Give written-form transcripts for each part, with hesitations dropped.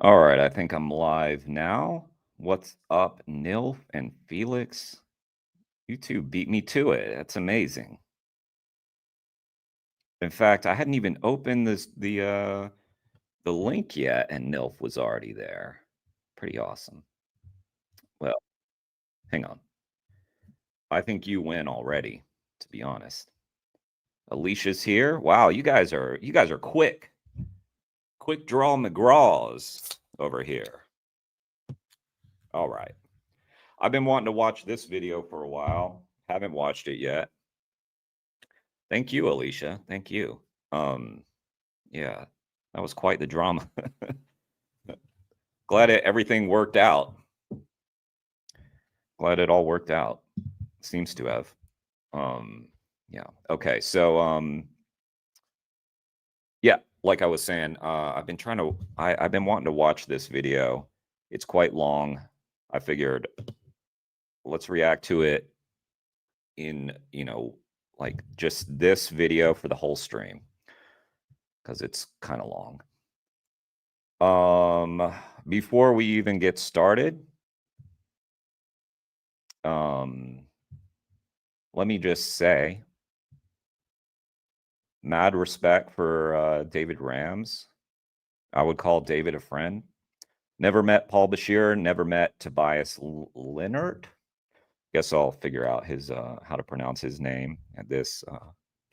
All right, I think I'm live now. What's up, Nilf and Felix? You two beat me to it. That's amazing. In fact, I hadn't even opened the link yet, and Nilf was already there. Pretty awesome. Well, hang on. I think you win already, to be honest. Alicia's here. Wow, you guys are quick. Quick draw McGraws over here. All right. I've been wanting to watch this video for a while. Haven't watched it yet. Thank you, Alicia. Thank you. Yeah, that was quite the drama. Glad everything worked out. Glad it all worked out. Seems to have. Yeah. Okay. So yeah, like I was saying, I've been wanting to watch this video. It's quite long. I figured let's react to it in, like just this video for the whole stream because it's kind of long. Before we even get started, let me just say, mad respect for David Rams. I would call David a friend. Never met Paul Bashir, never met Tobias Leenaert. Guess I'll figure out his how to pronounce his name at this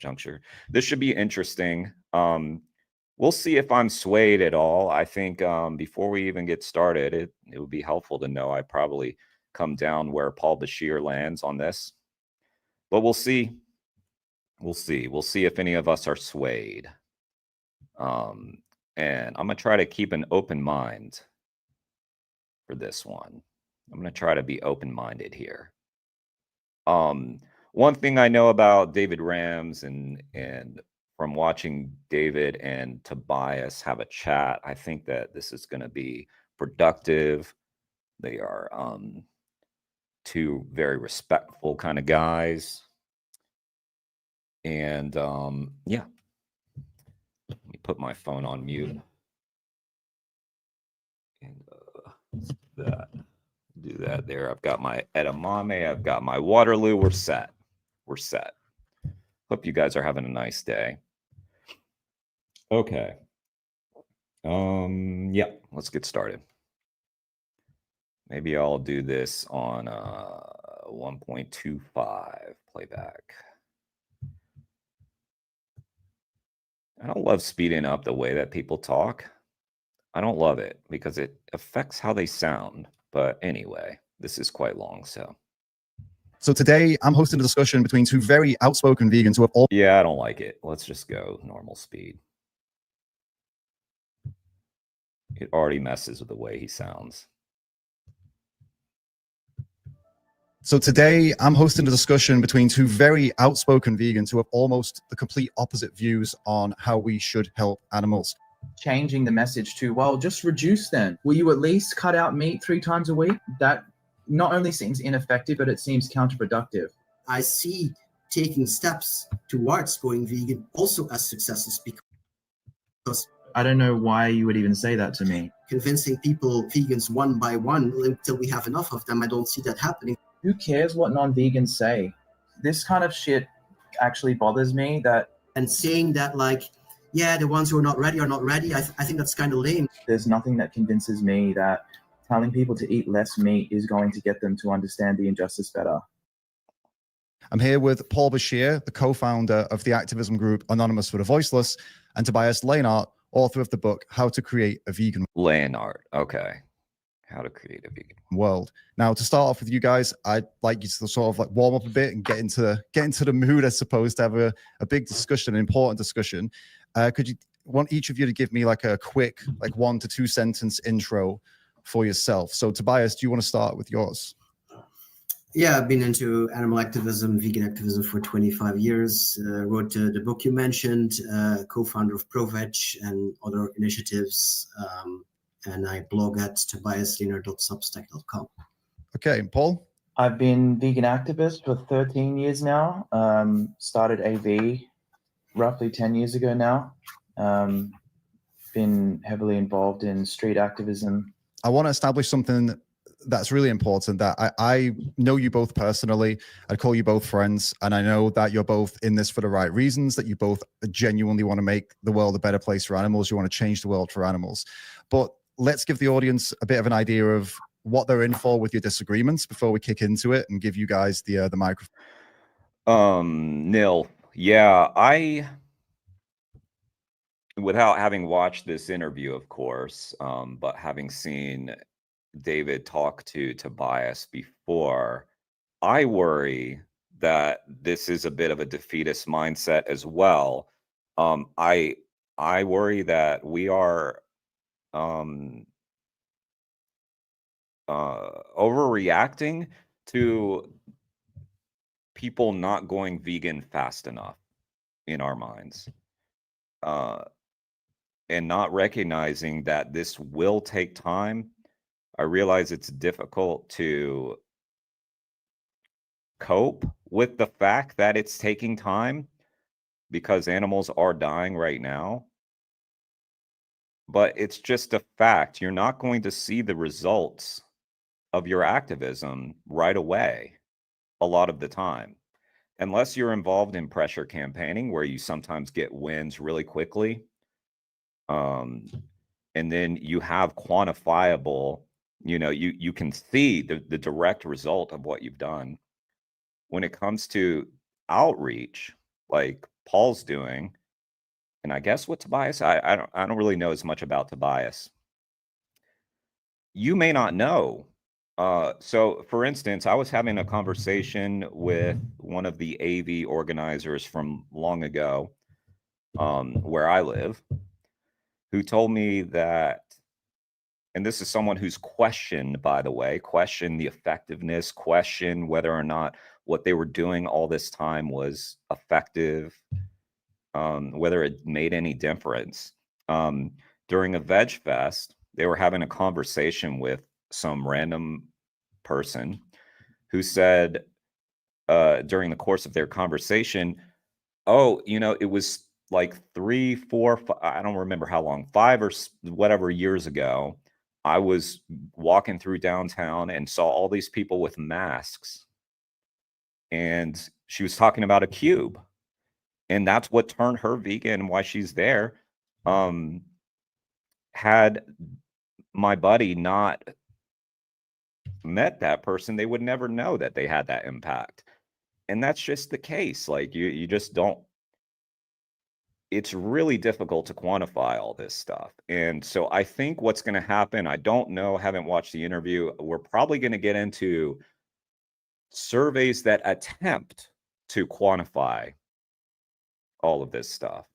juncture. This should be interesting. We'll see if I'm swayed at all. I think before we even get started, it would be helpful to know I probably come down where Paul Bashir lands on this. But we'll see. We'll see. We'll see if any of us are swayed. And I'm going to try to keep an open mind for this one. I'm going to try to be open-minded here. One thing I know about David Rams and from watching David and Tobias have a chat, I think that this is going to be productive. They are two very respectful kind of guys. And yeah, let me put my phone on mute. And do that there. I've got my edamame. I've got my Waterloo. We're set. We're set. Hope you guys are having a nice day. Okay. Yeah, let's get started. Maybe I'll do this on 1.25 playback. I don't love speeding up the way that people talk. I don't love it because it affects how they sound. But anyway, this is quite long, so. So today I'm hosting a discussion between two very outspoken vegans who have all— Yeah, I don't like it. Let's just go normal speed. It already messes with the way he sounds. So today I'm hosting a discussion between two very outspoken vegans who have almost the complete opposite views on how we should help animals. Changing the message to, well, just reduce then. Will you at least cut out meat 3 times a week? That not only seems ineffective, but it seems counterproductive. I see taking steps towards going vegan also as successes because I don't know why you would even say that to me. Convincing people, vegans one by one, until we have enough of them, I don't see that happening. Who cares what non-vegans say? This kind of shit actually bothers me. And saying that, like, yeah, the ones who are not ready are not ready, I think that's kind of lame. There's nothing that convinces me that telling people to eat less meat is going to get them to understand the injustice better. I'm here with Paul Bashir, the co-founder of the activism group Anonymous for the Voiceless, and Tobias Leenaert, author of the book How to Create a Vegan Leenaert, okay. How to create a vegan world. Now, to start off with you guys, I'd like you to sort of like warm up a bit and get into the mood, I suppose, to have a big discussion, an important discussion. Could you want each of you to give me like a quick, like 1 to 2 sentence intro for yourself? So Tobias, do you want to start with yours? Yeah, I've been into animal activism, vegan activism for 25 years. Wrote the book you mentioned, co-founder of ProVeg and other initiatives. And I blog at tobiasleenaert.substack.com. Okay, Paul? I've been vegan activist for 13 years now. Started AV roughly 10 years ago now. been heavily involved in street activism. I want to establish something that's really important, that I know you both personally. I call you both friends, and I know that you're both in this for the right reasons, that you both genuinely want to make the world a better place for animals. You want to change the world for animals. But let's give the audience a bit of an idea of what they're in for with your disagreements before we kick into it and give you guys the microphone. Nil. Yeah, without having watched this interview, of course, but having seen David talk to Tobias before, I worry that this is a bit of a defeatist mindset as well. I worry that we are overreacting to people not going vegan fast enough in our minds. And not recognizing that this will take time. I realize it's difficult to cope with the fact that it's taking time because animals are dying right now. But it's just a fact. You're not going to see the results of your activism right away a lot of the time, unless you're involved in pressure campaigning where you sometimes get wins really quickly. And then you have quantifiable, you can see the direct result of what you've done. When it comes to outreach, like Paul's doing, and I guess with Tobias, I don't really know as much about Tobias. You may not know. So for instance, I was having a conversation with one of the AV organizers from long ago, where I live, who told me that, and this is someone who's questioned, by the way, questioned the effectiveness, questioned whether or not what they were doing all this time was effective, whether it made any difference. During a Veg Fest, they were having a conversation with some random person who said, during the course of their conversation, oh, it was like 3, 4, I don't remember how long, 5 or whatever years ago, I was walking through downtown and saw all these people with masks. And she was talking about a cube. And that's what turned her vegan, why she's there. Had my buddy not met that person, they would never know that they had that impact. And that's just the case. Like you just don't. It's really difficult to quantify all this stuff. And so I think what's going to happen, I don't know, haven't watched the interview. We're probably going to get into surveys that attempt to quantify all of this stuff.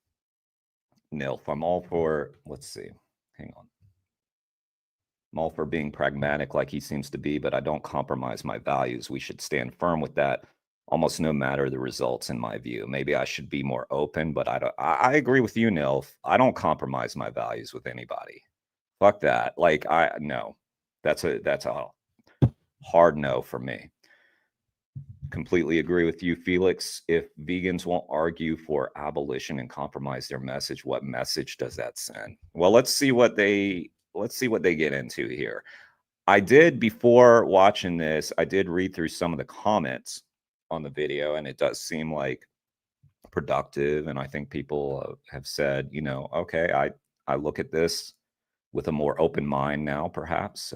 Nilf, I'm all for, let's see, hang on. I'm all for being pragmatic like he seems to be, but I don't compromise my values. We should stand firm with that, almost no matter the results, in my view. Maybe I should be more open, but I agree with you, Nilf. I don't compromise my values with anybody. Fuck that. Like, no. That's a hard no for me. Completely agree with you, Felix. If vegans won't argue for abolition and compromise their message, what message does that send? Well, let's see what they get into here. I did, before watching this, I did read through some of the comments on the video, and it does seem like productive. And I think people have said, okay, I look at this with a more open mind now, perhaps.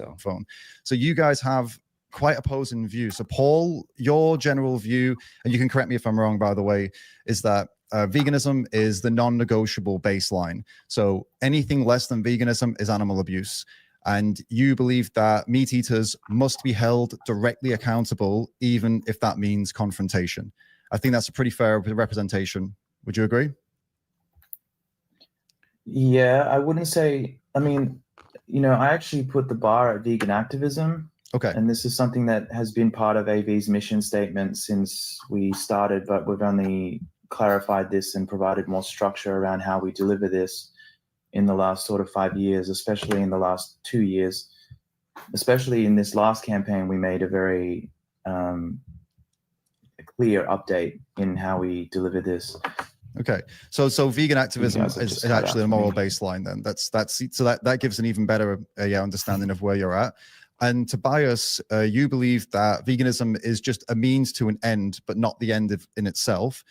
So you guys have quite opposing views. So Paul, your general view, and you can correct me if I'm wrong, by the way, is that veganism is the non-negotiable baseline. So anything less than veganism is animal abuse. And you believe that meat eaters must be held directly accountable, even if that means confrontation. I think that's a pretty fair representation. Would you agree? Yeah, I wouldn't say, I actually put the bar at vegan activism. Okay. And this is something that has been part of AV's mission statement since we started, but we've only clarified this and provided more structure around how we deliver this in the last sort of 5 years, especially in the last 2 years. Especially in this last campaign, we made a very clear update in how we deliver this. Okay, so vegan activism guys have is just cut out actually a for moral me. baseline. Then that gives an even better understanding of where you're at. And Tobias, you believe that veganism is just a means to an end, but not the end in itself.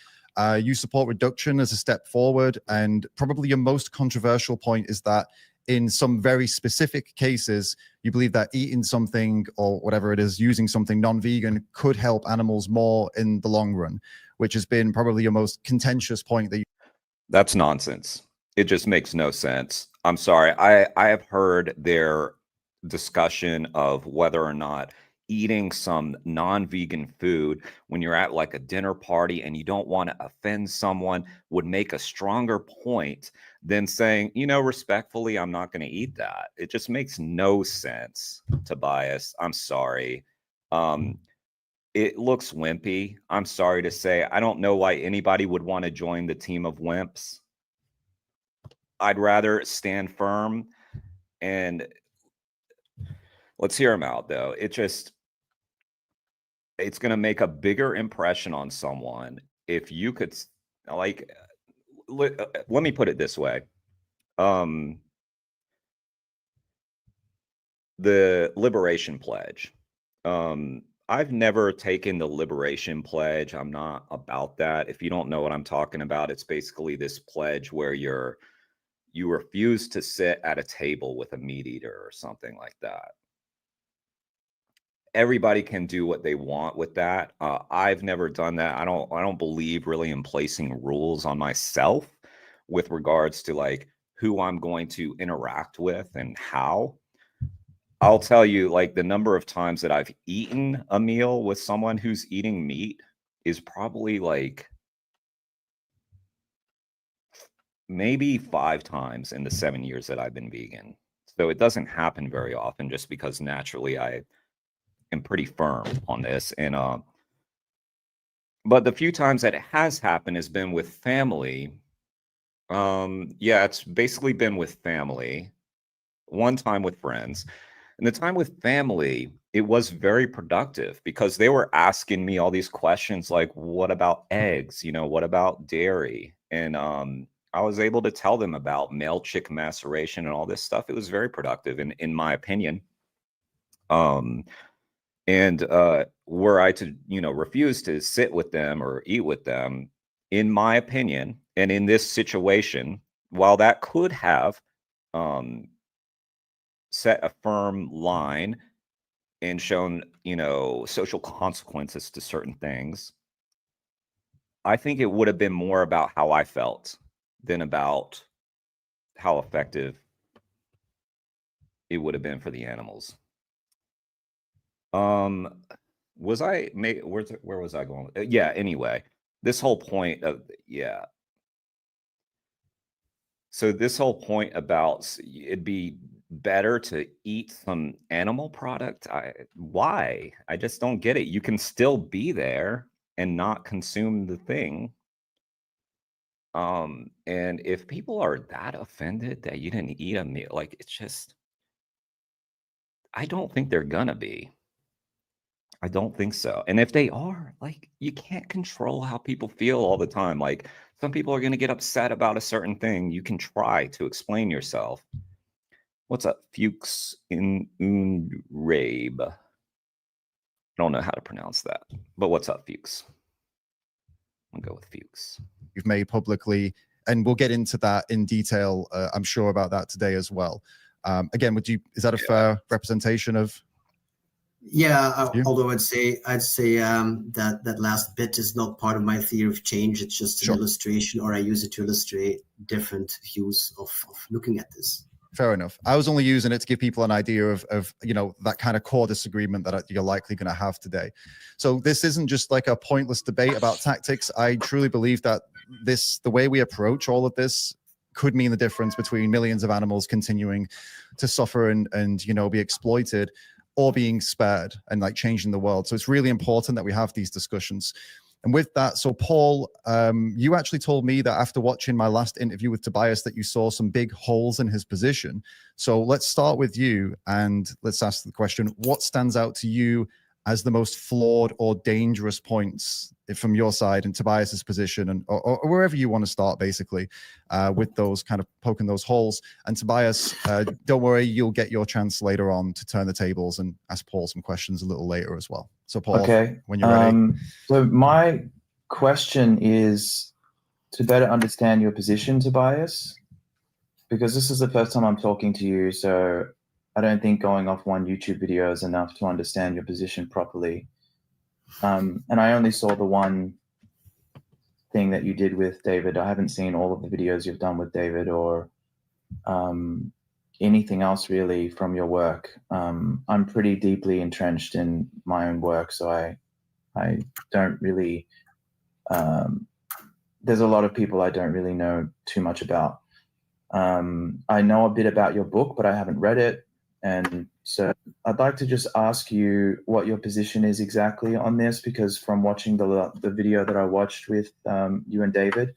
You support reduction as a step forward, and probably your most controversial point is that in some very specific cases, you believe that eating something or whatever it is, using something non-vegan could help animals more in the long run, which has been probably your most contentious point that you. That's nonsense. It just makes no sense. I'm sorry. I have heard their discussion of whether or not eating some non-vegan food when you're at like a dinner party and you don't want to offend someone would make a stronger point than saying, you know, respectfully, I'm not going to eat that. It just makes no sense, Tobias. I'm sorry. It looks wimpy. I'm sorry to say. I don't know why anybody would want to join the team of wimps. I'd rather stand firm, and let's hear him out though. It's going to make a bigger impression on someone if you could, like, let me put it this way. The Liberation Pledge. I've never taken the Liberation Pledge. I'm not about that. If you don't know what I'm talking about, it's basically this pledge where you refuse to sit at a table with a meat eater or something like that. Everybody can do what they want with that. I've never done that. I don't believe really in placing rules on myself with regards to like who I'm going to interact with and how. I'll tell you, like, the number of times that I've eaten a meal with someone who's eating meat is probably like maybe 5 times in the 7 years that I've been vegan. So it doesn't happen very often just because naturally I am pretty firm on this. And but the few times that it has happened has been with family. Yeah, it's basically been with family. One time with friends. And the time with family, it was very productive because they were asking me all these questions like, what about eggs? You know, what about dairy? And I was able to tell them about male chick maceration and all this stuff. It was very productive in my opinion. And were I to, you know, refuse to sit with them or eat with them, in my opinion, and in this situation, while that could have set a firm line and shown, you know, social consequences to certain things, I think it would have been more about how I felt than about how effective it would have been for the animals. Was I where was I going? Yeah, anyway, this whole point of so this whole point about it'd be better to eat some animal product. Why? I just don't get it. You can still be there and not consume the thing. And if people are that offended that you didn't eat a meal, like it's just, I don't think they're gonna be. I don't think so. And if they are, like, you can't control how people feel all the time. Like, some people are going to get upset about a certain thing. You can try to explain yourself. What's up, Fuchs in Unrabe? I don't know how to pronounce that, but what's up, Fuchs? I'll go with Fuchs. You've made publicly, and we'll get into that in detail. I'm sure about that today as well. Again, is that a fair representation of? Yeah, although I'd say that last bit is not part of my theory of change. It's just an illustration, or I use it to illustrate different views of looking at this. Fair enough. I was only using it to give people an idea of you know, that kind of core disagreement that you're likely going to have today. So this isn't just like a pointless debate about tactics. I truly believe that the way we approach all of this could mean the difference between millions of animals continuing to suffer and you know, be exploited, or being spared and like changing the world. So it's really important that we have these discussions. And with that, so Paul, you actually told me that after watching my last interview with Tobias that you saw some big holes in his position. So let's start with you and let's ask the question, what stands out to you as the most flawed or dangerous points from your side and Tobias's position, and or wherever you want to start, basically, with those kind of poking those holes. And Tobias, don't worry, you'll get your chance later on to turn the tables and ask Paul some questions a little later as well. So Paul, okay, when you're ready. So my question is to better understand your position, Tobias, because this is the first time I'm talking to you, so I don't think going off one YouTube video is enough to understand your position properly. And I only saw the one thing that you did with David. I haven't seen all of the videos you've done with David or anything else really from your work. I'm pretty deeply entrenched in my own work, so I don't really, there's a lot of people I don't really know too much about. I know a bit about your book, but I haven't read it. And so I'd like to just ask you what your position is exactly on this, because from watching the video that I watched with you and David,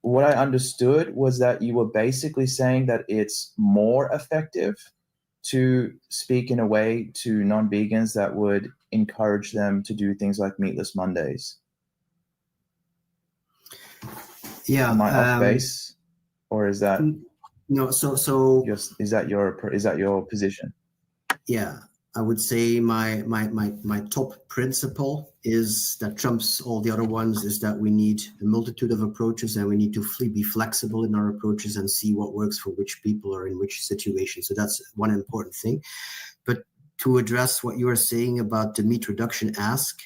what I understood was that you were basically saying that it's more effective to speak in a way to non-vegans that would encourage them to do things like Meatless Mondays. Yeah. Am I off base, or is that no? So is that your position? Yeah, I would say my top principle is that trumps all the other ones is that we need a multitude of approaches, and we need to be flexible in our approaches and see what works for which people or in which situation. So that's one important thing. But to address what you are saying about the meat reduction ask,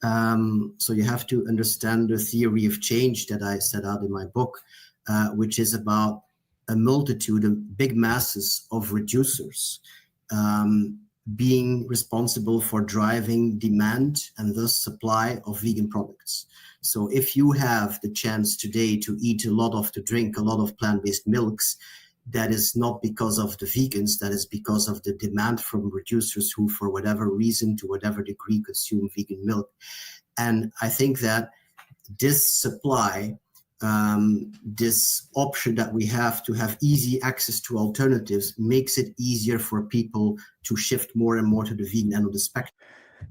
so you have to understand the theory of change that I set out in my book, which is about a multitude of big masses of reducers being responsible for driving demand and thus supply of vegan products. So if you have the chance today to drink a lot of plant-based milks, that is not because of the vegans, that is because of the demand from reducers who, for whatever reason, to whatever degree, consume vegan milk. And I think that this supply, this option that we have to have easy access to alternatives, makes it easier for people to shift more and more to the vegan end of the spectrum.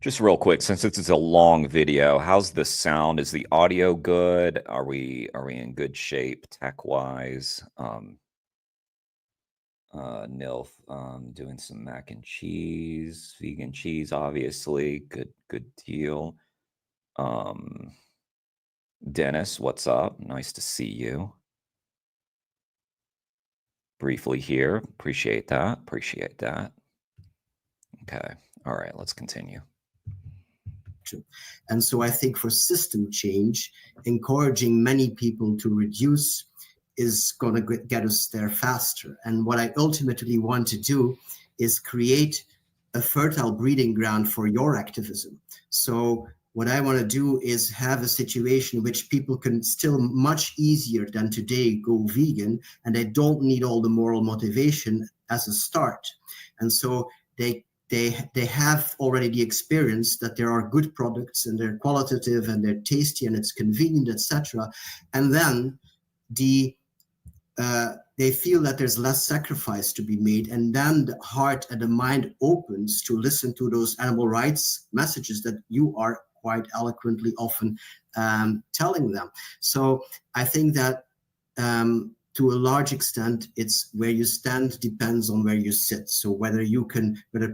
Just real quick, since this is a long video, how's the sound? Is the audio good? Are we in good shape tech-wise? Nilf doing some mac and cheese, vegan cheese, obviously. Good deal. Dennis, what's up? Nice to see you. Briefly here. Appreciate that. Okay. All right, let's continue. And so I think for system change, encouraging many people to reduce is going to get us there faster. And what I ultimately want to do is create a fertile breeding ground for your activism. So what I want to do is have a situation in which people can still much easier than today go vegan, and they don't need all the moral motivation as a start. And so they have already the experience that there are good products and they're qualitative and they're tasty and it's convenient, etc. And then they feel that there's less sacrifice to be made, and then the heart and the mind opens to listen to those animal rights messages that you are quite eloquently often telling them. So I think that to a large extent, it's where you stand depends on where you sit. So whether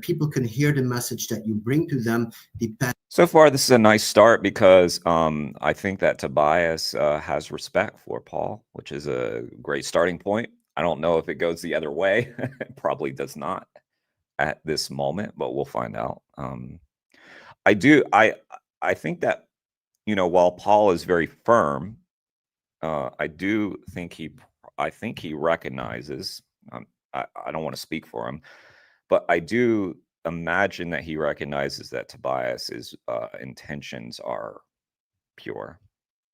people can hear the message that you bring to them depends. So far, this is a nice start because I think that Tobias has respect for Paul, which is a great starting point. I don't know if it goes the other way. It probably does not at this moment, but we'll find out. I think that, while Paul is very firm, I think he recognizes, I don't want to speak for him, but I do imagine that he recognizes that Tobias's intentions are pure.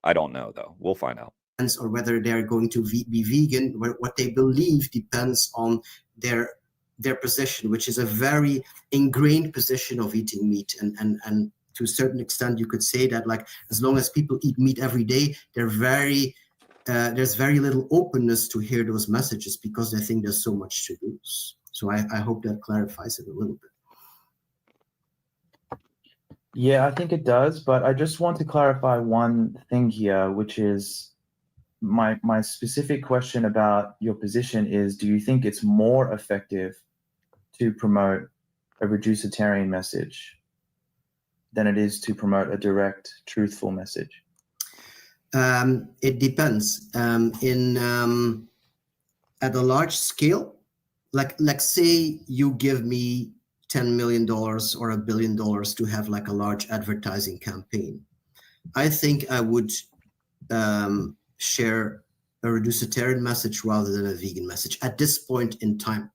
I don't know, though. We'll find out. Or whether they're going to be vegan, what they believe depends on their position, which is a very ingrained position of eating meat. And to a certain extent, you could say that, like, as long as people eat meat every day, there's very little openness to hear those messages because they think there's so much to lose. So I hope that clarifies it a little bit. Yeah, I think it does, but I just want to clarify one thing here, which is my specific question about your position is, do you think it's more effective to promote a reducitarian message than it is to promote a direct, truthful message? It depends. At a large scale, like say you give me $10 million or $1 billion to have like a large advertising campaign, I think I would share a reducitarian message rather than a vegan message at this point in time.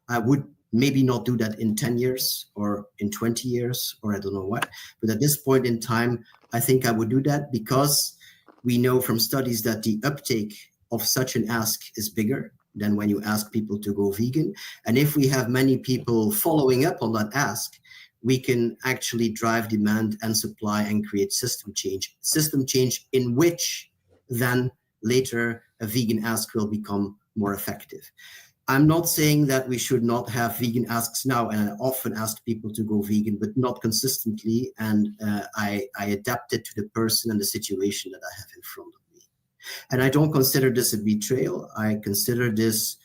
I would maybe not do that in 10 years or in 20 years, or I don't know what, but at this point in time, I think I would do that because we know from studies that the uptake of such an ask is bigger than when you ask people to go vegan. And if we have many people following up on that ask, we can actually drive demand and supply and create system change in which then later a vegan ask will become more effective. I'm not saying that we should not have vegan asks now, and I often ask people to go vegan, but not consistently, and I adapt it to the person and the situation that I have in front of me. And I don't consider this a betrayal. I consider this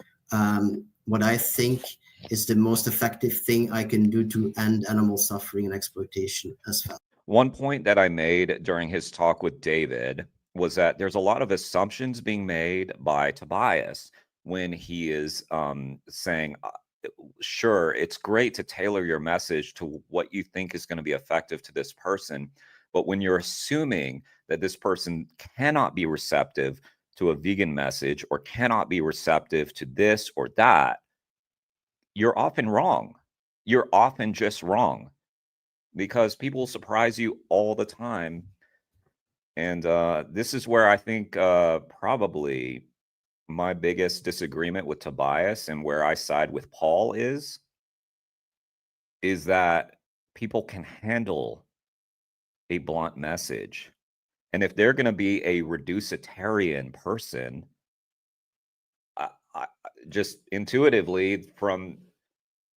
what I think is the most effective thing I can do to end animal suffering and exploitation as fast. One point that I made during his talk with David was that there's a lot of assumptions being made by Tobias when he is saying, sure, it's great to tailor your message to what you think is going to be effective to this person. But when you're assuming that this person cannot be receptive to a vegan message or cannot be receptive to this or that, you're often wrong. You're often just wrong, because people surprise you all the time. And this is where I think probably my biggest disagreement with Tobias and where I side with Paul is that people can handle a blunt message. And if they're going to be a reducitarian person, I just intuitively, from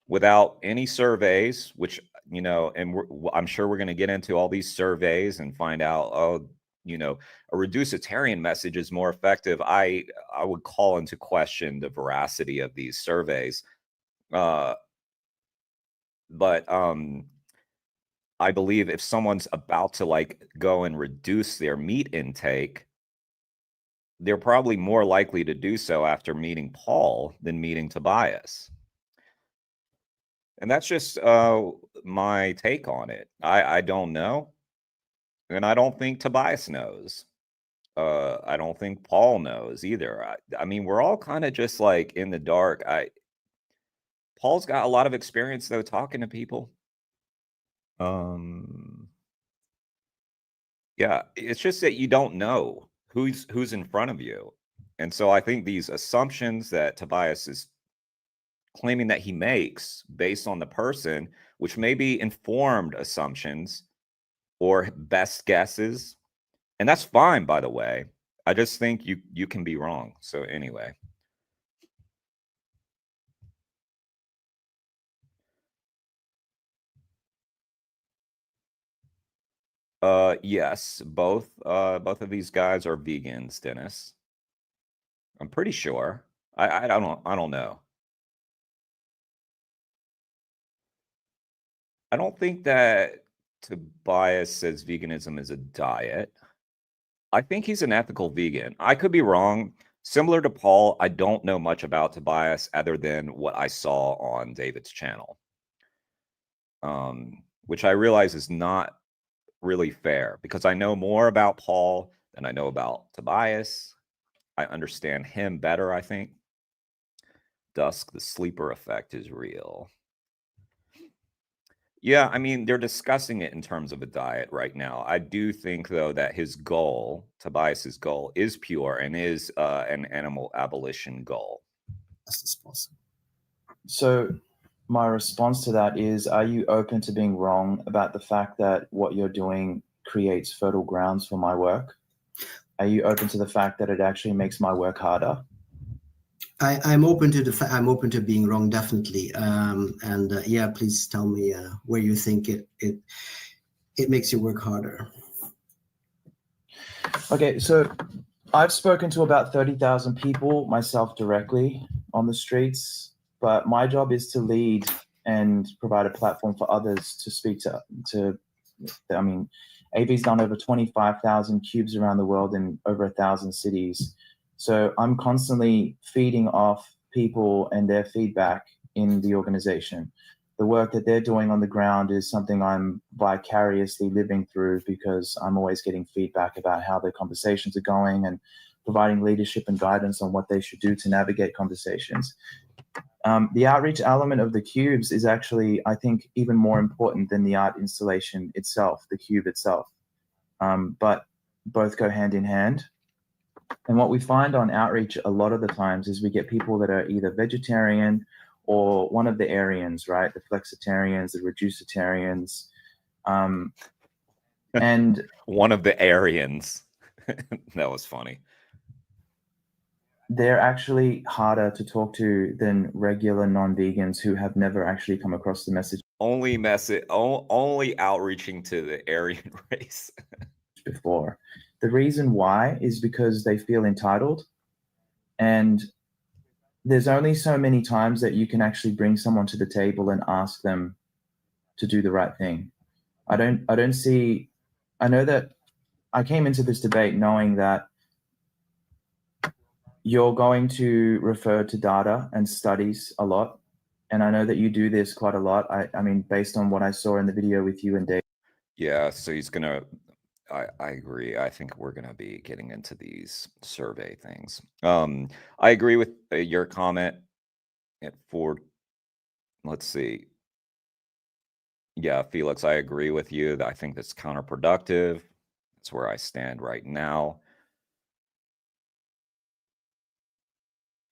without any surveys, which, you know, and I'm sure we're going to get into all these surveys and find out, oh, you know, a reducitarian message is more effective. I would call into question the veracity of these surveys. But I believe if someone's about to like go and reduce their meat intake, they're probably more likely to do so after meeting Paul than meeting Tobias. And that's just my take on it. I don't know. And I don't think Tobias knows. I don't think Paul knows either. I mean, we're all kind of just like in the dark. Paul's got a lot of experience though talking to people. Yeah, it's just that you don't know who's in front of you. And so I think these assumptions that Tobias is claiming that he makes based on the person, which may be informed assumptions or best guesses, and that's fine, by the way. I just think you can be wrong. So anyway. Yes, both of these guys are vegans, Dennis. I'm pretty sure. I don't know. I don't think that Tobias says veganism is a diet. I think he's an ethical vegan. I could be wrong. Similar to Paul, I don't know much about Tobias other than what I saw on David's channel, which I realize is not really fair because I know more about Paul than I know about Tobias. I understand him better, I think. Dusk, the sleeper effect is real. Yeah, I mean, they're discussing it in terms of a diet right now. I do think, though, that his goal, Tobias's goal, is pure and is an animal abolition goal. As possible. So my response to that is, are you open to being wrong about the fact that what you're doing creates fertile grounds for my work? Are you open to the fact that it actually makes my work harder? I'm open to I'm open to being wrong, definitely. Yeah, please tell me where you think it it makes you work harder. Okay, so I've spoken to about 30,000 people myself directly on the streets, but my job is to lead and provide a platform for others to speak to. I mean, AV's done over 25,000 cubes around the world in over 1,000 cities. So I'm constantly feeding off people and their feedback in the organization. The work that they're doing on the ground is something I'm vicariously living through because I'm always getting feedback about how the conversations are going and providing leadership and guidance on what they should do to navigate conversations. The outreach element of the cubes is actually, I think, even more important than the art installation itself, the cube itself. But both go hand in hand. And what we find on outreach a lot of the times is we get people that are either vegetarian or one of the Aryans, right? The flexitarians, the reducitarians. And one of the Aryans. That was funny. They're actually harder to talk to than regular non-vegans who have never actually come across the message. Only outreaching to the Aryan race. Before. The reason why is because they feel entitled, and there's only so many times that you can actually bring someone to the table and ask them to do the right thing. I know that I came into this debate knowing that you're going to refer to data and studies a lot. And I know that you do this quite a lot. I mean, based on what I saw in the video with you and Dave. Yeah, so he's going to, I agree. I think we're going to be getting into these survey things. I agree with your comment for, let's see. Yeah, Felix, I agree with you. I think that's counterproductive. That's where I stand right now.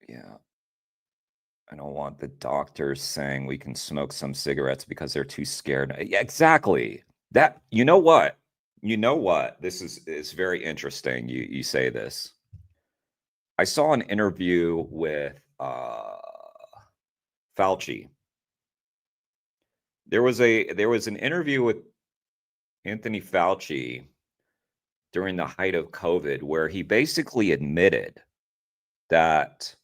Yeah. I don't want the doctors saying we can smoke some cigarettes because they're too scared. Yeah, exactly. That, you know what? This is very interesting. You say this. I saw an interview with Fauci. There was an interview with Anthony Fauci during the height of COVID where he basically admitted that,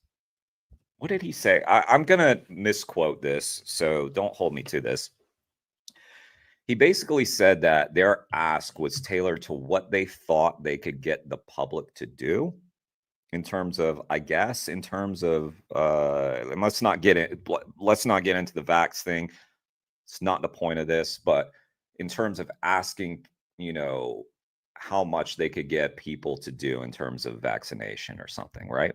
what did he say? I'm going to misquote this, so don't hold me to this. He basically said that their ask was tailored to what they thought they could get the public to do in terms of, let's not get into the vax thing. It's not the point of this, but in terms of asking, how much they could get people to do in terms of vaccination or something, right?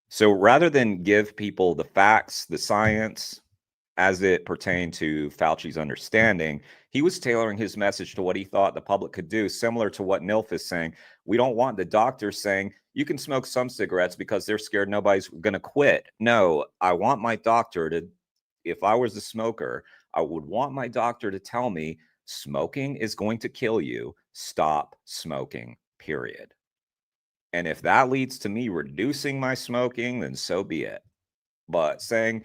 So rather than give people the facts, the science, as it pertained to Fauci's understanding, he was tailoring his message to what he thought the public could do, similar to what Nilf is saying. We don't want the doctors saying, you can smoke some cigarettes because they're scared nobody's going to quit. No, I want my doctor to, if I was a smoker, I would want my doctor to tell me smoking is going to kill you. Stop smoking, period. And if that leads to me reducing my smoking, then so be it. But saying,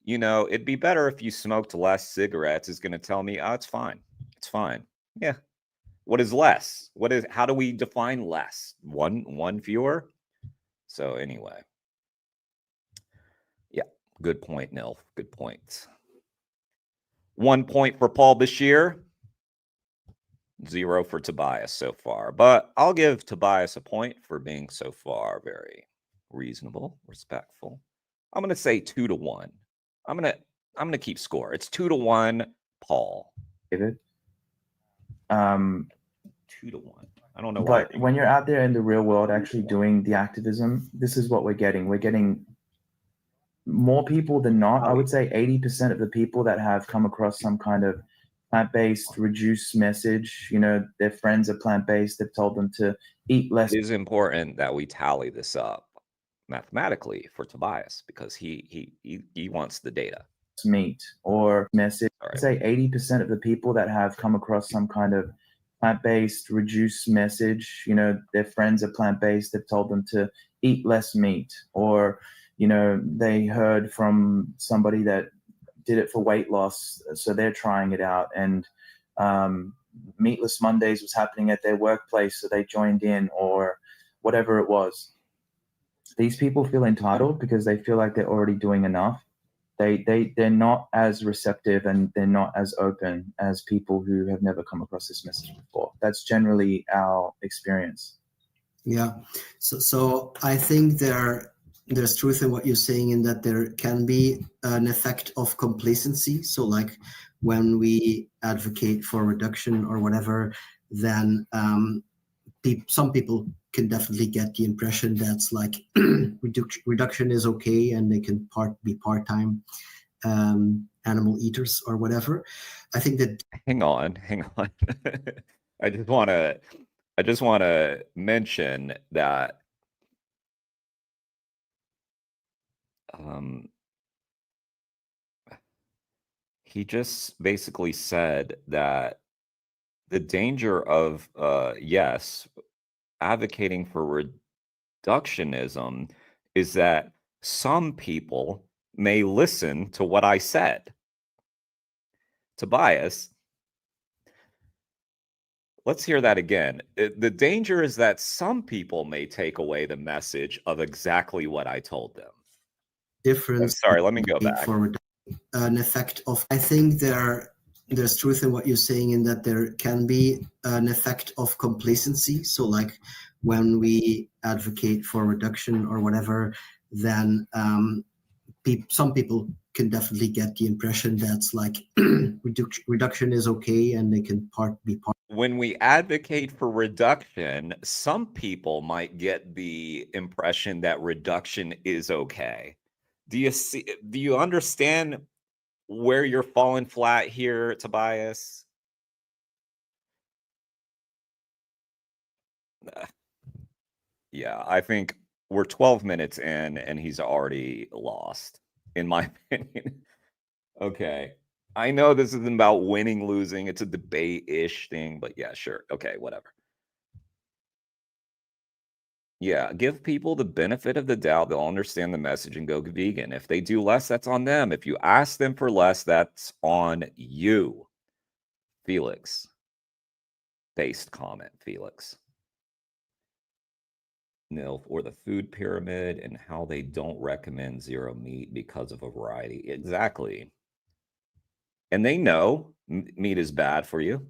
it'd be better if you smoked less cigarettes is going to tell me, oh, it's fine. It's fine. Yeah. What is less? How do we define less? One fewer? So anyway. Yeah. Good point, Nilf. Good point. 1 point for Paul Bashir. 0 for Tobias so far. But I'll give Tobias a point for being so far very reasonable, respectful. I'm going to say 2-1. I'm gonna keep score. It's 2-1, Paul. David. 2-1. I don't know why. But when you're out there in the real world actually doing the activism, this is what we're getting. We're getting more people than not. I would say 80% of the people that have come across some kind of plant-based reduced message, their friends are plant-based, they've told them to eat less. It is important that we tally this up mathematically for Tobias because he wants the data. Meat or message. I'd say 80% of the people that have come across some kind of plant-based reduced message, their friends are plant-based, they've told them to eat less meat, or they heard from somebody that did it for weight loss, so they're trying it out, and Meatless Mondays was happening at their workplace, so they joined in, or whatever it was. These people feel entitled because they feel like they're already doing enough. They're not as receptive and they're not as open as people who have never come across this message before. That's generally our experience. Yeah. So I think there's truth in what you're saying, in that there can be an effect of complacency. So like when we advocate for reduction or whatever, then some people can definitely get the impression that's like reduction is okay and they can be part-time animal eaters or whatever. I think that Hang on. I just want to mention that he just basically said that the danger of yes, advocating for reductionism is that some people may listen to what I said. Tobias, let's hear that again. The danger is that some people may take away the message of exactly what I told them. difference. Sorry, let me go back. For an effect of, I think there's truth in what you're saying, in that there can be an effect of complacency. So like when we advocate for reduction or whatever, then some people can definitely get the impression that's like reduction is okay and they can be part. When we advocate for reduction, some people might get the impression that reduction is okay. Do you understand where you're falling flat here, Tobias? Yeah, I think we're 12 minutes in and he's already lost, in my opinion. Okay. I know this isn't about winning, losing. It's a debate-ish thing, but yeah, sure. Okay, whatever. Yeah, give people the benefit of the doubt. They'll understand the message and go vegan. If they do less, that's on them. If you ask them for less, that's on you. Felix. Based comment, Felix. NILF, or the food pyramid and how they don't recommend zero meat because of a variety. Exactly. And they know meat is bad for you.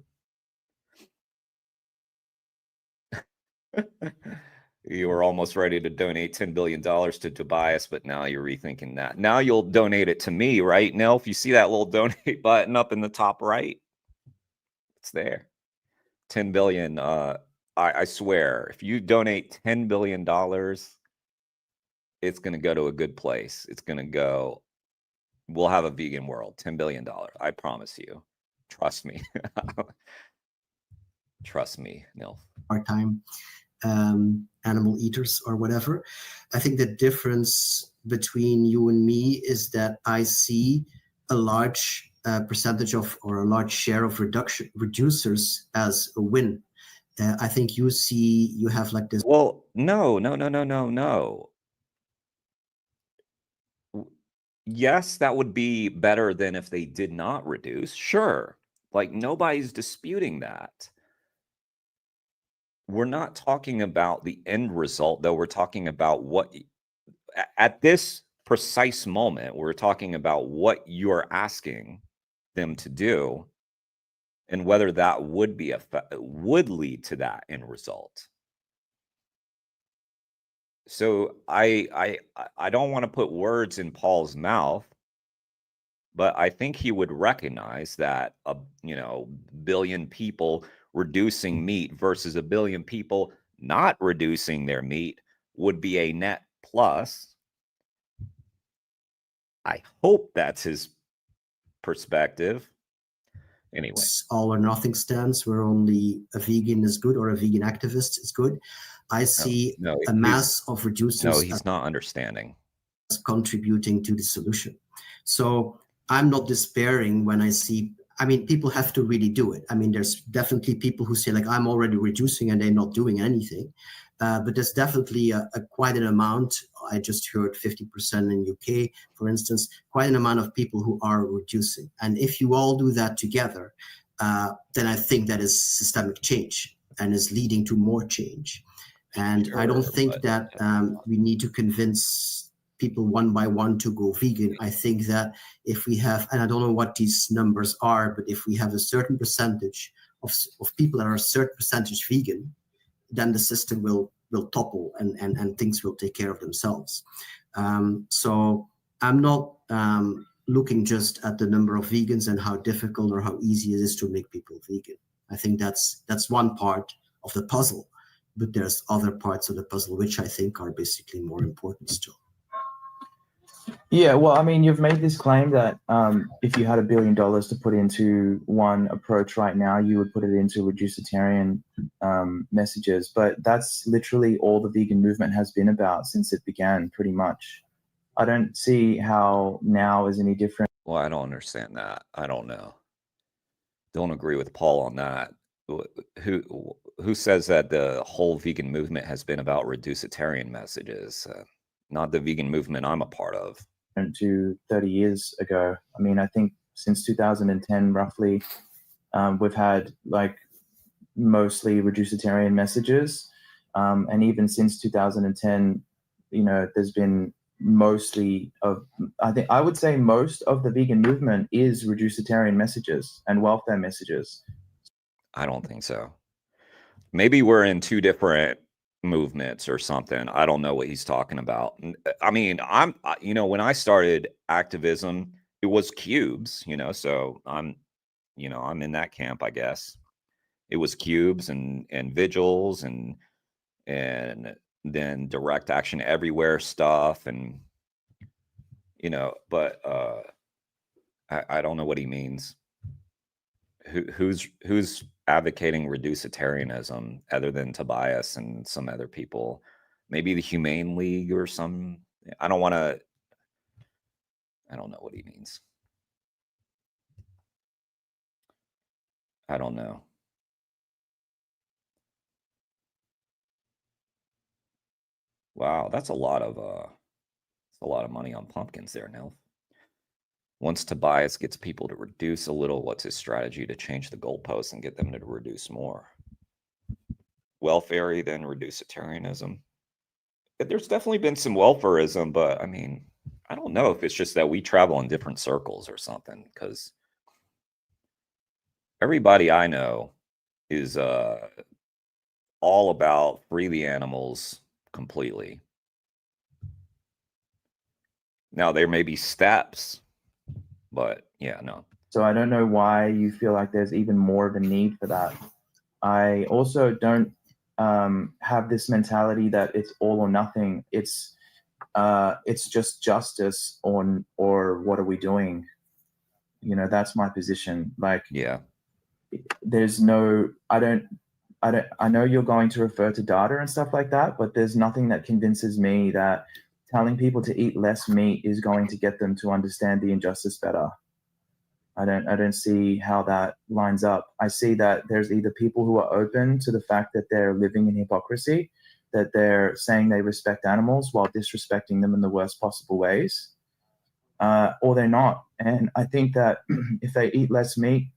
You were almost ready to donate $10 billion to Tobias, but now you're rethinking that. Now you'll donate it to me, right? Now, if you see that little donate button up in the top right, it's there. 10 billion. I swear, if you donate $10 billion, it's going to go to a good place. It's going to go, we'll have a vegan world, $10 billion. I promise you. Trust me. Trust me, Nil. Part-time animal eaters or whatever. I think the difference between you and me is that I see a large percentage of, or a large share of reducers as a win. I think you have like this. Well, no. Yes, that would be better than if they did not reduce. Sure. Like nobody's disputing that. We're not talking about the end result, though. We're talking about what, at this precise moment, we're talking about what you're asking them to do and whether that would lead to that end result. So I don't want to put words in Paul's mouth, but I think he would recognize that a billion people reducing meat versus a billion people not reducing their meat would be a net plus. I hope that's his perspective. Anyway, all or nothing stance where only a vegan is good or a vegan activist is good. I see a mass of reducers. No, he's not understanding. Contributing to the solution. So I'm not despairing when I see, I mean, people have to really do it. I mean, there's definitely people who say like, I'm already reducing and they're not doing anything. But there's definitely quite an amount. I just heard 50% in UK, for instance, quite an amount of people who are reducing. And if you all do that together, then I think that is systemic change and is leading to more change. And I don't think that we need to convince people one by one to go vegan. I think that if we have, and I don't know what these numbers are, but if we have a certain percentage of people that are a certain percentage vegan, then the system will topple and things will take care of themselves. So I'm not looking just at the number of vegans and how difficult or how easy it is to make people vegan. I think that's one part of the puzzle, but there's other parts of the puzzle which I think are basically more important still. Yeah, well, I mean, you've made this claim that if you had $1 billion to put into one approach right now, you would put it into reducitarian messages. But that's literally all the vegan movement has been about since it began, pretty much. I don't see how now is any different. Well, I don't understand that. I don't know. Don't agree with Paul on that. Who says that the whole vegan movement has been about reducitarian messages? Not the vegan movement I'm a part of. To 30 years ago. I mean, I think since 2010, roughly, we've had like mostly reducitarian messages. And even since 2010, you know, there's been mostly of, I would say most of the vegan movement is reducitarian messages and welfare messages. I don't think so. Maybe we're in two different movements or something. I don't know what he's talking about. I mean, when I started activism, it was cubes, so I'm in that camp, I guess. It was cubes and vigils and then direct action everywhere stuff. And, but I don't know what he means. Who's advocating reducitarianism other than Tobias and some other people? Maybe the Humane League or some. I don't know what he means. I don't know. Wow, that's a lot of money on pumpkins there, Nil. Once Tobias gets people to reduce a little, what's his strategy to change the goalposts and get them to reduce more? Welfare, then reducitarianism. There's definitely been some welfarism, but I mean, I don't know if it's just that we travel in different circles or something, because everybody I know is all about free the animals completely. Now, there may be steps, but yeah, no. So I don't know why you feel like there's even more of a need for that. I also don't have this mentality that it's all or nothing. It's just justice or what are we doing? That's my position. Like, yeah, there's no, I know you're going to refer to data and stuff like that, but there's nothing that convinces me that telling people to eat less meat is going to get them to understand the injustice better. I don't see how that lines up. I see that there's either people who are open to the fact that they're living in hypocrisy, that they're saying they respect animals while disrespecting them in the worst possible ways, or they're not. And I think that if they eat less meat,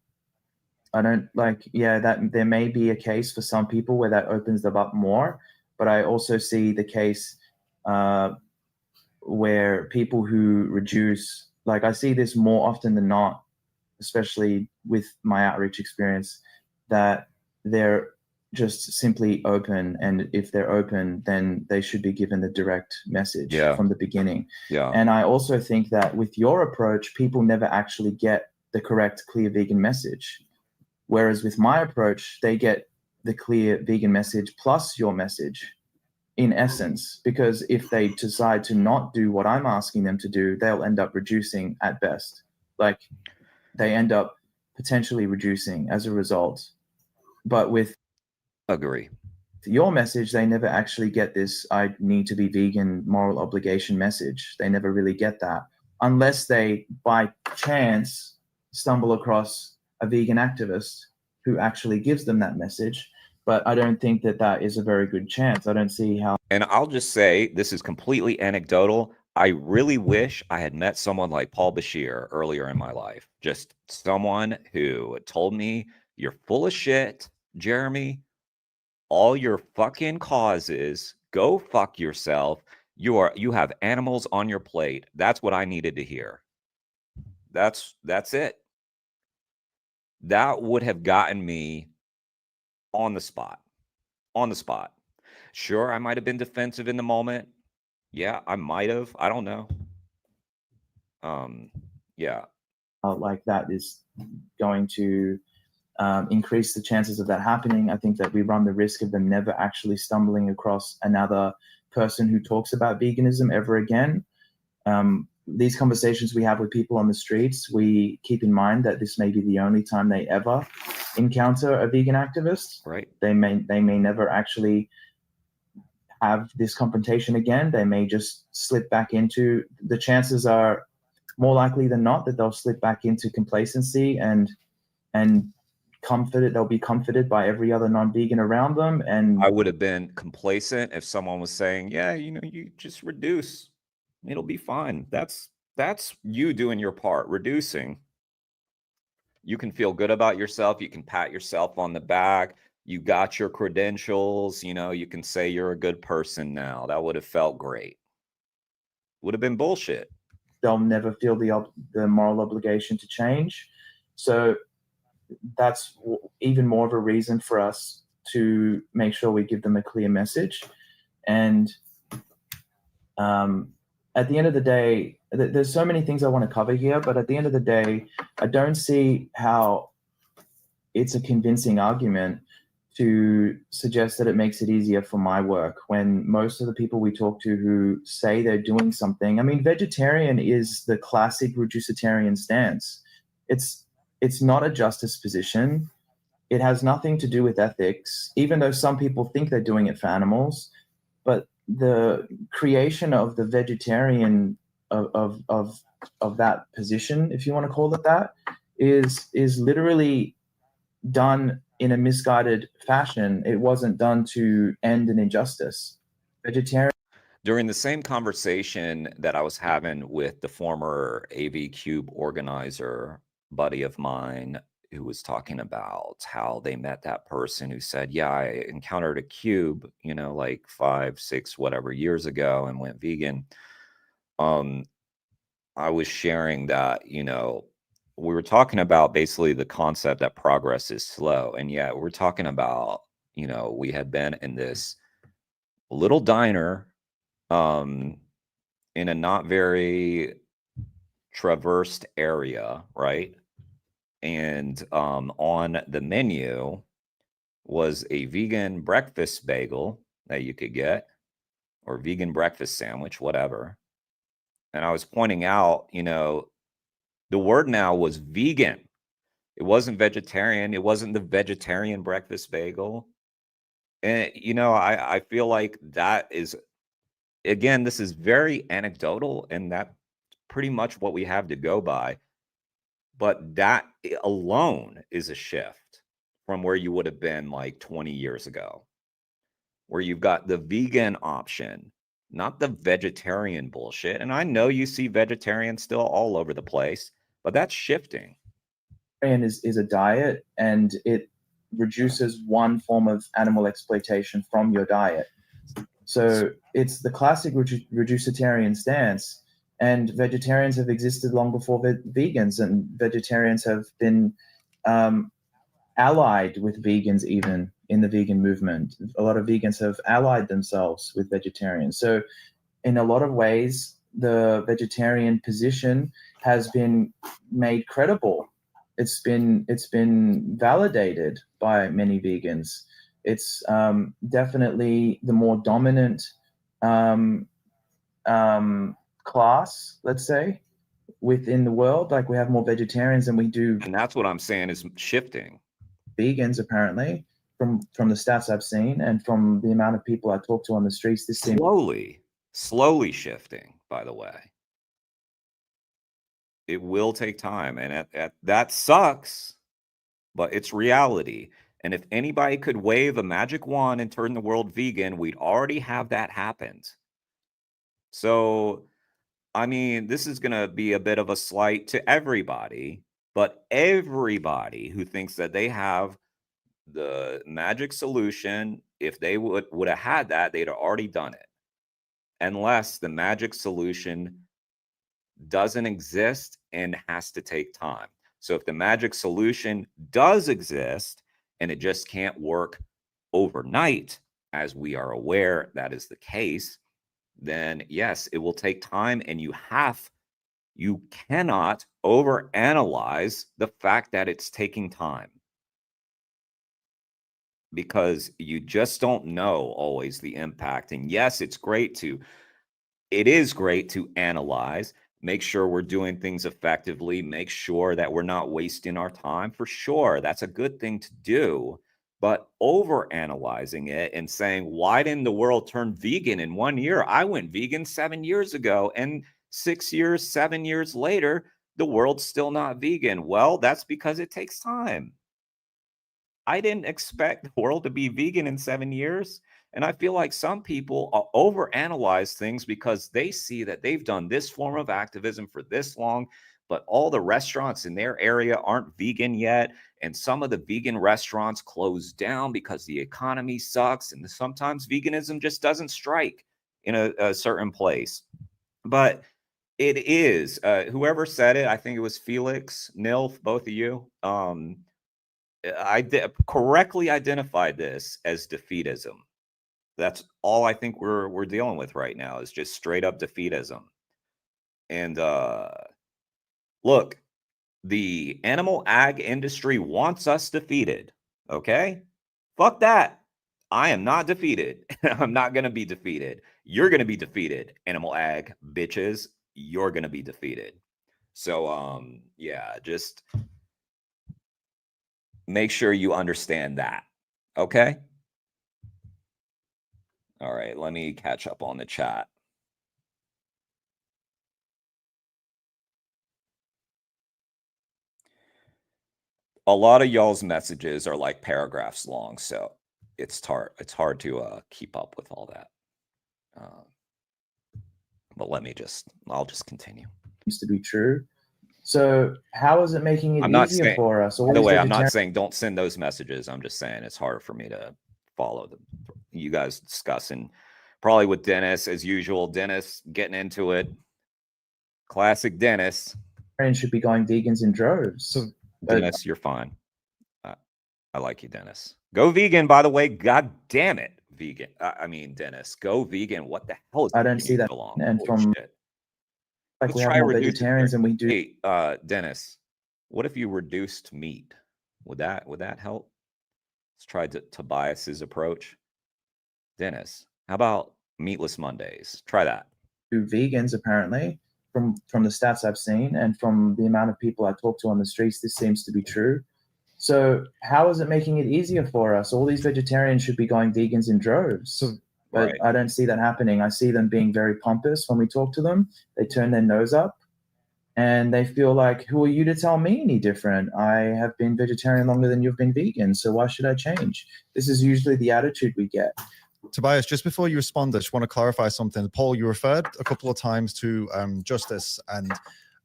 that there may be a case for some people where that opens them up more. But I also see the case where people who reduce, like I see this more often than not, especially with my outreach experience, that they're just simply open. And if they're open, then they should be given the direct message from the beginning. Yeah. And I also think that with your approach, people never actually get the correct, clear vegan message. Whereas with my approach, they get the clear vegan message plus your message in essence, because if they decide to not do what I'm asking them to do, they'll end up reducing at best. Like, they end up potentially reducing as a result. But with your message, they never actually get this I need to be vegan moral obligation message. They never really get that unless they by chance stumble across a vegan activist who actually gives them that message. But I don't think that is a very good chance. I don't see how. And I'll just say, this is completely anecdotal. I really wish I had met someone like Paul Bashir earlier in my life. Just someone who told me, you're full of shit, Jeremy. All your fucking causes, go fuck yourself. You have animals on your plate. That's what I needed to hear. That's it. That would have gotten me on the spot. On the spot. Sure, I might have been defensive in the moment. Yeah, I might have. I don't know. Yeah. Like that is going to increase the chances of that happening. I think that we run the risk of them never actually stumbling across another person who talks about veganism ever again. These conversations we have with people on the streets, we keep in mind that this may be the only time they ever encounter a vegan activist. Right. They may never actually have this confrontation again. They may just slip back into, the chances are more likely than not that they'll slip back into complacency and comforted. They'll be comforted by every other non-vegan around them. And I would have been complacent if someone was saying, yeah, you just reduce. It'll be fine. That's you doing your part, reducing. You can feel good about yourself. You can pat yourself on the back. You got your credentials. You can say you're a good person now. That would have felt great. Would have been bullshit. They'll never feel the moral obligation to change. So that's even more of a reason for us to make sure we give them a clear message. And at the end of the day, there's so many things I want to cover here, but at the end of the day, I don't see how it's a convincing argument to suggest that it makes it easier for my work when most of the people we talk to who say they're doing something, I mean, vegetarian is the classic reducitarian stance. It's not a justice position. It has nothing to do with ethics, even though some people think they're doing it for animals. But the creation of the vegetarian of that position, if you want to call it that, is literally done in a misguided fashion. It wasn't done to end an injustice. Vegetarian. During the same conversation that I was having with the former AV Cube organizer buddy of mine, who was talking about how they met that person who said, yeah, I encountered a cube, like 5, 6, whatever years ago and went vegan. I was sharing that, we were talking about basically the concept that progress is slow. And yet we're talking about, we had been in this little diner in a not very traversed area, right? And on the menu was a vegan breakfast bagel that you could get, or vegan breakfast sandwich, whatever. And I was pointing out, the word now was vegan. It wasn't vegetarian. It wasn't the vegetarian breakfast bagel. And, I feel like that is, again, this is very anecdotal, and that's pretty much what we have to go by. But that alone is a shift from where you would have been like 20 years ago, where you've got the vegan option, not the vegetarian bullshit. And I know you see vegetarians still all over the place, but that's shifting. And is a diet, and it reduces one form of animal exploitation from your diet. So it's the classic reducitarian stance. And vegetarians have existed long before vegans, and vegetarians have been allied with vegans even in the vegan movement. A lot of vegans have allied themselves with vegetarians. So in a lot of ways, the vegetarian position has been made credible. It's been validated by many vegans. It's definitely the more dominant class, let's say, within the world. Like, we have more vegetarians than we do. And that's what I'm saying is shifting. Vegans, apparently, from the stats I've seen and from the amount of people I talk to on the streets, this seems slowly shifting, by the way. It will take time, and that sucks, but it's reality. And if anybody could wave a magic wand and turn the world vegan, we'd already have that happened. So I mean, this is going to be a bit of a slight to everybody, but everybody who thinks that they have the magic solution, if they would have had that, they'd have already done it. Unless the magic solution doesn't exist and has to take time. So if the magic solution does exist and it just can't work overnight, as we are aware that is the case, then yes, it will take time, and you cannot overanalyze the fact that it's taking time, because you just don't know always the impact. And yes, it is great to analyze, make sure we're doing things effectively, make sure that we're not wasting our time. For sure, that's a good thing to do. But over analyzing it and saying, why didn't the world turn vegan in 1 year? I went vegan 7 years ago, and 6 years, 7 years later, the world's still not vegan. Well, that's because it takes time. I didn't expect the world to be vegan in 7 years. And I feel like some people overanalyze things because they see that they've done this form of activism for this long, but all the restaurants in their area aren't vegan yet. And some of the vegan restaurants closed down because the economy sucks. And sometimes veganism just doesn't strike in a certain place. But it is, whoever said it, I think it was Felix, Nilf, both of you, correctly identified this as defeatism. That's all I think we're dealing with right now, is just straight up defeatism. And look, the animal ag industry wants us defeated. Okay, fuck that. I am not defeated. I'm not gonna be defeated. You're gonna be defeated, animal ag bitches. You're gonna be defeated. So yeah, just make sure you understand that. Okay. All right, let me catch up on the chat. A lot of y'all's messages are like paragraphs long, so it's hard to keep up with all that. But I'll just continue. Seems to be true. So how is it making it easier for us? By the way, I'm not saying don't send those messages. I'm just saying it's harder for me to follow them. You guys discussing probably with Dennis as usual. Dennis getting into it. Classic Dennis. Should be going vegans in droves. So Dennis, you're fine. I like you, Dennis. Go vegan, by the way. God damn it, vegan. I mean, Dennis, go vegan. What the hell is? I don't see that. And from shit. like we have more vegetarians and we do. Hey, Dennis, what if you reduced meat? Would that help? Let's try Tobias's approach. Dennis, how about meatless Mondays? Try that. Vegans, apparently, from the stats I've seen and from the amount of people I talk to on the streets, this seems to be true. So how is it making it easier for us? All these vegetarians should be going vegans in droves. But I don't see that happening. I see them being very pompous when we talk to them. They turn their nose up and they feel like, who are you to tell me any different? I have been vegetarian longer than you've been vegan, so why should I change? This is usually the attitude we get. Tobias, just before you respond, I just want to clarify something. Paul, you referred a couple of times to justice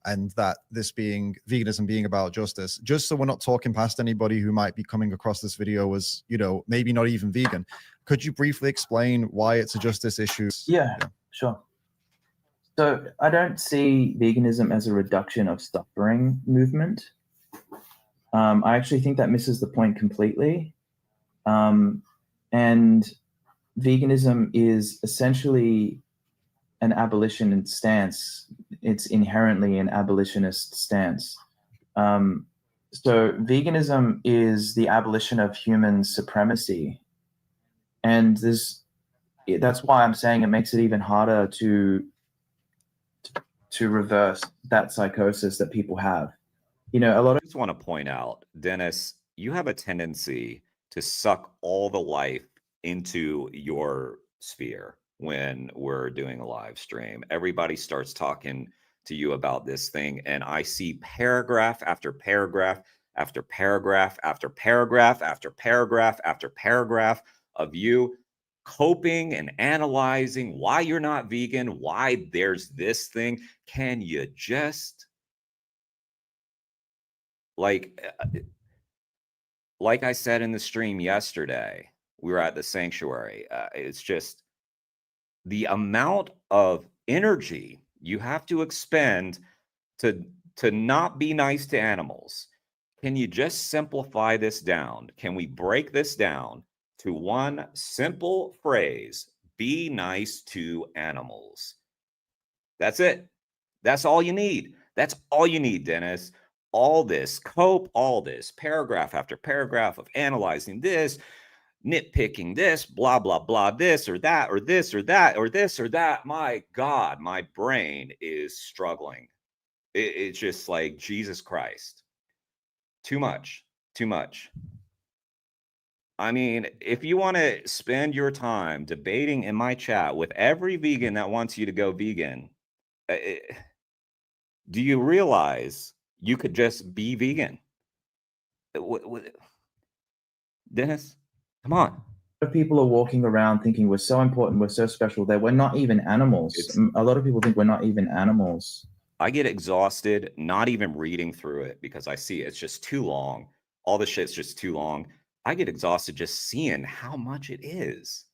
and that this being veganism being about justice. Just so we're not talking past anybody who might be coming across this video as, maybe not even vegan, could you briefly explain why it's a justice issue? Yeah, sure. So I don't see veganism as a reduction of suffering movement. I actually think that misses the point completely. And veganism is essentially an abolitionist stance. It's inherently an abolitionist stance. So veganism is the abolition of human supremacy. And that's why I'm saying it makes it even harder to reverse that psychosis that people have. I just want to point out, Dennis, you have a tendency to suck all the life into your sphere when we're doing a live stream. Everybody starts talking to you about this thing, and I see paragraph after paragraph after paragraph after paragraph after paragraph after paragraph of you coping and analyzing why you're not vegan, why there's this thing. Can you just like I said in the stream yesterday, we were at the sanctuary. It's just the amount of energy you have to expend to not be nice to animals. Can you just simplify this down? Can we break this down to one simple phrase? Be nice to animals. That's it. That's all you need. That's all you need, Dennis. All this cope, all this paragraph after paragraph of analyzing this, nitpicking this, blah, blah, blah, this or that, or this or that, or this or that. My God, my brain is struggling. It's just like, Jesus Christ. Too much, too much. I mean, if you want to spend your time debating in my chat with every vegan that wants you to go vegan, do you realize you could just be vegan? Dennis, come on. People are walking around thinking we're so important, we're so special, that we're not even animals. A lot of people think we're not even animals. I get exhausted not even reading through it because I see it's just too long. All the shit's just too long. I get exhausted just seeing how much it is.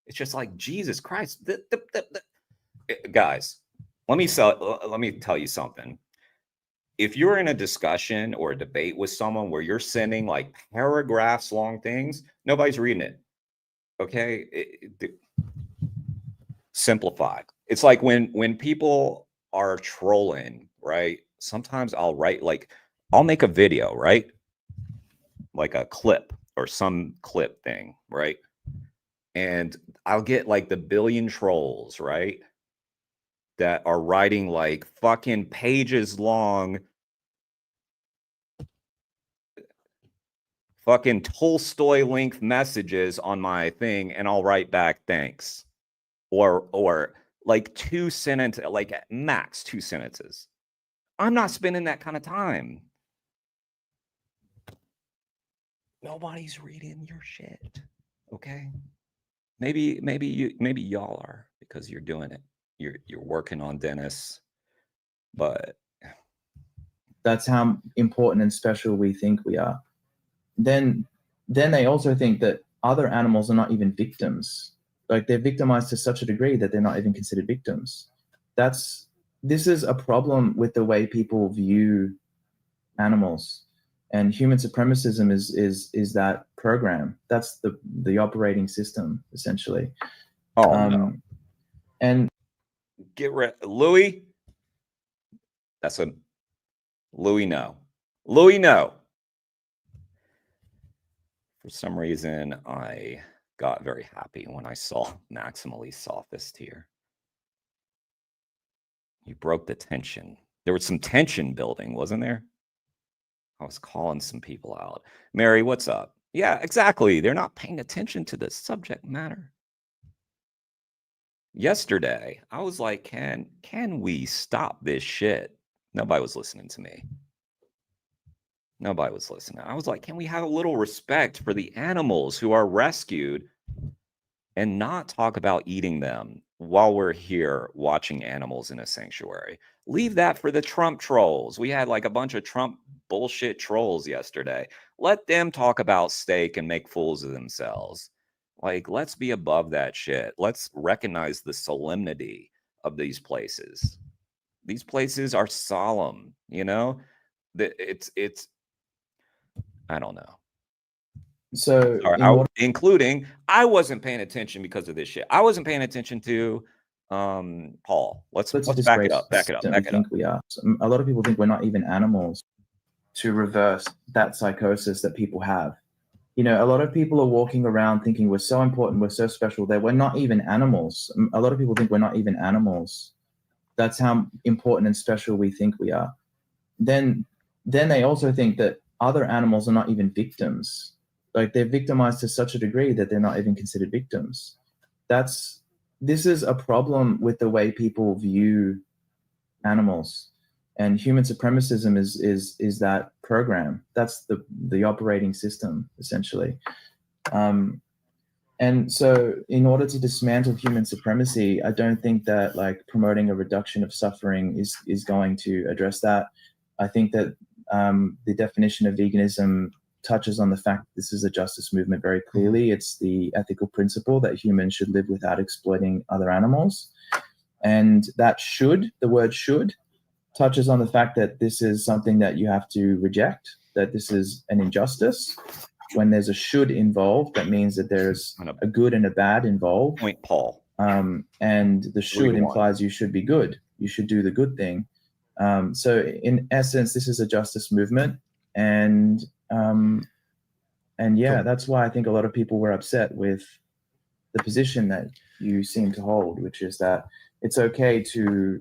It's just like, Jesus Christ. Guys, let me tell you something. If you're in a discussion or a debate with someone where you're sending like paragraphs long things, nobody's reading it. Okay? Simplify. It's like when people are trolling, right? Sometimes I'll write, like, I'll make a video, right? Like a clip or some clip thing, right? And I'll get like the billion trolls, right? That are writing like fucking pages long, fucking Tolstoy length messages on my thing, and I'll write back thanks. Or like 2 sentences, like at max 2 sentences. I'm not spending that kind of time. Nobody's reading your shit. Okay? Maybe y'all are, because you're doing it. You're working on Dennis. But that's how important and special we think we are. Then they also think that other animals are not even victims. Like, they're victimized to such a degree that they're not even considered victims. This is a problem with the way people view animals, and human supremacism is that program. That's the operating system, essentially. no. And get rid, Louis. That's a Louis. No, Louis. No. For some reason, I got very happy when I saw Maximally Sophist here. You broke the tension. There was some tension building, wasn't there? I was calling some people out. Mary, what's up? Yeah, exactly. They're not paying attention to the subject matter. Yesterday, I was like, can we stop this shit? Nobody was listening to me. Nobody was listening. I was like, can we have a little respect for the animals who are rescued and not talk about eating them while we're here watching animals in a sanctuary? Leave that for the Trump trolls. We had like a bunch of Trump bullshit trolls yesterday. Let them talk about steak and make fools of themselves. Like, let's be above that shit. Let's recognize the solemnity of these places. These places are solemn, you know? It's I don't know. So, including, I wasn't paying attention because of this shit. I wasn't paying attention to Paul. Let's back it up. Back it up. Back it up. We are. A lot of people think we're not even animals. To reverse that psychosis that people have, you know, a lot of people are walking around thinking we're so important, we're so special, that we're not even animals. A lot of people think we're not even animals. That's how important and special we think we are. Then they also think that other animals are not even victims. Like, they're victimized to such a degree that they're not even considered victims. This is a problem with the way people view animals, and human supremacism is that program. That's the operating system, essentially. And And so in order to dismantle human supremacy, I don't think that like promoting a reduction of suffering is going to address that. I think that the definition of veganism touches on the fact that this is a justice movement very clearly. It's the ethical principle that humans should live without exploiting other animals. And that the word should, touches on the fact that this is something that you have to reject, that this is an injustice. When there's a should involved, that means that there's a good and a bad involved. Point, Paul. And the should implies you should be good. You should do the good thing. So in essence, this is a justice movement. And yeah, that's why I think a lot of people were upset with the position that you seem to hold, which is that it's okay to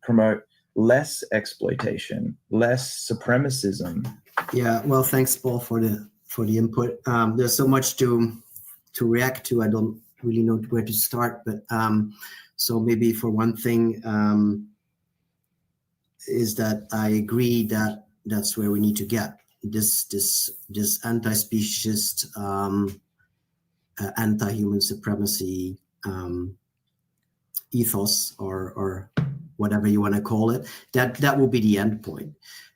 promote less exploitation, less supremacism. Yeah, well, thanks, Paul, for the input. There's so much to react to. I don't really know where to start, but so maybe for one thing is that I agree that that's where we need to get this anti-speciesist, anti-human supremacy ethos, or whatever you want to call it. That will be the end point,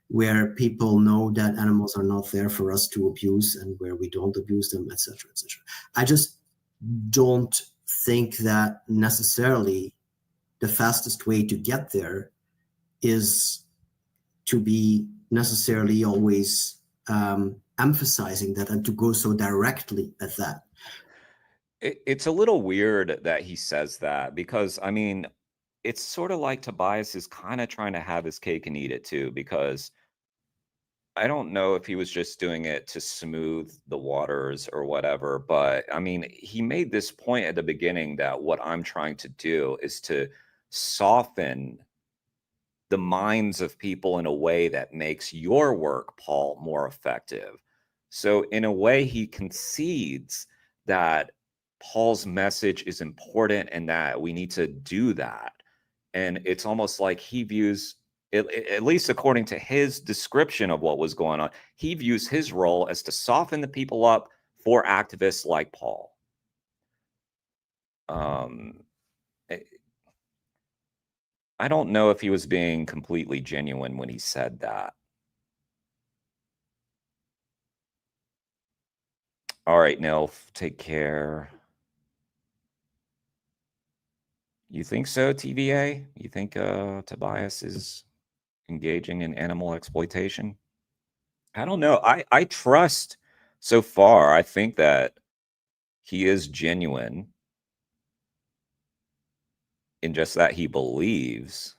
where people know that animals are not there for us to abuse, and where we don't abuse them, etc., etc. I just don't think that necessarily the fastest way to get there is to be necessarily always emphasizing that and to go so directly at that. It's a little weird that he says that, because I mean, it's sort of like Tobias is kind of trying to have his cake and eat it too, because I don't know if he was just doing it to smooth the waters or whatever, but I mean, he made this point at the beginning that what I'm trying to do is to soften the minds of people in a way that makes your work, Paul, more effective. So in a way, he concedes that Paul's message is important and that we need to do that. And it's almost like he views, at least according to his description of what was going on, he views his role as to soften the people up for activists like Paul. I don't know if he was being completely genuine when he said that. All right, Nilf, take care. You think so, TVA? You think Tobias is engaging in animal exploitation? I don't know. I trust so far. I think that he is genuine in just that he believes,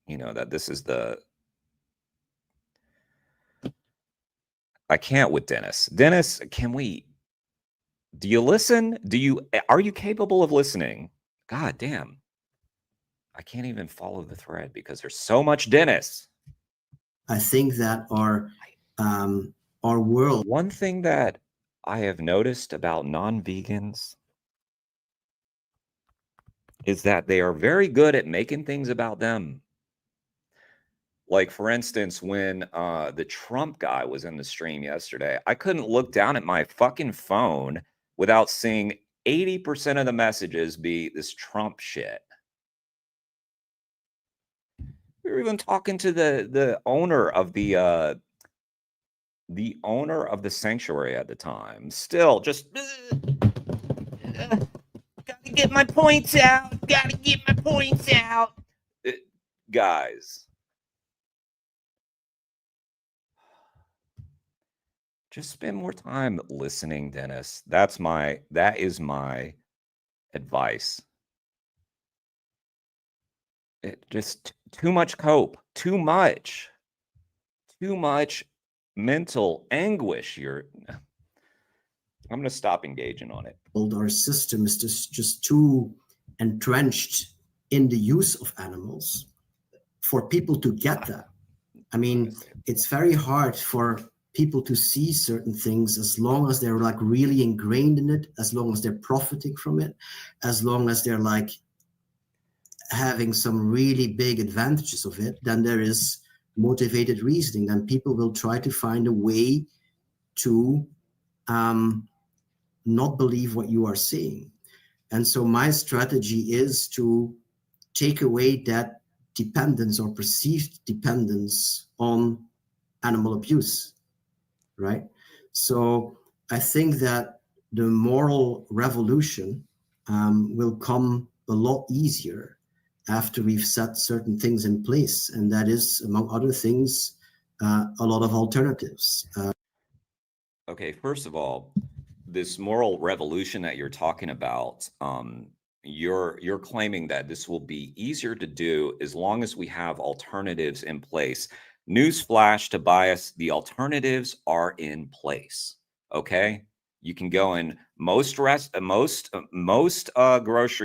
that this is I can't with Dennis. Dennis, do you listen? Are you capable of listening? God damn. I can't even follow the thread because there's so much Dennis. I think that our world. One thing that I have noticed about non-vegans is that they are very good at making things about them. Like, for instance, when the Trump guy was in the stream yesterday, I couldn't look down at my fucking phone without seeing 80% of the messages be this Trump shit. We were even talking to the owner of the sanctuary at the time. Still, just gotta get my points out. Guys, just spend more time listening, Dennis. That is my advice. It just too much cope, too much mental anguish. I'm going to stop engaging on it. Our system is just too entrenched in the use of animals for people to get that. I mean, it's very hard for people to see certain things as long as they're like really ingrained in it, as long as they're profiting from it, as long as they're like having some really big advantages of it. Then there is motivated reasoning. Then people will try to find a way to not believe what you are saying. And so my strategy is to take away that dependence or perceived dependence on animal abuse, right? So I think that the moral revolution will come a lot easier after we've set certain things in place. And that is, among other things, a lot of alternatives. Okay, first of all, this moral revolution that you're talking about, you're claiming that this will be easier to do as long as we have alternatives in place. Newsflash, Tobias, the alternatives are in place. Okay, you can go in most grocery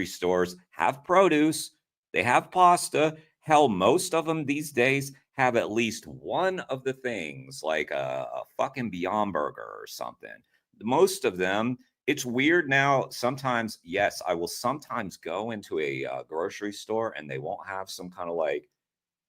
stores have produce, they have pasta. Hell, most of them these days have at least one of the things, like a fucking Beyond Burger or something. Most of them, it's weird now. Sometimes, yes, I will sometimes go into a grocery store and they won't have some kind of like,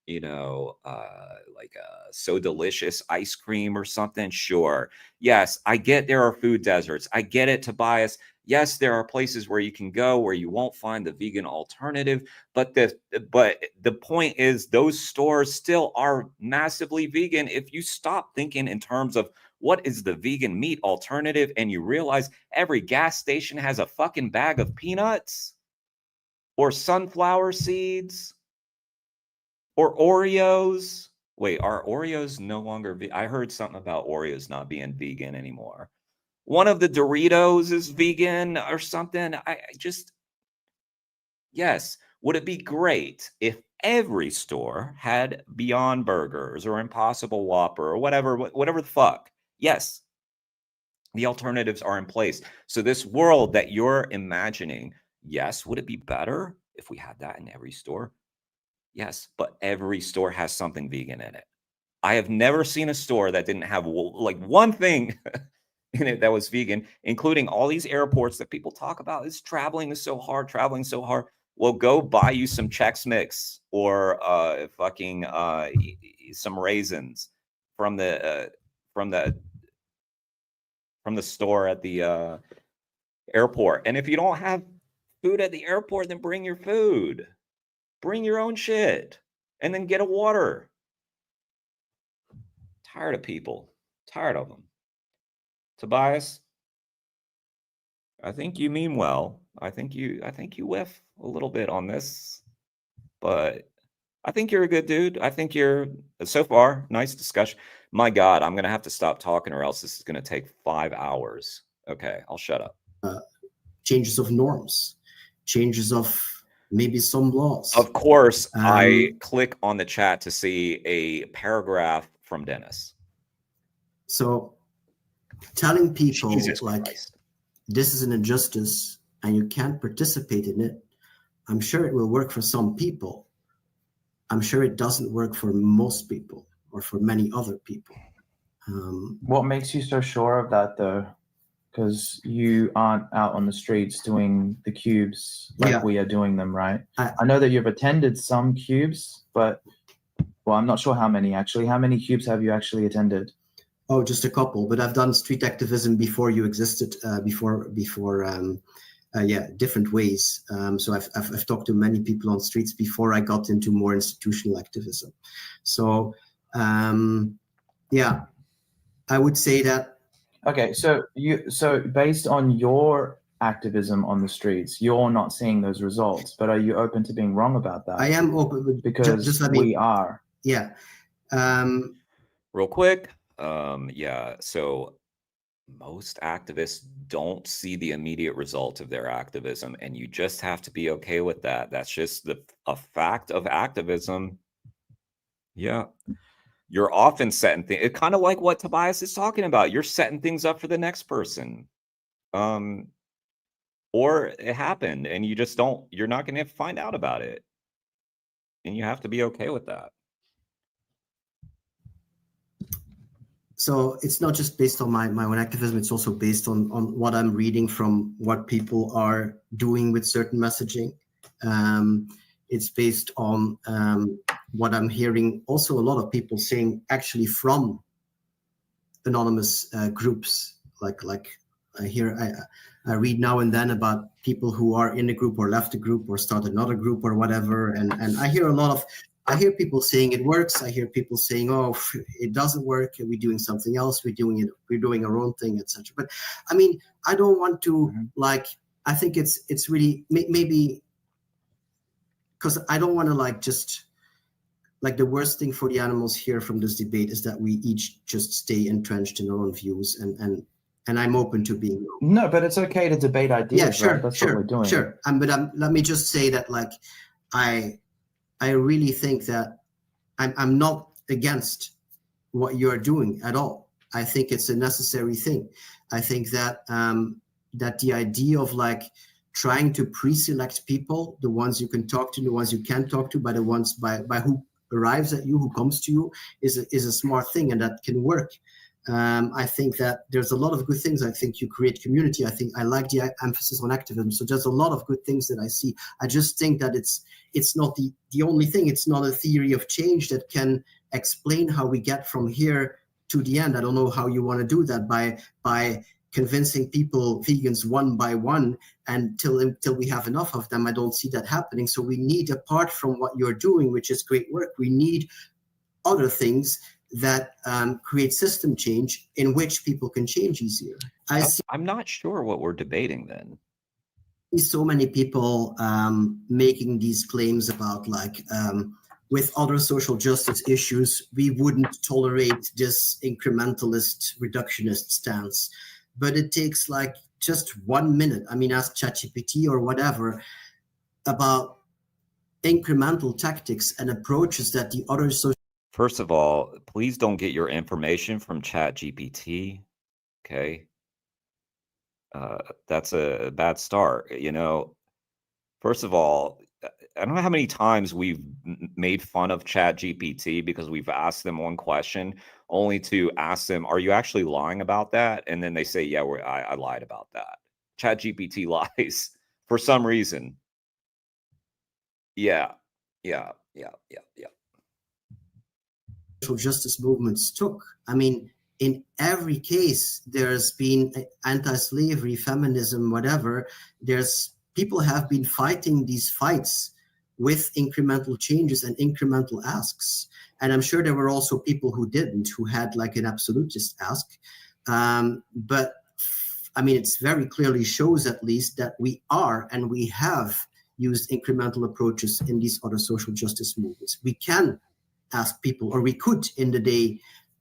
like a So Delicious ice cream or something. Sure. Yes, I get there are food deserts. I get it, Tobias. Yes, there are places where you can go where you won't find the vegan alternative, but the point is those stores still are massively vegan. If you stop thinking in terms of what is the vegan meat alternative and you realize every gas station has a fucking bag of peanuts or sunflower seeds or Oreos. Wait, are Oreos no longer I heard something about Oreos not being vegan anymore. One of the Doritos is vegan or something. I just, yes. Would it be great if every store had Beyond Burgers or Impossible Whopper or whatever the fuck? Yes. The alternatives are in place. So this world that you're imagining, yes, would it be better if we had that in every store? Yes, but every store has something vegan in it. I have never seen a store that didn't have like one thing in it that was vegan, including all these airports that people talk about. Is traveling so hard. Well, go buy you some Chex Mix or fucking some raisins from the store at the airport. And if you don't have food at the airport, then bring your food. Bring your own shit and then get a water. Tired of people. Tired of them. Tobias, I think you mean well. I think you whiff a little bit on this, but I think you're a good dude. I think you're, so far, nice discussion. My God, I'm going to have to stop talking or else this is going to take 5 hours. Okay, I'll shut up. Changes of norms, changes of maybe some laws. Of course, I click on the chat to see a paragraph from Dennis. So telling people Jesus like Christ. This is an injustice and you can't participate in it, I'm sure it will work for some people. I'm sure it doesn't work for most people or for many other people. What makes you so sure of that, though? Because you aren't out on the streets doing the cubes like we are doing them, right? I know that you've attended some cubes, but, well, I'm not sure how many, actually. How many cubes have you actually attended? Oh, just a couple, but I've done street activism before you existed, different ways. So I've talked to many people on streets before I got into more institutional activism. So, I would say that. Okay, so based on your activism on the streets, you're not seeing those results, but are you open to being wrong about that? I am open, because just we are. Yeah. Real quick, so most activists don't see the immediate result of their activism, and you just have to be okay with that. That's just a fact of activism. Yeah. You're often setting things, it's kind of like what Tobias is talking about. You're setting things up for the next person. Or it happened and you're not going to find out about it. And you have to be okay with that. So it's not just based on my own activism, it's also based on what I'm reading from what people are doing with certain messaging. It's based on what I'm hearing also a lot of people saying actually from anonymous groups I read now and then about people who are in a group or left a group or start another group or whatever, and I hear people saying it works. I hear people saying, "Oh, it doesn't work. We're doing something else. We're doing our own thing, etc." But I mean, I don't want to I think it's really maybe because I don't want to just the worst thing for the animals here from this debate is that we each just stay entrenched in our own views, and I'm open to being wrong. No, but it's okay to debate ideas. Yeah, sure, right? That's sure, what we're doing. Sure. Let me just say that I really think that I'm not against what you're doing at all. I think it's a necessary thing. I think that that the idea of trying to pre-select people, the ones you can talk to, the ones you can't talk to, by the ones by who arrives at you, who comes to you, is a smart thing, and that can work. I think that there's a lot of good things. I think you create community. I think I like the emphasis on activism. So there's a lot of good things that I see. I just think that it's not the only thing. It's not a theory of change that can explain how we get from here to the end. I don't know how you want to do that by convincing people, vegans, one by one, until we have enough of them. I don't see that happening. So we need, apart from what you're doing, which is great work, we need other things that create system change in which people can change easier. I'm not sure what we're debating then. So many people making these claims about with other social justice issues, we wouldn't tolerate this incrementalist reductionist stance. But it takes just 1 minute. I mean, ask ChatGPT or whatever about incremental tactics and approaches that the other social. First of all, please don't get your information from ChatGPT. Okay. That's a bad start. First of all, I don't know how many times we've made fun of ChatGPT because we've asked them one question only to ask them, are you actually lying about that? And then they say, yeah, I lied about that. ChatGPT lies for some reason. Yeah. Social justice movements took. I mean, in every case, there's been anti-slavery, feminism, whatever. People have been fighting these fights with incremental changes and incremental asks. And I'm sure there were also people who didn't, who had an absolutist ask. But I mean, it's very clearly shows at least that we are and we have used incremental approaches in these other social justice movements. We can ask people, or we could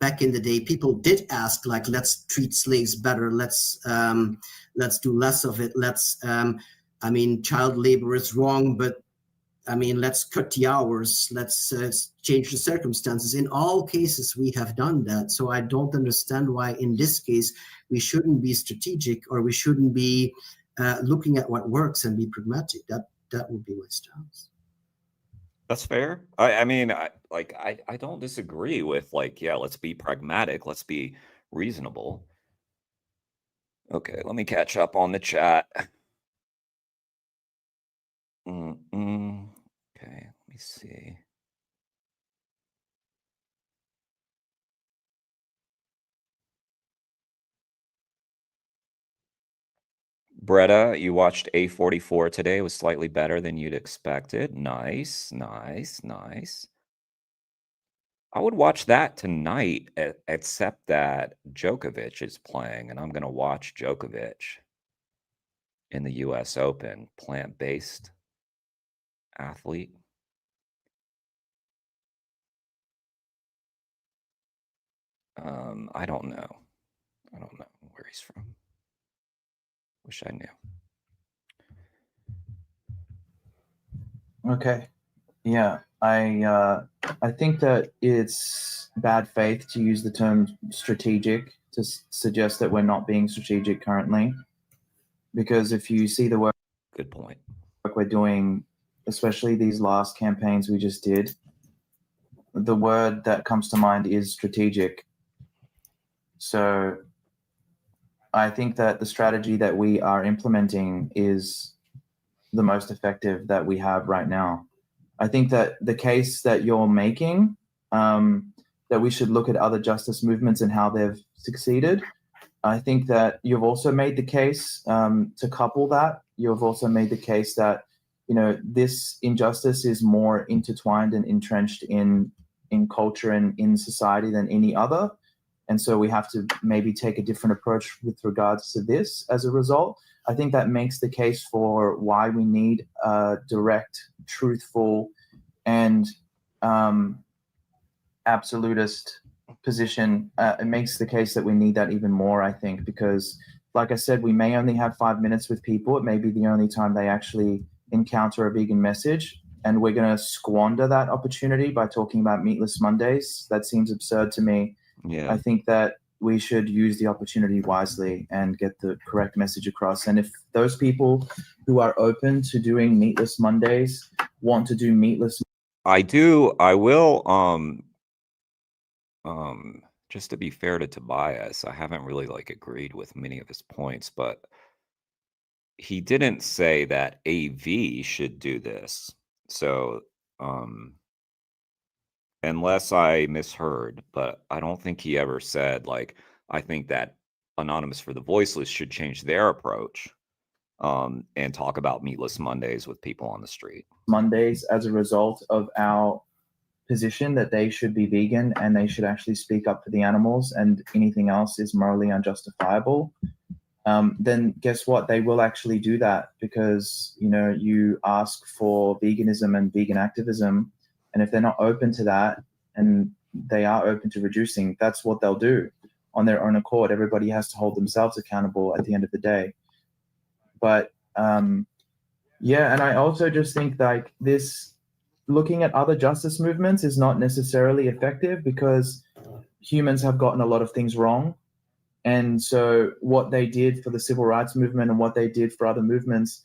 back in the day, people did ask, let's treat slaves better, let's do less of it, child labor is wrong, but let's cut the hours, let's change the circumstances. In all cases, we have done that. So I don't understand why in this case, we shouldn't be strategic, or we shouldn't be looking at what works and be pragmatic. That would be my stance. That's fair. I don't disagree with let's be pragmatic, let's be reasonable. Okay, let me catch up on the chat. Okay, let me see. Bretta, you watched A44 today. It was slightly better than you'd expected. Nice. I would watch that tonight, except that Djokovic is playing, and I'm going to watch Djokovic in the US Open, plant-based athlete. I don't know where he's from. Wish I knew. Okay. Yeah, I think that it's bad faith to use the term strategic to suggest that we're not being strategic currently. Because if you see the work, good point, we're doing, especially these last campaigns we just did, the word that comes to mind is strategic. So I think that the strategy that we are implementing is the most effective that we have right now. I think that the case that you're making, that we should look at other justice movements and how they've succeeded, I think that you've also made the case to couple that. You've also made the case that, you know, this injustice is more intertwined and entrenched in culture and in society than any other. And so we have to maybe take a different approach with regards to this as a result. I think that makes the case for why we need a direct, truthful, and absolutist position. It makes the case that we need that even more, I think, because, like I said, we may only have 5 minutes with people. It may be the only time they actually encounter a vegan message, and we're going to squander that opportunity by talking about Meatless Mondays. That seems absurd to me. Yeah. I think that we should use the opportunity wisely and get the correct message across. And if those people who are open to doing Meatless Mondays want to do Meatless, I will, just to be fair to Tobias, I haven't really like agreed with many of his points, but he didn't say that AV should do this. So, unless I misheard, but I don't think he ever said, like, I think that Anonymous for the Voiceless should change their approach, and talk about Meatless Mondays with people on the street. Mondays as a result of our position that they should be vegan and they should actually speak up for the animals, and anything else is morally unjustifiable, then guess what? They will actually do that, because, you know, you ask for veganism and vegan activism, and if they're not open to that and they are open to reducing, that's what they'll do on their own accord. Everybody has to hold themselves accountable at the end of the day. But yeah, and I also just think like this, looking at other justice movements is not necessarily effective, because humans have gotten a lot of things wrong. And so what they did for the civil rights movement and what they did for other movements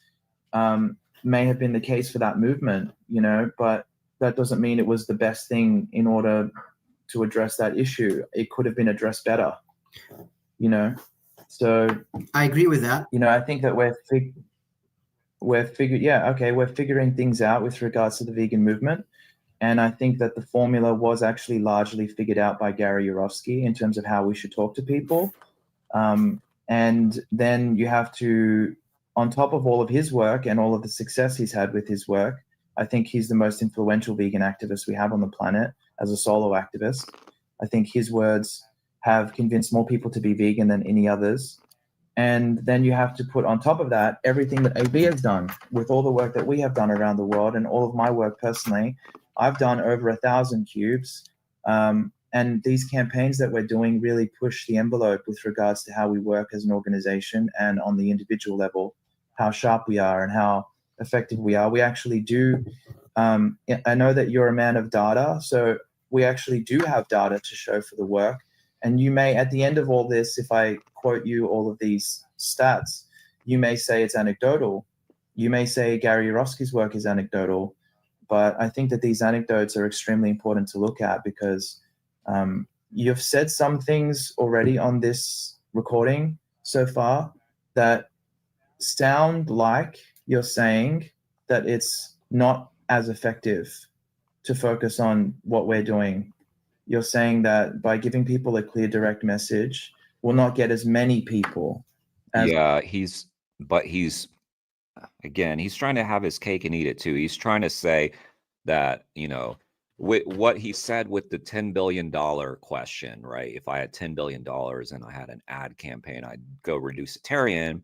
may have been the case for that movement, you know, but that doesn't mean it was the best thing in order to address that issue. It could have been addressed better, you know. So I agree with that. you know, I think that we're figuring things out with regards to the vegan movement. And I think that the formula was actually largely figured out by Gary Yourofsky in terms of how we should talk to people. And then you have to, on top of all of his work and all of the success he's had with his work, I think he's the most influential vegan activist we have on the planet as a solo activist. I think his words have convinced more people to be vegan than any others. And then you have to put on top of that everything that AV has done with all the work that we have done around the world, and all of my work personally. I've done over 1,000 cubes. And these campaigns that we're doing really push the envelope with regards to how we work as an organization, and on the individual level, how sharp we are and how effective we are. We actually do. I know that you're a man of data, so we actually do have data to show for the work. And you may, at the end of all this, if I quote you all of these stats, you may say it's anecdotal. You may say Gary Yourofsky's work is anecdotal. But I think that these anecdotes are extremely important to look at, because you've said some things already on this recording so far that sound like you're saying that it's not as effective to focus on what we're doing. You're saying that by giving people a clear, direct message, we'll not get as many people. Yeah, again, he's trying to have his cake and eat it too. He's trying to say that, you know, with what he said with the $10 billion question, right? If I had $10 billion and I had an ad campaign, I'd go reducitarian.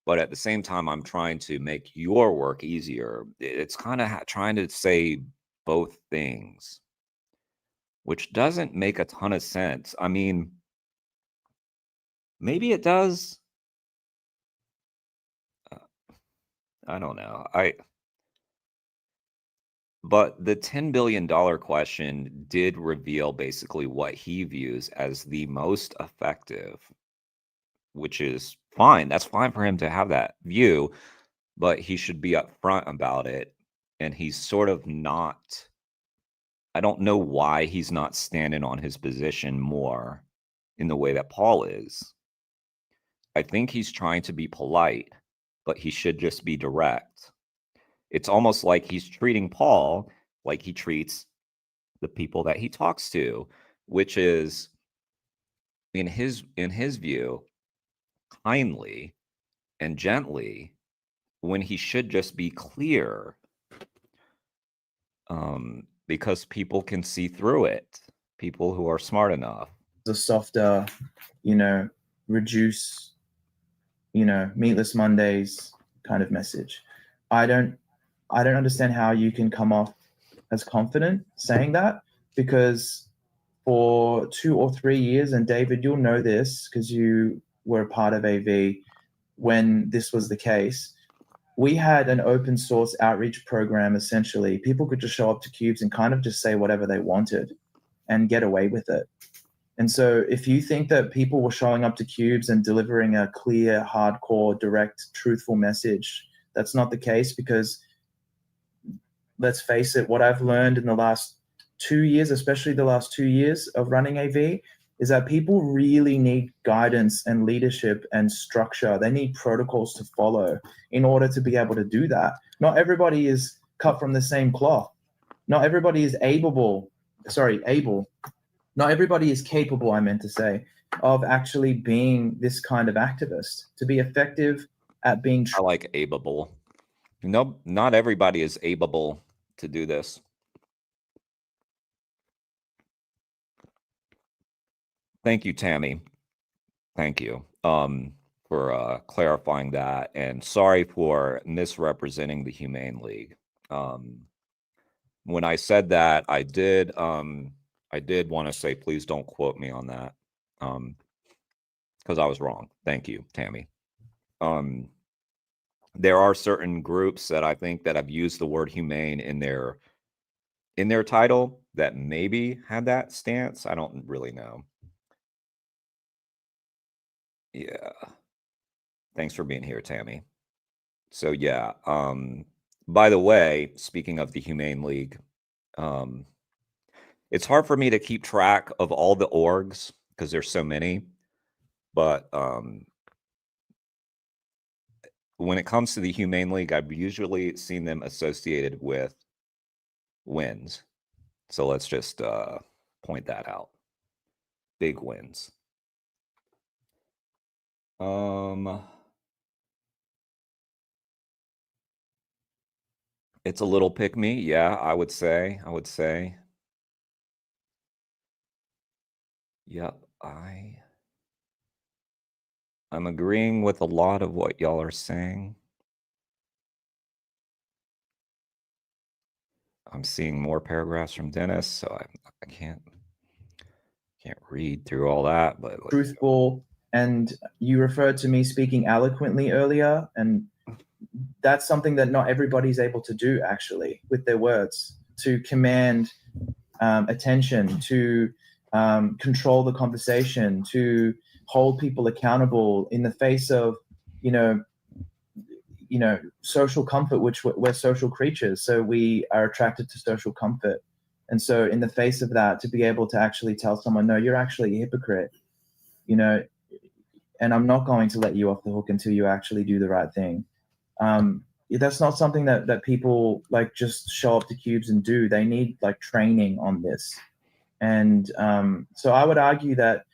But at the same time, I'm trying to make your work easier. It's kind of trying to say both things, which doesn't make a ton of sense. I mean, maybe it does. I don't know. But the $10 billion question did reveal basically what he views as the most effective, which is fine. That's fine for him to have that view, but he should be upfront about it. And he's sort of not. I don't know why he's not standing on his position more in the way that Paul is. I think he's trying to be polite, but he should just be direct. It's almost like he's treating Paul like he treats the people that he talks to, which is, in his view, kindly and gently when he should just be clear, because people can see through it, people who are smart enough. The softer, reduce, meatless Mondays kind of message. I don't understand how you can come off as confident saying that, because for 2 or 3 years, and David, you'll know this because you were a part of AV when this was the case, we had an open source outreach program. Essentially, people could just show up to Cubes and kind of just say whatever they wanted and get away with it. And so if you think that people were showing up to Cubes and delivering a clear, hardcore, direct, truthful message, that's not the case, because let's face it, what I've learned in the last 2 years, especially the last 2 years of running AV, is that people really need guidance and leadership and structure. They need protocols to follow in order to be able to do that. Not everybody is cut from the same cloth. Not everybody is able. Not everybody is capable, I meant to say, of actually being this kind of activist. To be effective at being I like abeable. No, not everybody is abeable to do this. Thank you, Tammy. Thank you for clarifying that, and sorry for misrepresenting the Humane League. When I said that, I did want to say, please don't quote me on that, because I was wrong. Thank you, Tammy. There are certain groups that I think that have used the word humane in their title that maybe had that stance. I don't really know. Yeah. Thanks for being here, Tammy. So yeah, by the way, speaking of the Humane League, it's hard for me to keep track of all the orgs because there's so many, but when it comes to the Humane League, I've usually seen them associated with wins. So let's just point that out. Big wins. It's a little pick me, yeah, I would say. Yep, I'm agreeing with a lot of what y'all are saying. I'm seeing more paragraphs from Dennis, so I can't read through all that, but truthful. And you referred to me speaking eloquently earlier, and that's something that not everybody's able to do, actually, with their words, to command attention, to control the conversation, to hold people accountable in the face of, social comfort, which we're social creatures. So we are attracted to social comfort. And so in the face of that, to be able to actually tell someone, no, you're actually a hypocrite, and I'm not going to let you off the hook until you actually do the right thing. That's not something that people like just show up to Cubes and do. They need like training on this. And so I would argue that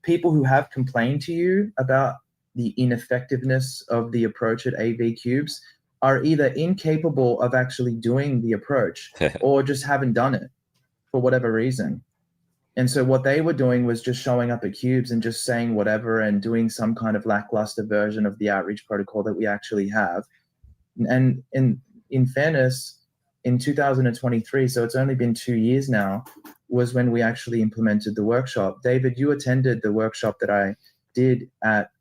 people who have complained to you about the ineffectiveness of the approach at AV Cubes are either incapable of actually doing the approach or just haven't done it for whatever reason. And so what they were doing was just showing up at Cubes and just saying whatever and doing some kind of lackluster version of the outreach protocol that we actually have. And in fairness, in 2023, so it's only been 2 years now, was when we actually implemented the workshop. David, you attended the workshop that I did at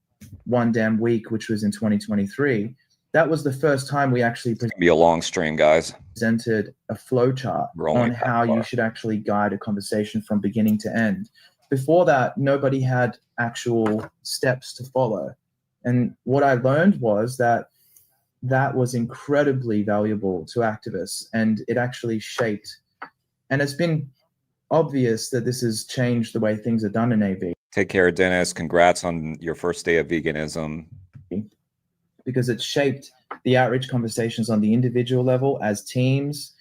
One Damn Week, which was in 2023. That was the first time we actually be a long stream, guys. Presented a flow chart on how you should actually guide a conversation from beginning to end. Before that, nobody had actual steps to follow. And what I learned was that was incredibly valuable to activists, and it actually shaped. And it's been obvious that this has changed the way things are done in AV. Take care, Dennis. Congrats on your first day of veganism. Because it shaped the outreach conversations on the individual level as teams.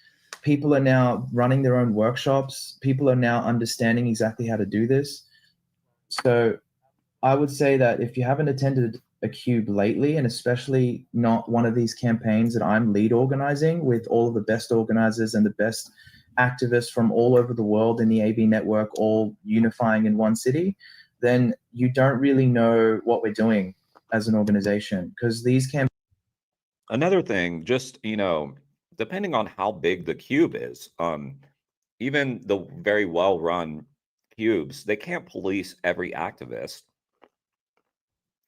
People are now running their own workshops. People are now understanding exactly how to do this. So I would say that if you haven't attended a cube lately, and especially not one of these campaigns that I'm lead organizing with all of the best organizers and the best activists from all over the world in the AV network, all unifying in one city, then you don't really know what we're doing as an organization, because these campaigns. Another thing, just, you know, depending on how big the cube is, even the very well-run cubes, they can't police every activist.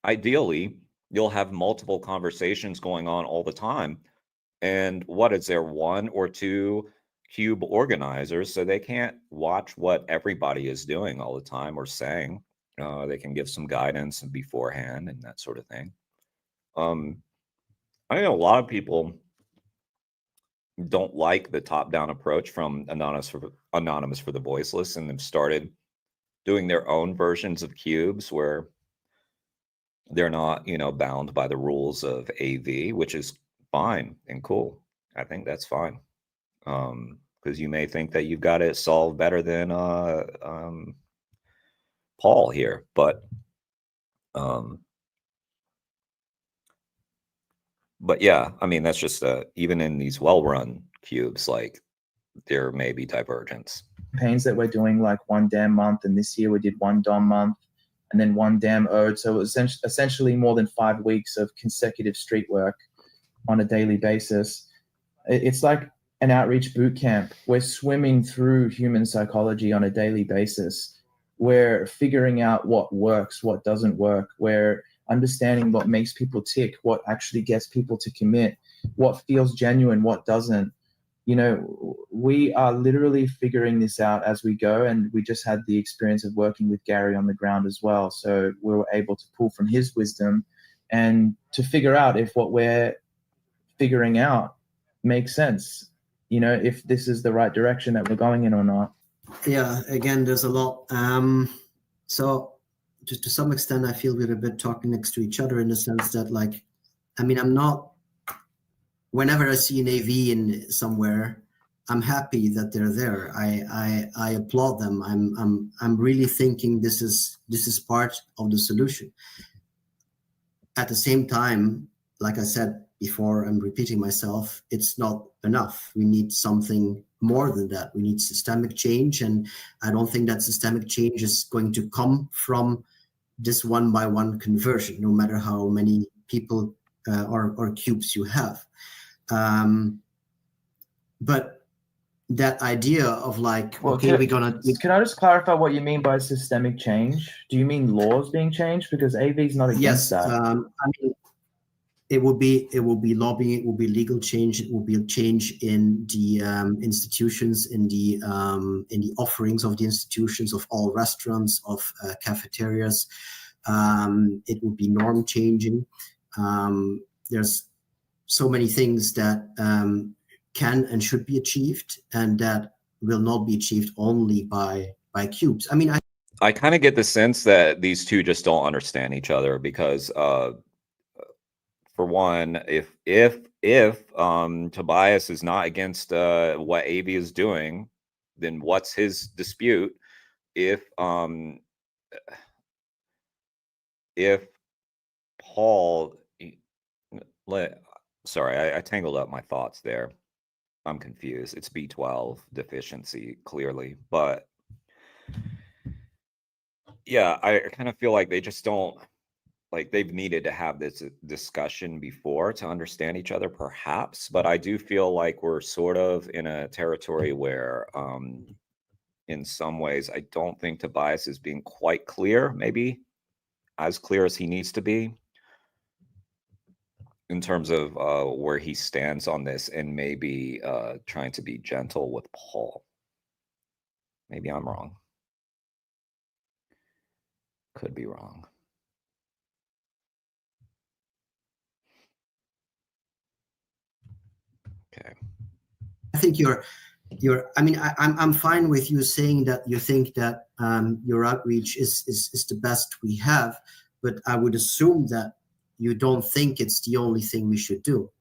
Ideally, you'll have multiple conversations going on all the time. And what is there, one or two cube organizers? So they can't watch what everybody is doing all the time or saying. They can give some guidance and beforehand and that sort of thing. I know a lot of people don't like the top-down approach from Anonymous for the Voiceless, and have started doing their own versions of cubes where they're not, you know, bound by the rules of AV, which is fine and cool. I think that's fine. Because you may think that you've got it solved better than Paul here, but yeah, I mean, that's just even in these well-run cubes, like there may be divergence. Campaigns that we're doing like one damn month, and this year we did one DOM month and then one damn ode. So it was essentially more than 5 weeks of consecutive street work on a daily basis. It's like an outreach boot camp. We're swimming through human psychology on a daily basis. We're figuring out what works, what doesn't work. We're understanding what makes people tick, what actually gets people to commit, what feels genuine, what doesn't. You know, we are literally figuring this out as we go, and we just had the experience of working with Gary on the ground as well. So we were able to pull from his wisdom and to figure out if what we're figuring out makes sense, you know, if this is the right direction that we're going in or not. Yeah, again, there's a lot. So just to some extent, I feel we're a bit talking next to each other, in the sense that, like, I mean, I'm not, whenever I see an AV in somewhere, I'm happy that they're there. I applaud them. I'm really thinking this is part of the solution. At the same time, like I said before, I'm repeating myself, it's not enough. We need something more than that. We need systemic change, and I don't think that systemic change is going to come from this one-by-one conversion, no matter how many people or cubes you have. But that idea of like, Well, okay, we're gonna. Can I just clarify what you mean by systemic change? Do you mean laws being changed? Because AV is not against that. I mean, it will be lobbying, it will be legal change, it will be a change in the institutions, in the offerings of the institutions, of all restaurants, of cafeterias. It will be norm changing. There's so many things that can and should be achieved, and that will not be achieved only by cubes. I mean, I kind of get the sense that these two just don't understand each other, because for one, if Tobias is not against what AV is doing, then what's his dispute? If Paul, sorry, I tangled up my thoughts there. I'm confused. It's B12 deficiency, clearly, but yeah, I kind of feel like they just don't, like, they've needed to have this discussion before to understand each other, perhaps. But I do feel like we're sort of in a territory where, in some ways, I don't think Tobias is being quite clear, maybe as clear as he needs to be, in terms of where he stands on this, and maybe trying to be gentle with Paul. Maybe I'm wrong. Could be wrong. Okay. I think I mean, I'm fine with you saying that you think that your outreach is the best we have, but I would assume that you don't think it's the only thing we should do.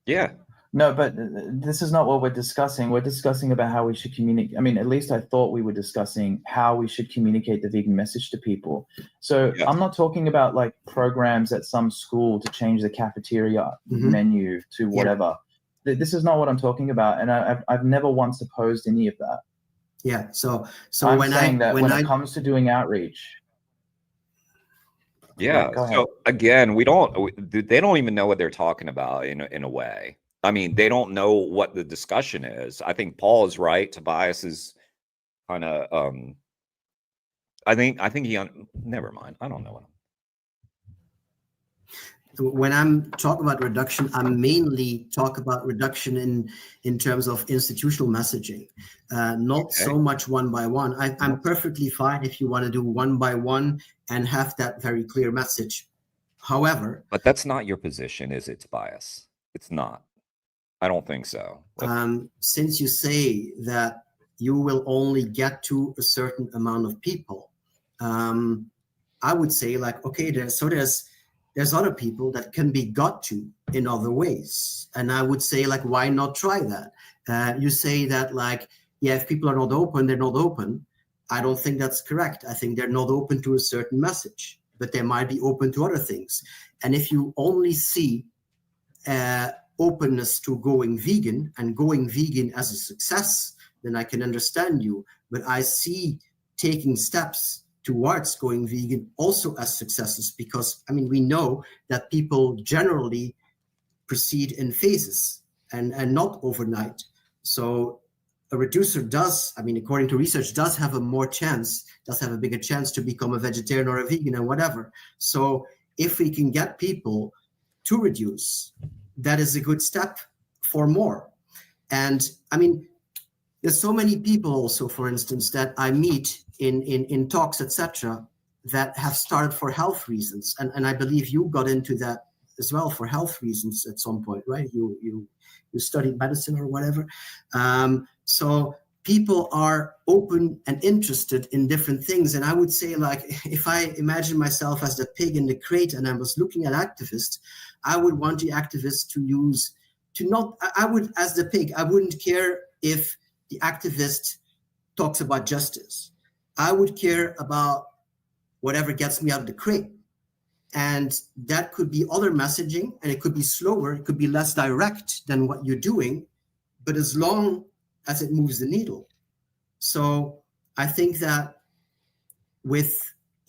Yeah. No, but this is not what we're discussing. We're discussing about how we should communicate. I mean, at least I thought we were discussing how we should communicate the vegan message to people. So Yes. I'm not talking about like programs at some school to change the cafeteria menu to whatever. This is not what I'm talking about, and I've never once opposed any of that. Yeah. So I'm when saying that when it comes to doing outreach. Yeah. Go ahead. So again, they don't even know what they're talking about in a way. I mean, they don't know what the discussion is. I think Paul is right. Tobias is kind of, I think never mind. I don't know what when I'm talking about reduction, I'm mainly talk about reduction in terms of institutional messaging, not so much one by one. I'm perfectly fine if you want to do one by one and have that very clear message. However, but that's not your position, is it, Tobias? It's not. I don't think so. Since you say that you will only get to a certain amount of people, I would say like, okay, there's other people that can be got to in other ways. And I would say like, why not try that? You say that like, yeah, if people are not open, they're not open. I don't think that's correct. I think they're not open to a certain message, but they might be open to other things. And if you only see openness to going vegan and going vegan as a success, then I can understand you. But I see taking steps towards going vegan also as successes, because I mean, we know that people generally proceed in phases and not overnight. So a reducer does, I mean, according to research, does have a bigger chance to become a vegetarian or a vegan and whatever. So if we can get people to reduce, that is a good step for more. And I mean, there's so many people also, for instance, that I meet in talks, etc., that have started for health reasons. And I believe you got into that as well for health reasons at some point, right? You studied medicine or whatever. So people are open and interested in different things. And I would say, like, if I imagine myself as the pig in the crate and I was looking at activists, I would want the activists I would, as the pig, I wouldn't care if the activist talks about justice. I would care about whatever gets me out of the crate. And that could be other messaging, and it could be slower, it could be less direct than what you're doing, but as long as it moves the needle. So I think that with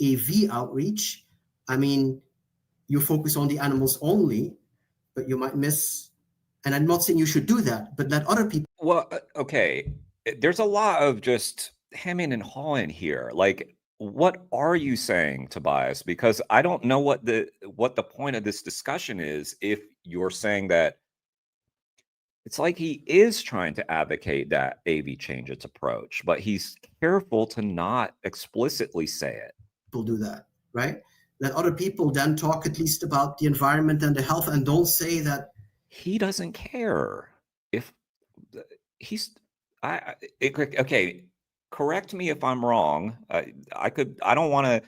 AV outreach, I mean, you focus on the animals only, but you might miss, and I'm not saying you should do that, but let other people. Well, okay. There's a lot of just hemming and hawing here. Like, what are you saying, Tobias? Because I don't know what the point of this discussion is if you're saying that it's like he is trying to advocate that AV change its approach, but he's careful to not explicitly say it. People do that, right? Let other people then talk at least about the environment and the health, and don't say that he doesn't care if he's okay. Correct me if I'm wrong. I don't want to.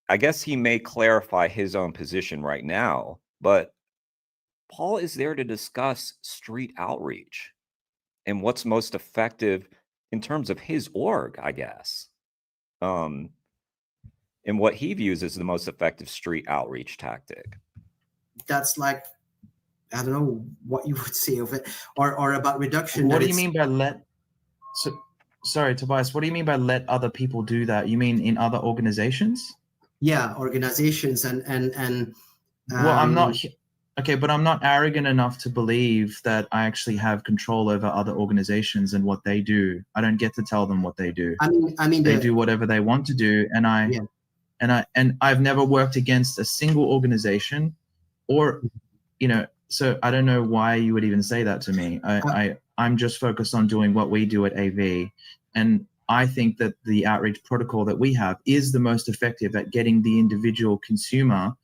I guess he may clarify his own position right now, but Paul is there to discuss street outreach and what's most effective in terms of his org, I guess. And what he views as the most effective street outreach tactic. That's like, I don't know what you would say of it, or about reduction. What do you mean by let? So, sorry, Tobias. What do you mean by let other people do that? You mean in other organizations? Yeah, organizations and. Well, I'm not. Okay, but I'm not arrogant enough to believe that I actually have control over other organizations and what they do. I don't get to tell them what they do. I mean, they do whatever they want to do, and I've never worked against a single organization, or, so I don't know why you would even say that to me. I'm just focused on doing what we do at AV, and I think that the outreach protocol that we have is the most effective at getting the individual consumer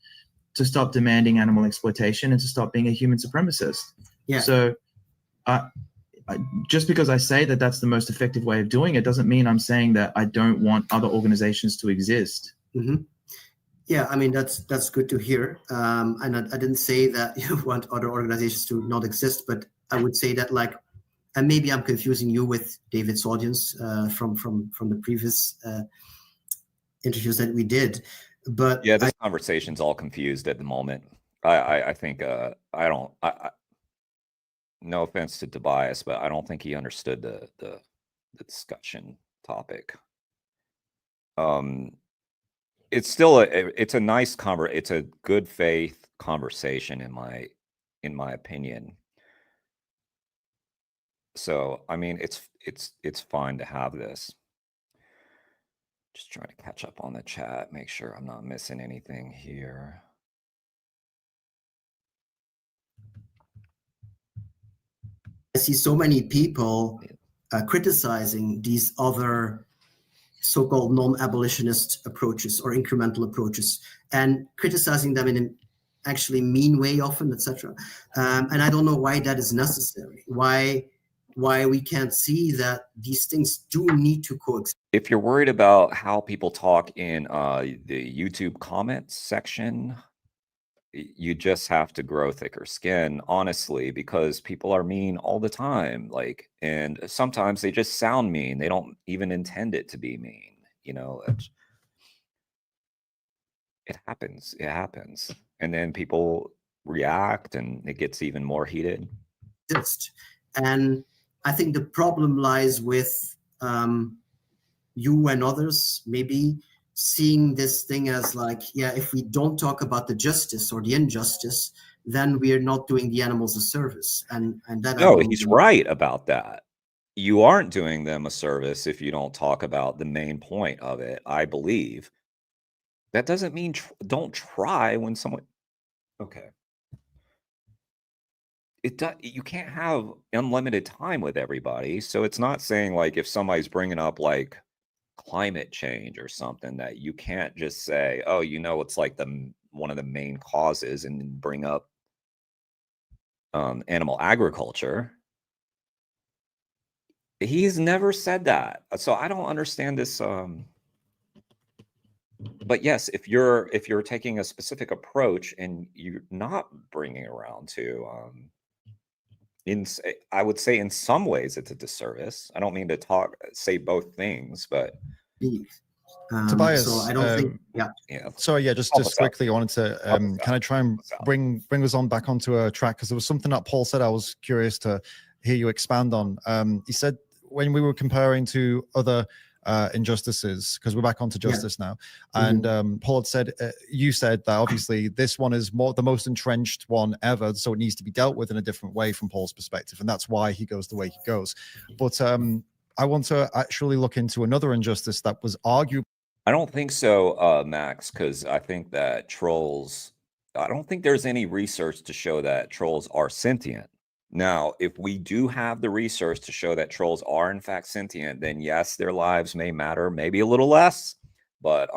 to stop demanding animal exploitation and to stop being a human supremacist. Yeah. So just because I say that that's the most effective way of doing it doesn't mean I'm saying that I don't want other organizations to exist. Mm-hmm. Yeah, I mean that's good to hear. And I didn't say that you want other organizations to not exist, but I would say that, like, and maybe I'm confusing you with David's audience from the previous interviews that we did. But Yeah, this conversation's all confused at the moment. I think no offense to Tobias, but I don't think he understood the discussion topic. It's still it's a nice it's a good faith conversation in my opinion. So I mean, it's fine to have this. Just trying to catch up on the chat, make sure I'm not missing anything here. I see so many people criticizing these other so-called non-abolitionist approaches or incremental approaches, and criticizing them in an actually mean way often, etc. And I don't know why that is necessary. Why we can't see that these things do need to coexist. If you're worried about how people talk in the YouTube comments section, you just have to grow thicker skin, honestly, because people are mean all the time. Like, and sometimes they just sound mean. They don't even intend it to be mean. You know, it happens. It happens. And then people react and it gets even more heated. And I think the problem lies with you and others maybe seeing this thing as like, yeah, if we don't talk about the justice or the injustice, then we are not doing the animals a service. And that No, he's right about that. You aren't doing them a service if you don't talk about the main point of it, I believe. That doesn't mean don't try when someone... Okay. You can't have unlimited time with everybody. So it's not saying like if somebody's bringing up like climate change or something that you can't just say, oh, you know, it's like one of the main causes, and bring up animal agriculture. He's never said that. So I don't understand this. But yes, if you're taking a specific approach and you're not bringing around to I would say in some ways it's a disservice. I don't mean to say both things, but Tobias, so I don't think, yeah. Sorry, yeah, just quickly, I wanted to kind of try and bring us on back onto a track, because there was something that Paul said I was curious to hear you expand on. He said when we were comparing to other injustices, because we're back onto justice now, and Paul had said, you said that obviously this one is the most entrenched one ever, so it needs to be dealt with in a different way from Paul's perspective, and that's why he goes the way he goes. But I want to actually look into another injustice that was argued. I don't think so, Max, because I think that trolls, I don't think there's any research to show that trolls are sentient. Now, if we do have the research to show that trolls are in fact sentient, then yes, their lives may matter, maybe a little less, but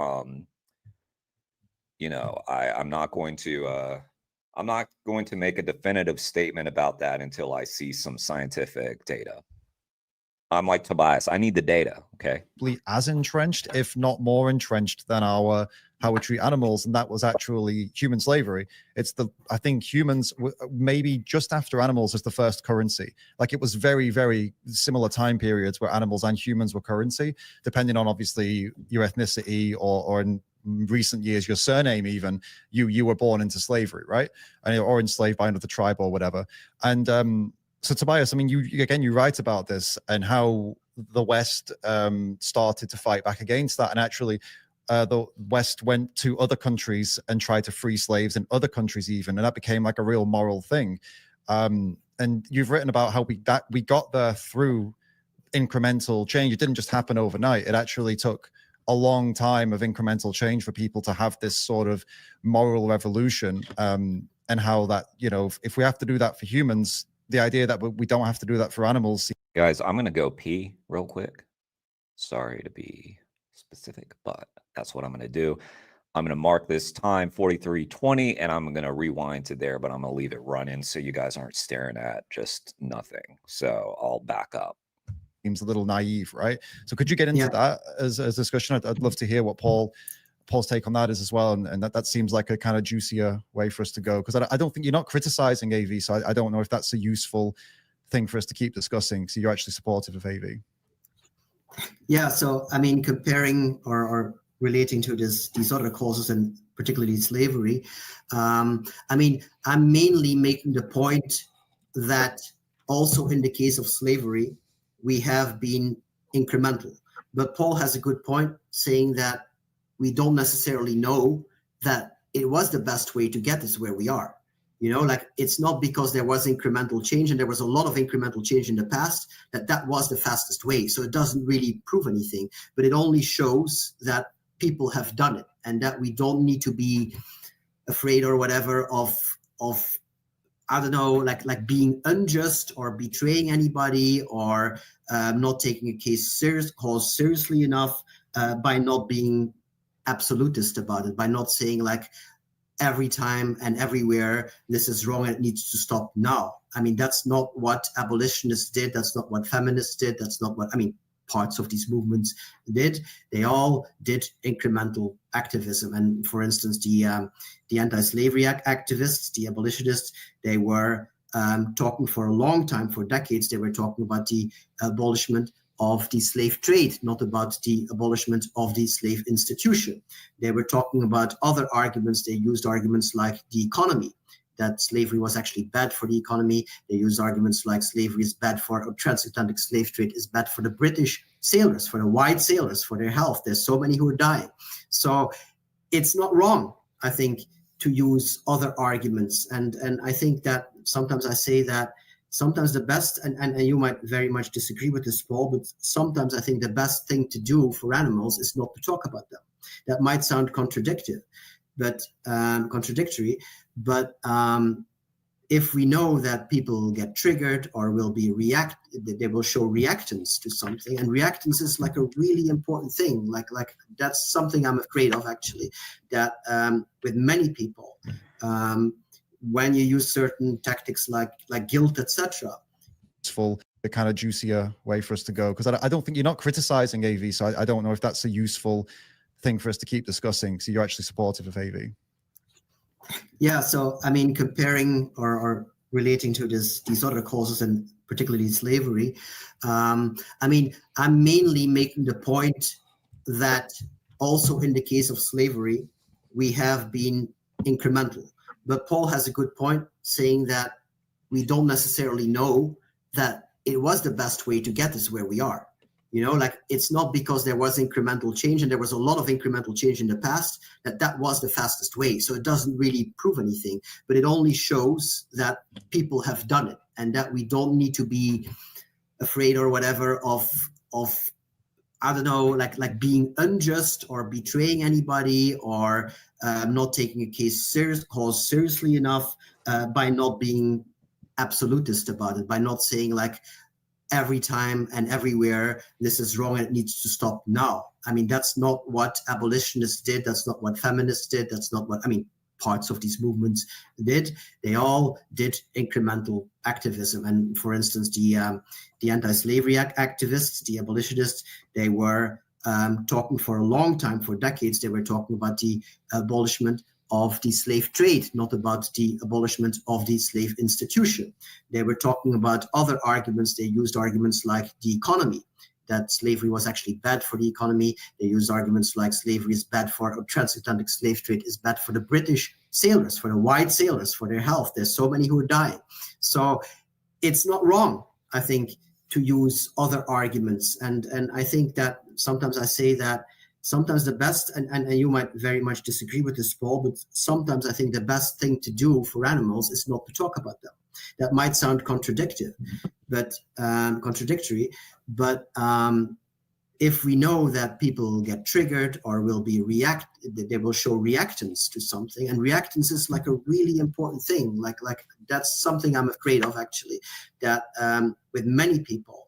you know, I'm not going to make a definitive statement about that until I see some scientific data. I'm like Tobias, I need the data, okay? As entrenched, if not more entrenched than how we treat animals, and that was actually human slavery. I think humans, maybe just after animals, is the first currency. Like, it was very, very similar time periods where animals and humans were currency, depending on obviously your ethnicity or in recent years your surname. Even you were born into slavery, right? Or enslaved by another tribe or whatever. And so Tobias, I mean, you write about this and how the West started to fight back against that, and actually the West went to other countries and tried to free slaves in other countries even, and that became like a real moral thing. And you've written about how we got there through incremental change. It didn't just happen overnight. It actually took a long time of incremental change for people to have this sort of moral revolution, and how that, you know, if we have to do that for humans, the idea that we don't have to do that for animals. Guys, I'm going to go pee real quick. Sorry to be specific, but that's what I'm going to do. I'm going to mark this time 43:20, and I'm going to rewind to there, but I'm going to leave it running so you guys aren't staring at just nothing. So I'll back up. Seems a little naive, right? So could you get into that as a discussion? I'd love to hear what Paul Paul's take on that is as well, and that seems like a kind of juicier way for us to go, because I don't think you're not criticizing AV, so I don't know if that's a useful thing for us to keep discussing. So you're actually supportive of AV. Yeah, so I mean, comparing or relating to these other causes, and particularly slavery, I mean, I'm mainly making the point that also in the case of slavery, we have been incremental. But Paul has a good point, saying that we don't necessarily know that it was the best way to get us where we are. You know, like, it's not because there was incremental change, and there was a lot of incremental change in the past, that was the fastest way. So it doesn't really prove anything, but it only shows that people have done it, and that we don't need to be afraid or whatever of I don't know, like being unjust or betraying anybody, or not taking a cause seriously enough, by not being absolutist about it, by not saying like every time and everywhere this is wrong and it needs to stop now. I mean, that's not what abolitionists did. That's not what feminists did. That's not what, I mean, parts of these movements did. They all did incremental activism. And for instance, the anti-slavery activists, the abolitionists, they were talking for a long time, for decades, they were talking about the abolishment of the slave trade, not about the abolishment of the slave institution. They were talking about other arguments. They used arguments like the economy, that slavery was actually bad for the economy. They used arguments like slavery is bad for, transatlantic slave trade is bad for the British sailors, for the white sailors, for their health. There's so many who are dying. So it's not wrong, I think, to use other arguments. And I think that sometimes I say that sometimes the best, and you might very much disagree with this, Paul, but sometimes I think the best thing to do for animals is not to talk about them. That might sound contradictory, but if we know that people get triggered or will be they will show reactance to something, and reactance is like a really important thing. Like that's something I'm afraid of, actually, that with many people, when you use certain tactics like guilt, etc. Useful, the kind of juicier way for us to go, because I don't think you're not criticizing AV, so I don't know if that's a useful thing for us to keep discussing. So you're actually supportive of AV. Yeah, so I mean, comparing or relating to these other causes, and particularly slavery, I mean, I'm mainly making the point that also in the case of slavery, we have been incremental. But Paul has a good point, saying that we don't necessarily know that it was the best way to get us where we are. You know, like, it's not because there was incremental change, and there was a lot of incremental change in the past, that was the fastest way. So it doesn't really prove anything, but it only shows that people have done it, and that we don't need to be afraid or whatever of I don't know, like being unjust or betraying anybody, or not taking a cause seriously enough, by not being absolutist about it, by not saying like every time and everywhere this is wrong and it needs to stop now. I mean, that's not what abolitionists did. That's not what feminists did. That's not what, I mean, parts of these movements did. They all did incremental activism. And for instance, the anti-slavery activists, the abolitionists, they were talking for a long time, for decades, they were talking about the abolishment of the slave trade, not about the abolishment of the slave institution. They were talking about other arguments. They used arguments like the economy, that slavery was actually bad for the economy. They used arguments like slavery is bad for, transatlantic slave trade is bad for the British sailors, for the white sailors, for their health. There's so many who are dying. So it's not wrong, I think, to use other arguments. And I think that sometimes I say that sometimes the best, and you might very much disagree with this, Paul, but sometimes I think the best thing to do for animals is not to talk about them. That might sound contradictory, but if we know that people get triggered or will be they will show reactance to something, and reactance is like a really important thing. Like that's something I'm afraid of, actually, that with many people,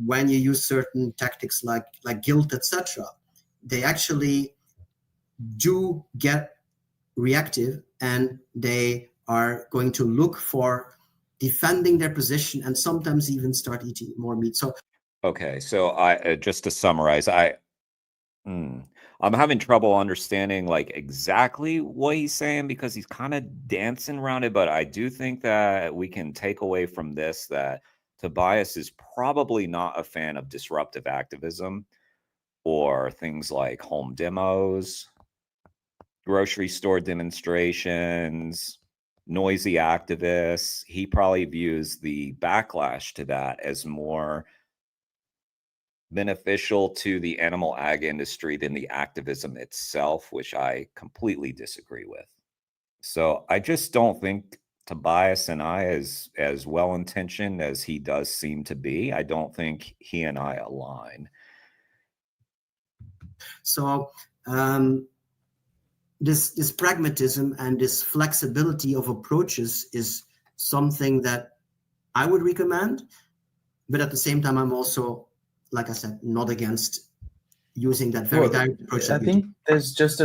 when you use certain tactics like guilt, etc., they actually do get reactive, and they are going to look for defending their position, and sometimes even start eating more meat. So Okay, so I just to summarize, I I'm having trouble understanding like exactly what he's saying because he's kind of dancing around it. But I do think that we can take away from this that Tobias is probably not a fan of disruptive activism or things like home demos, grocery store demonstrations, noisy activists. He probably views the backlash to that as more beneficial to the animal ag industry than the activism itself, which I completely disagree with. So I just don't think Tobias and I, as well intentioned as he does seem to be, I don't think he and I align. So this pragmatism and this flexibility of approaches is something that I would recommend, but at the same time, I'm also, like I said, not against using that very direct approach. I think there's just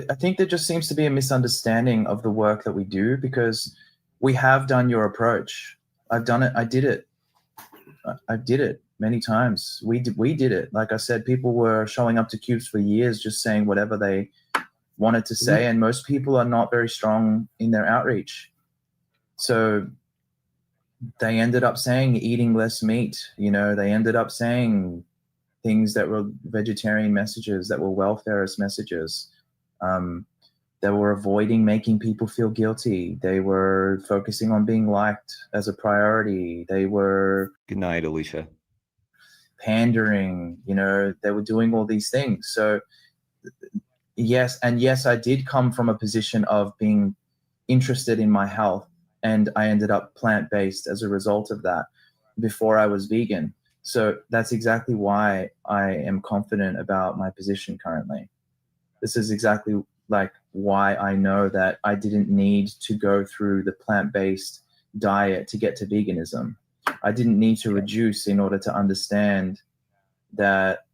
I think there just seems to be a misunderstanding of the work that we do, because we have done your approach. I've done it. I did it. I did it many times. We did it. Like I said, people were showing up to cubes for years, just saying whatever they wanted to say. And most people are not very strong in their outreach. So they ended up saying eating less meat. You know, they ended up saying things that were vegetarian messages, that were welfarist messages. They were avoiding making people feel guilty. They were focusing on being liked as a priority. They were Good night, Alicia. Pandering, you know, they were doing all these things. So yes, I did come from a position of being interested in my health, and I ended up plant-based as a result of that before I was vegan. So that's exactly why I am confident about my position currently. This is exactly like why I know that I didn't need to go through the plant-based diet to get to veganism. I didn't need to reduce in order to understand that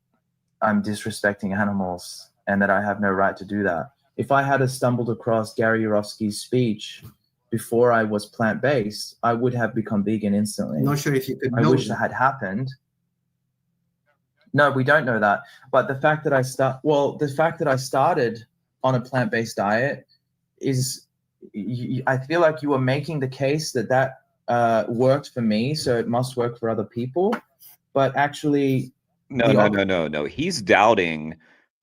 I'm disrespecting animals and that I have no right to do that. If I had stumbled across Gary Yourofsky's speech before I was plant-based, I would have become vegan instantly. I'm not sure if you could I know wish that. that had happened. No, we don't know that. But the fact that I started on a plant-based diet is, I feel like you were making the case that worked for me, so it must work for other people. But actually, No. He's doubting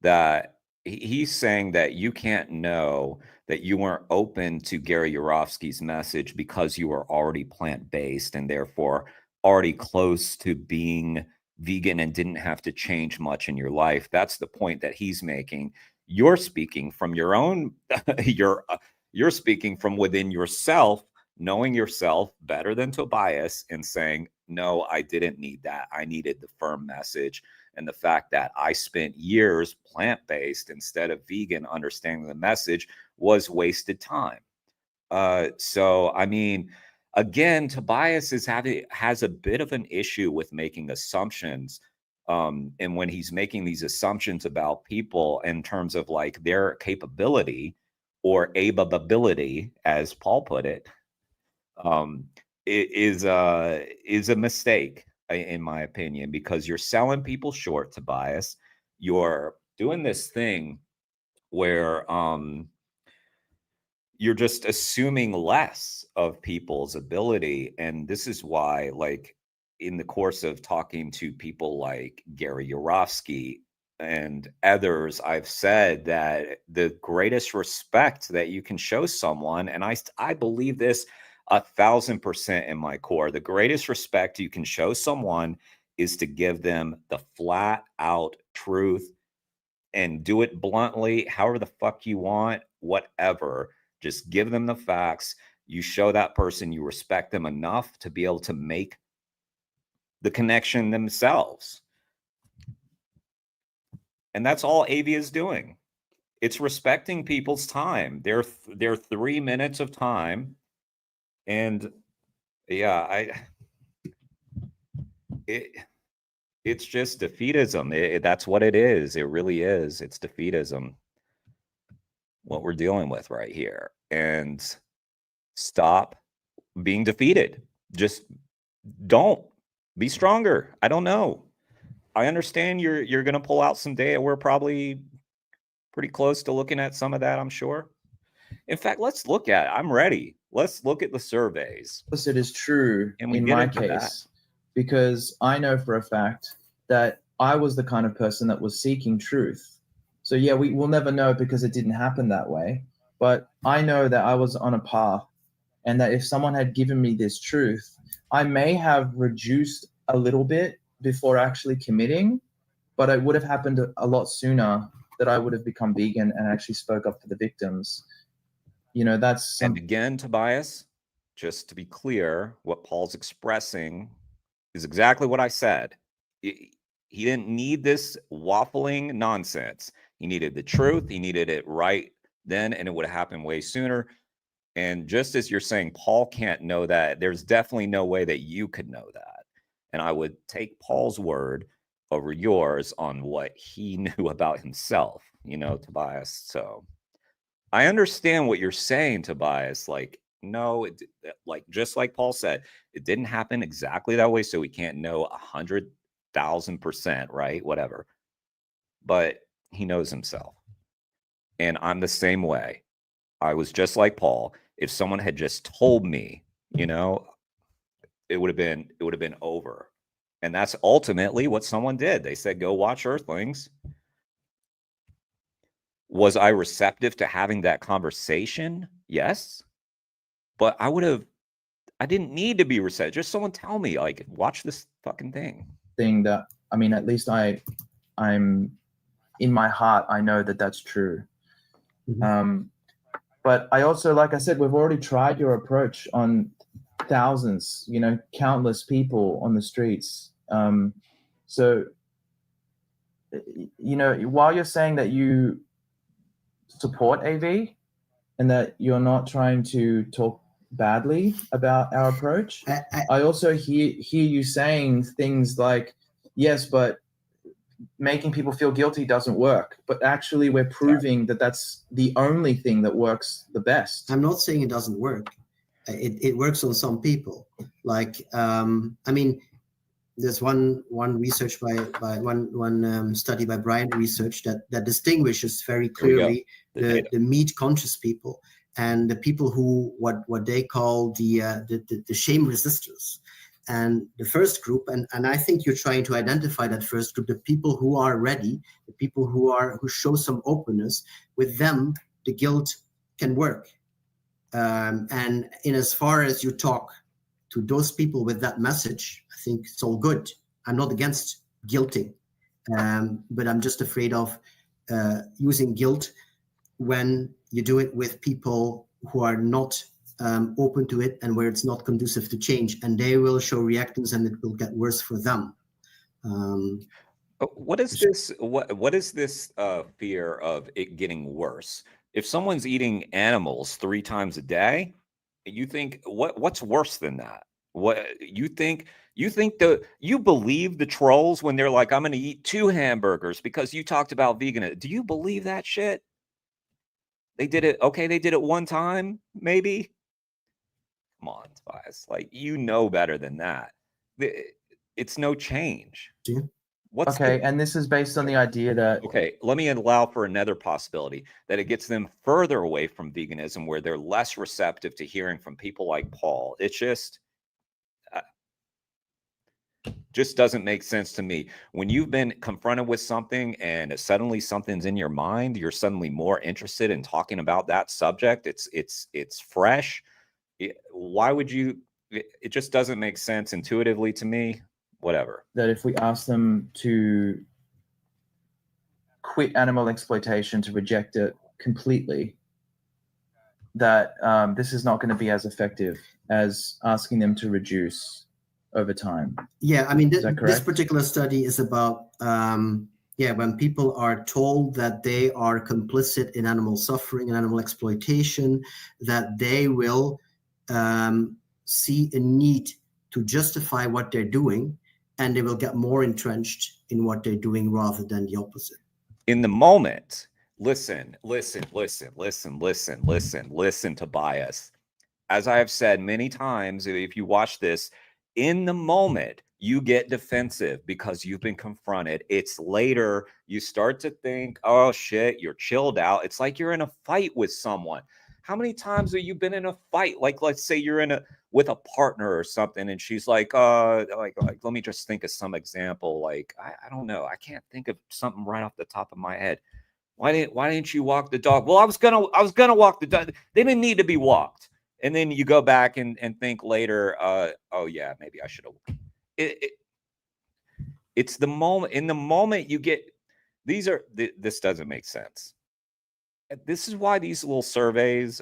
that. He's saying that you can't know that you weren't open to Gary Yourofsky's message because you were already plant-based and therefore already close to being vegan and didn't have to change much in your life. That's the point that he's making. You're speaking from your own, you're speaking from within yourself, knowing yourself better than Tobias and saying, no, I didn't need that. I needed the firm message. And the fact that I spent years plant-based instead of vegan, understanding the message was wasted time. So, I mean, again, Tobias has a bit of an issue with making assumptions. And when he's making these assumptions about people in terms of like their capability or ability, as Paul put it, it is a mistake, in my opinion, because you're selling people short, Tobias. You're doing this thing where you're just assuming less of people's ability. And this is why, like, in the course of talking to people like Gary Yourofsky and others, I've said that the greatest respect that you can show someone, and I believe this 1,000% in my core, the greatest respect you can show someone is to give them the flat out truth and do it bluntly, however the fuck you want, whatever. Just give them the facts. You show that person you respect them enough to be able to make the connection themselves. And that's all Avia is doing. It's respecting people's time. They're 3 minutes of time. And yeah, it's just defeatism. That's what it is. It really is. It's defeatism, what we're dealing with right here. And stop being defeated. Just don't be stronger. I don't know. I understand you're going to pull out some data. We're probably pretty close to looking at some of that, I'm sure. In fact, let's look at it. I'm ready. Let's look at the surveys. Opposite is true And we in get my into that. case, because I know for a fact that I was the kind of person that was seeking truth. So yeah, we will never know because it didn't happen that way. But I know that I was on a path, and that if someone had given me this truth, I may have reduced a little bit before actually committing, but it would have happened a lot sooner that I would have become vegan and actually spoke up for the victims. You know, that's And again, Tobias, just to be clear, what Paul's expressing is exactly what I said. He didn't need this waffling nonsense. He needed the truth. He needed it right then, and it would have happened way sooner. And just as you're saying, Paul can't know that, there's definitely no way that you could know that. And I would take Paul's word over yours on what he knew about himself, you know, Tobias. So I understand what you're saying, Tobias. Like, no, like just like Paul said, it didn't happen exactly that way, so we can't know 100,000%, right? Whatever. But he knows himself, and I'm the same way. I was just like Paul. If someone had just told me, you know, it would have been over. And that's ultimately what someone did. They said, "Go watch Earthlings." Was I receptive to having that conversation? Yes. But I didn't need to be receptive. Just someone tell me, like, watch this fucking thing. thing that, I mean, at least I'm in my heart, I know that that's true. But I also, like I said, we've already tried your approach on thousands, you know, countless people on the streets. So, you know, while you're saying that you support AV and that you're not trying to talk badly about our approach, I also hear you saying things like, yes, but making people feel guilty doesn't work. But actually, we're proving that that's the only thing that works the best. I'm not saying it doesn't work. It works on some people. Like, I mean, there's one research by one study by Bryant Research that distinguishes very clearly the meat conscious people and the people who what they call the shame resistors. And the first group, and I think you're trying to identify that first group, the people who are ready, the people who show some openness. With them, the guilt can work. And in as far as you talk to those people with that message, I think it's all good. I'm not against guilting, but I'm just afraid of using guilt when you do it with people who are not open to it and where it's not conducive to change, and they will show reactance and it will get worse for them. What is this? What is this fear of it getting worse? If someone's eating animals 3 times a day, you think what's worse than that? What you think? You believe the trolls when they're like, "I'm going to eat 2 hamburgers because you talked about vegan." Do you believe that shit? They did it. Okay, they did it 1 time, maybe. Come on, Tobias. Like, you know better than that. It's no change. Yeah. What's okay, and this is based on the idea that... Okay, let me allow for another possibility, that it gets them further away from veganism where they're less receptive to hearing from people like Paul. It's just doesn't make sense to me. When you've been confronted with something and suddenly something's in your mind, you're suddenly more interested in talking about that subject. It's fresh. Why would you? It just doesn't make sense intuitively to me. Whatever. That if we ask them to quit animal exploitation, to reject it completely, that this is not going to be as effective as asking them to reduce over time. Yeah, I mean, this particular study is about, when people are told that they are complicit in animal suffering and animal exploitation, that they will see a need to justify what they're doing, and they will get more entrenched in what they're doing rather than the opposite. In the moment, listen, Tobias. As I have said many times, if you watch this, in the moment, you get defensive because you've been confronted. It's later you start to think, oh shit, you're chilled out. It's like you're in a fight with someone. How many times have you been in a fight? Like, let's say you're in a with a partner or something, and she's like, let me just think of some example. Like, I don't know. I can't think of something right off the top of my head. Why didn't you walk the dog? Well, I was gonna walk the dog. They didn't need to be walked. And then you go back and think later, oh yeah, maybe I should have. It's the moment. In the moment you get this doesn't make sense. This is why these little surveys,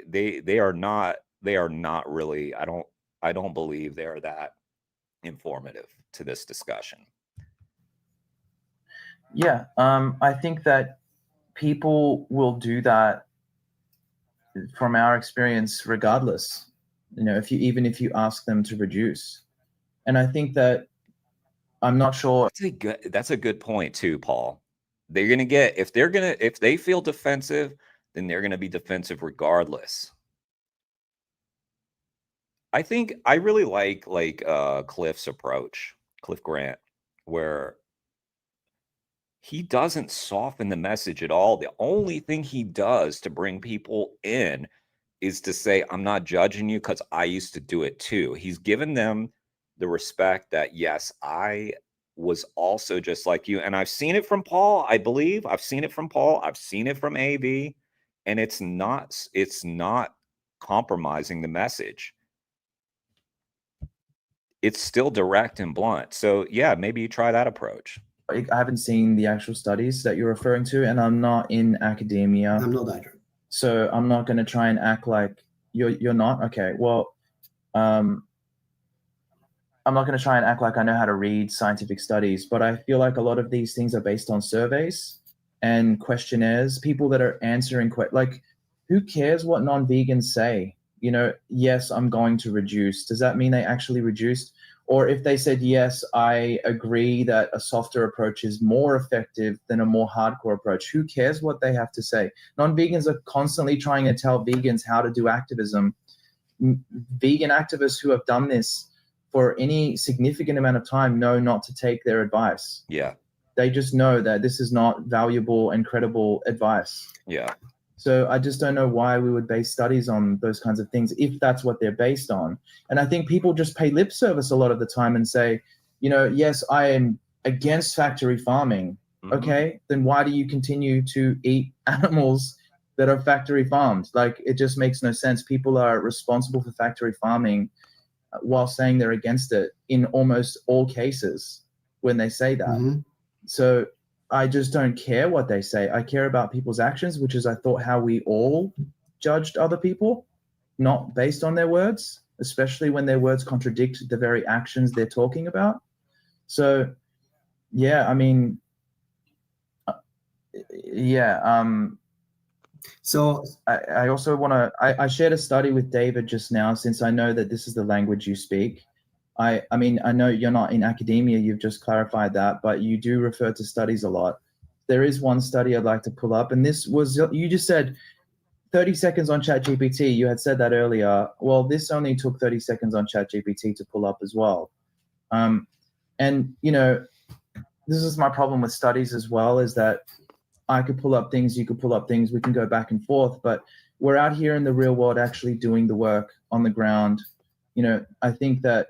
they are not really, I don't believe they are that informative to this discussion. Yeah, I think that people will do that from our experience regardless, you know, even if you ask them to reduce. And I think that I'm not sure. That's a good point too, Paul. They're going to get, if they feel defensive, then they're going to be defensive regardless. I think I really like Cliff's approach, Cliff Grant, where he doesn't soften the message at all. The only thing he does to bring people in is to say, I'm not judging you because I used to do it too. He's given them the respect that, yes, I was also just like you. And I've seen it from Paul, I believe. I've seen it from Paul. I've seen it from AV. And it's not compromising the message. It's still direct and blunt. So yeah, maybe you try that approach. I haven't seen the actual studies that you're referring to, and I'm not in academia. I'm not either. So I'm not going to try and act like you're not. Okay, well, I'm not going to try and act like I know how to read scientific studies, but I feel like a lot of these things are based on surveys and questionnaires. People that are answering like, who cares what non-vegans say? You know, yes, I'm going to reduce. Does that mean they actually reduced? Or if they said, yes, I agree that a softer approach is more effective than a more hardcore approach, who cares what they have to say? Non-vegans are constantly trying to tell vegans how to do activism. Vegan activists who have done this for any significant amount of time know not to take their advice. Yeah. They just know that this is not valuable and credible advice. Yeah. So I just don't know why we would base studies on those kinds of things if that's what they're based on. And I think people just pay lip service a lot of the time and say, you know, yes, I am against factory farming. Mm-hmm. Okay, then why do you continue to eat animals that are factory farmed? Like, it just makes no sense. People are responsible for factory farming while saying they're against it in almost all cases when they say that. Mm-hmm. So I just don't care what they say. I care about people's actions, which is, I thought, how we all judged other people, not based on their words, especially when their words contradict the very actions they're talking about. So, yeah, I mean, yeah. So I also want to, I shared a study with David just now, since I know that this is the language you speak. I mean, I know you're not in academia, you've just clarified that, but you do refer to studies a lot. There is one study I'd like to pull up, and this was, you just said 30 seconds on ChatGPT. You had said that earlier. Well, this only took 30 seconds on ChatGPT to pull up as well. And, you know, this is my problem with studies as well, is that I could pull up things, you could pull up things, we can go back and forth, but we're out here in the real world actually doing the work on the ground. You know, I think that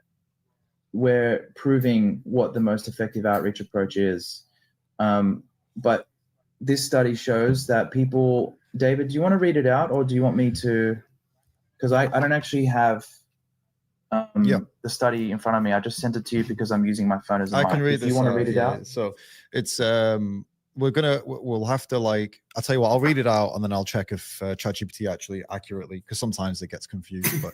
we're proving what the most effective outreach approach is. But this study shows that people, David, do you want to read it out, or do you want me to? Because I don't actually have the study in front of me. I just sent it to you because I'm using my phone as a mic. I can read this. You want to read it out? So it's, we'll have to, like, I'll tell you what, I'll read it out and then I'll check if ChatGPT actually accurately, because sometimes it gets confused. But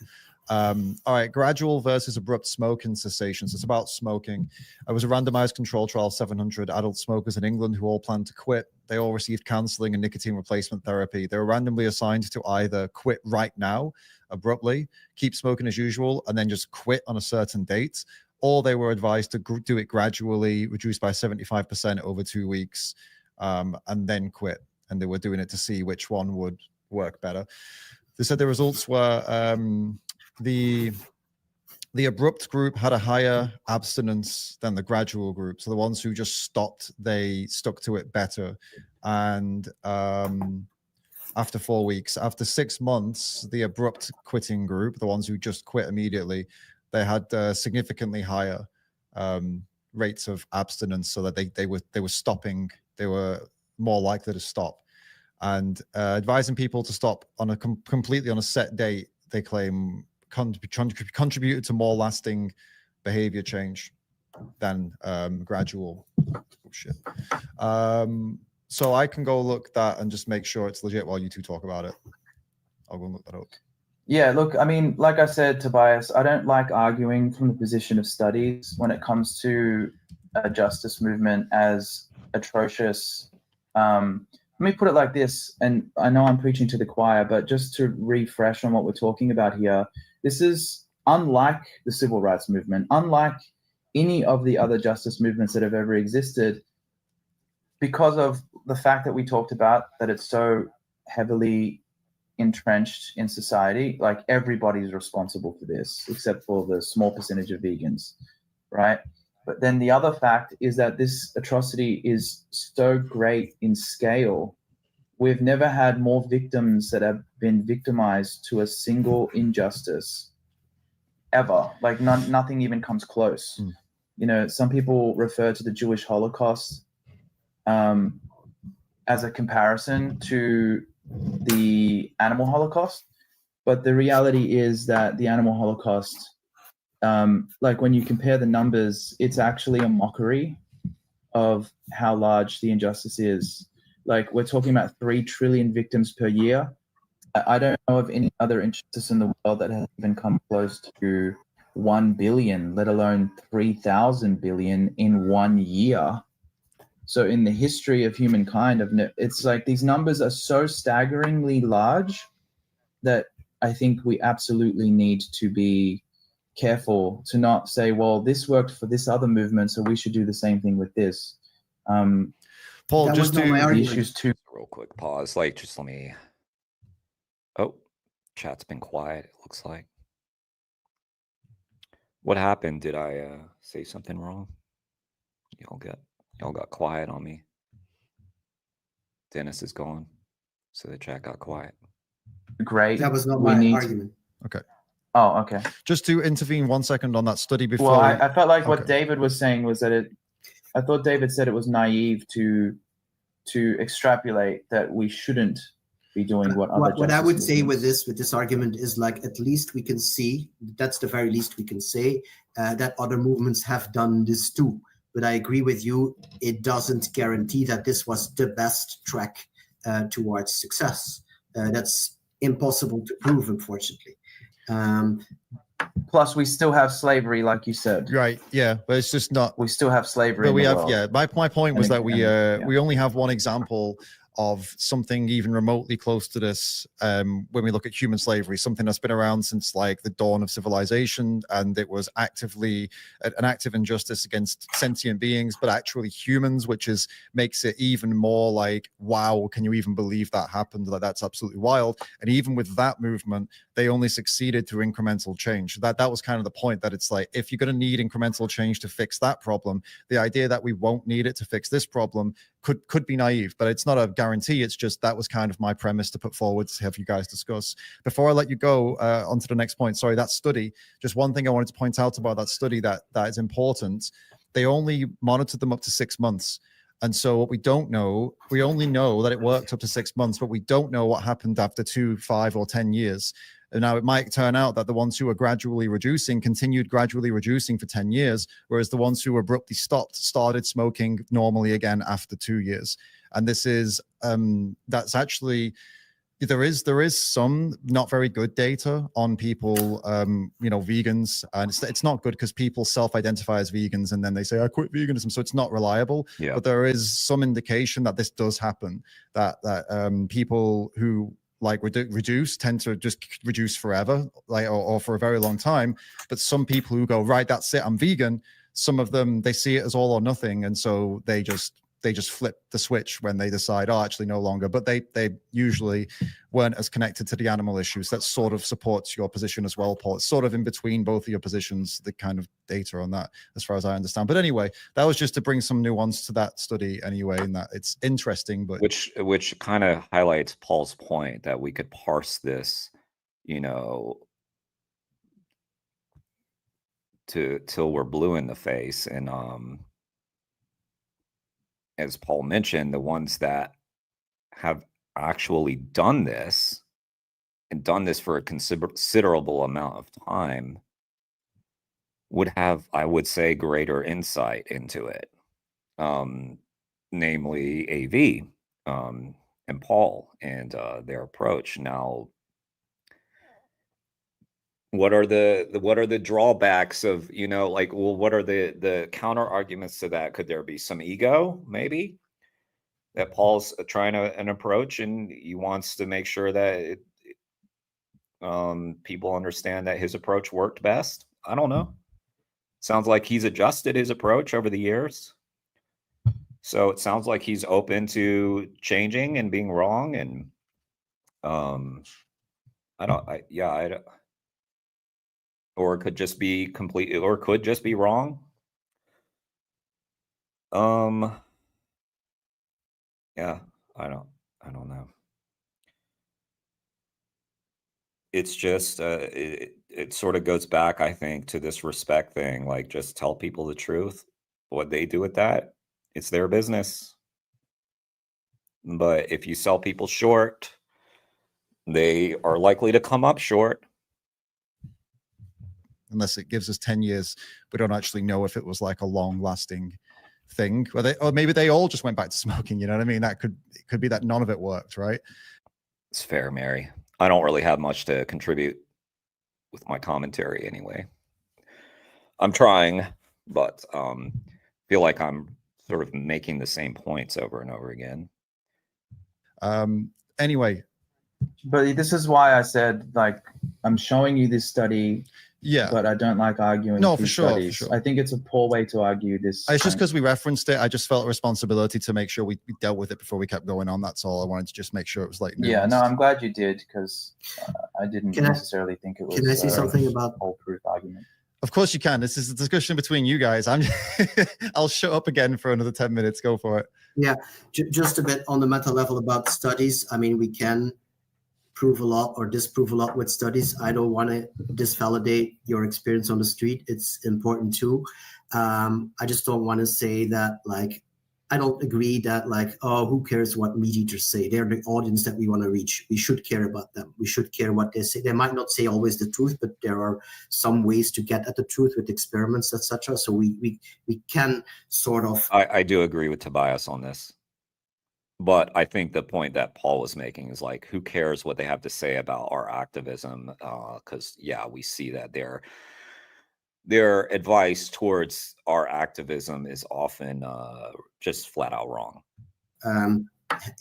all right, gradual versus abrupt smoking cessation. So it's about smoking. It was a randomized control trial, 700 adult smokers in England who all planned to quit. They all received counseling and nicotine replacement therapy. They were randomly assigned to either quit right now, abruptly, keep smoking as usual, and then just quit on a certain date, or they were advised to do it gradually, reduced by 75% over 2 weeks, and then quit. And they were doing it to see which one would work better. They said the results were the the abrupt group had a higher abstinence than the gradual group. So the ones who just stopped, they stuck to it better. And after 4 weeks, after 6 months, the abrupt quitting group, the ones who just quit immediately, they had significantly higher rates of abstinence, so that they were stopping, they were more likely to stop. And advising people to stop on a completely on a set date, they claim contributed to more lasting behavior change than gradual. Oh, shit. So I can go look that and just make sure it's legit while you two talk about it. I'll go and look that up. Yeah, look, I mean, like I said, Tobias, I don't like arguing from the position of studies when it comes to a justice movement as atrocious. Let me put it like this, and I know I'm preaching to the choir, but just to refresh on what we're talking about here, this is unlike the civil rights movement, unlike any of the other justice movements that have ever existed, because of the fact that we talked about that it's so heavily entrenched in society. Like, everybody's responsible for this except for the small percentage of vegans, right? But then the other fact is that this atrocity is so great in scale. We've never had more victims that have been victimized to a single injustice ever. Like, nothing even comes close. You know, some people refer to the Jewish Holocaust as a comparison to the animal Holocaust. But the reality is that the animal Holocaust, like, when you compare the numbers, it's actually a mockery of how large the injustice is. Like, we're talking about 3 trillion victims per year. I don't know of any other injustice in the world that has even come close to 1 billion, let alone 3,000 billion in 1 year. So in the history of humankind, it's like these numbers are so staggeringly large that I think we absolutely need to be careful to not say, well, this worked for this other movement, so we should do the same thing with this. Paul, just to the issues too. Real quick pause. Like, just let me. Oh, chat's been quiet, it looks like. What happened? Did I say something wrong? Y'all got quiet on me. Dennis is gone, so the chat got quiet. Great. That was not my argument. Okay. Oh, okay. Just to intervene 1 second on that study before. Well, I felt like what Okay. David was saying was that I thought David said it was naive to extrapolate that we shouldn't be doing what I would say with movements. this argument is, like, at least we can see, that's the very least we can say, that other movements have done this too. But I agree with you, it doesn't guarantee that this was the best track towards success. That's impossible to prove, unfortunately. Plus, we still have slavery, like you said. Right, yeah, but it's just not. We still have slavery. But we in the have, world. yeah. My point was that yeah. we only have one example of something even remotely close to this when we look at human slavery, something that's been around since like the dawn of civilization, and it was actively an active injustice against sentient beings, but actually humans, which makes it even more like, wow, can you even believe that happened? Like, that's absolutely wild. And even with that movement, they only succeeded through incremental change. That was kind of the point, that it's like, if you're going to need incremental change to fix that problem, the idea that we won't need it to fix this problem could be naive, but it's not a guarantee. It's just, that was kind of my premise to put forward to have you guys discuss. Before I let you go on to the next point, sorry, that study, just one thing I wanted to point out about that study that is important. They only monitored them up to 6 months. And so what we don't know, we only know that it worked up to 6 months, but we don't know what happened after 2, 5, or 10 years. And now it might turn out that the ones who are gradually reducing continued gradually reducing for 10 years, whereas the ones who abruptly stopped started smoking normally again after 2 years. And this is, that's actually, there is some not very good data on people, vegans, and it's not good because people self-identify as vegans and then they say, I quit veganism, so it's not reliable. Yeah. But there is some indication that this does happen, that people who like reduce tend to just reduce forever, like or for a very long time. But some people who go, right, that's it, I'm vegan, some of them, they see it as all or nothing, and so they just they just flip the switch when they decide, oh, actually no longer. But they usually weren't as connected to the animal issues. That sort of supports your position as well, Paul. It's sort of in between both of your positions, the kind of data on that, as far as I understand. But anyway, that was just to bring some nuance to that study anyway, and that it's interesting. But which kind of highlights Paul's point that we could parse this, you know, till we're blue in the face. And as Paul mentioned, the ones that have actually done this and done this for a considerable amount of time would have, I would say, greater insight into it, namely AV and Paul and their approach. Now, what are the drawbacks of, you know, like, well, what are the counter arguments to that? Could there be some ego, maybe, that Paul's trying an approach and he wants to make sure that people understand that his approach worked best? I don't know. Sounds like he's adjusted his approach over the years. So it sounds like he's open to changing and being wrong. And I don't, or it could just be complete, or could just be wrong. Yeah, I don't know. It's just it sort of goes back, I think, to this respect thing. Like, just tell people the truth. What they do with that, it's their business. But if you sell people short, they are likely to come up short. Unless it gives us 10 years, we don't actually know if it was like a long-lasting thing, or maybe they all just went back to smoking. You know what I mean? It could be that none of it worked, right? It's fair, Mary. I don't really have much to contribute with my commentary anyway. I'm trying, but feel like I'm sort of making the same points over and over again. Anyway. But this is why I said, like, I'm showing you this study. Yeah, but I don't like arguing. No, for sure, for sure. I think it's a poor way to argue this. It's just because we referenced it. I just felt a responsibility to make sure we dealt with it before we kept going on. That's all. I wanted to just make sure it was like nuanced. Yeah, no, I'm glad you did, because I didn't necessarily think it was. Can I say something about foolproof argument? Of course you can. This is a discussion between you guys. I'll shut up again for another 10 minutes. Go for it. Yeah, just a bit on the meta level about studies. I mean, we can prove a lot or disprove a lot with studies. I don't want to disvalidate your experience on the street. It's important too. I just don't want to say that, like, I don't agree that, like, oh, who cares what meat eaters say? They're the audience that we want to reach. We should care about them. We should care what they say. They might not say always the truth, but there are some ways to get at the truth with experiments, etc. So we can sort of. I do agree with Tobias on this. But I think the point that Paul was making is, like, who cares what they have to say about our activism? Because, yeah, we see that their advice towards our activism is often just flat out wrong.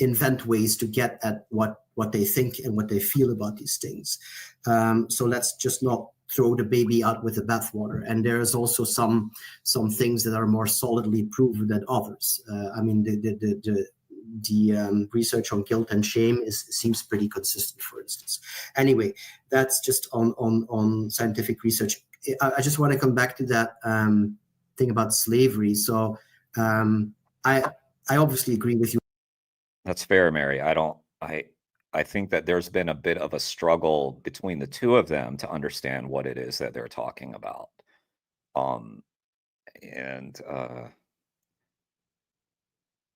Invent ways to get at what they think and what they feel about these things. So let's just not throw the baby out with the bathwater. And there is also some things that are more solidly proven than others. I mean, the research on guilt and shame seems pretty consistent, for instance. Anyway, that's just on scientific research. I just want to come back to that thing about slavery. So I obviously agree with you. That's fair, Mary. I think that there's been a bit of a struggle between the two of them to understand what it is that they're talking about.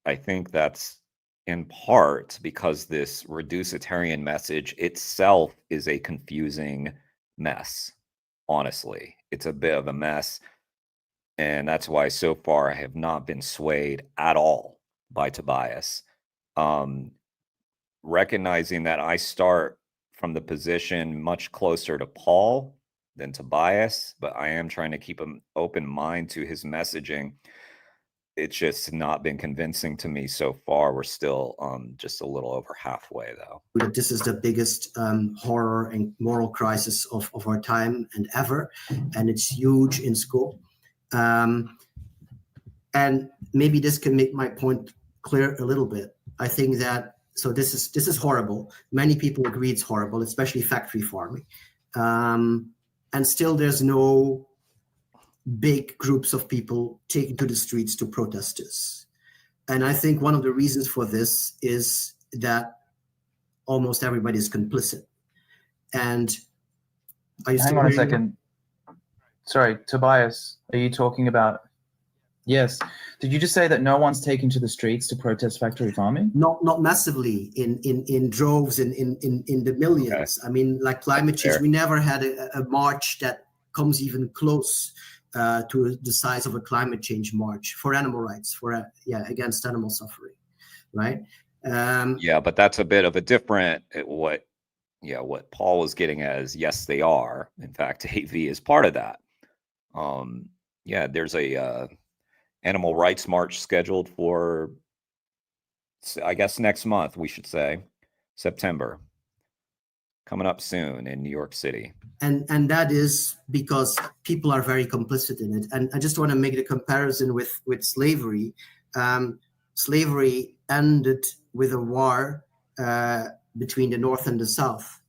I think that's in part because this reducitarian message itself is a confusing mess. Honestly, it's a bit of a mess. And that's why so far I have not been swayed at all by Tobias. Recognizing that I start from the position much closer to Paul than Tobias, but I am trying to keep an open mind to his messaging. It's just not been convincing to me so far. We're still just a little over halfway, though. This is the biggest horror and moral crisis of our time and ever, and it's huge in scope. And maybe this can make my point clear a little bit. I think that, so this is horrible. Many people agree it's horrible, especially factory farming. And still there's no big groups of people taking to the streets to protest this. And I think one of the reasons for this is that almost everybody is complicit. And hang on a second. Sorry, Tobias, are you talking about? Yes. Did you just say that no one's taken to the streets to protest factory farming? Not massively, in droves, in the millions. Okay. I mean, like climate change, we never had a march that comes even close to the size of a climate change march for animal rights, against animal suffering, right? Yeah, but that's a bit of a different what Paul was getting at is, yes, they are. In fact, AV is part of that. Yeah, there's a animal rights march scheduled for, I guess, next month, we should say, September, coming up soon in New York City. And that is because people are very complicit in it. And I just want to make the comparison with slavery. Slavery ended with a war between the North and the South.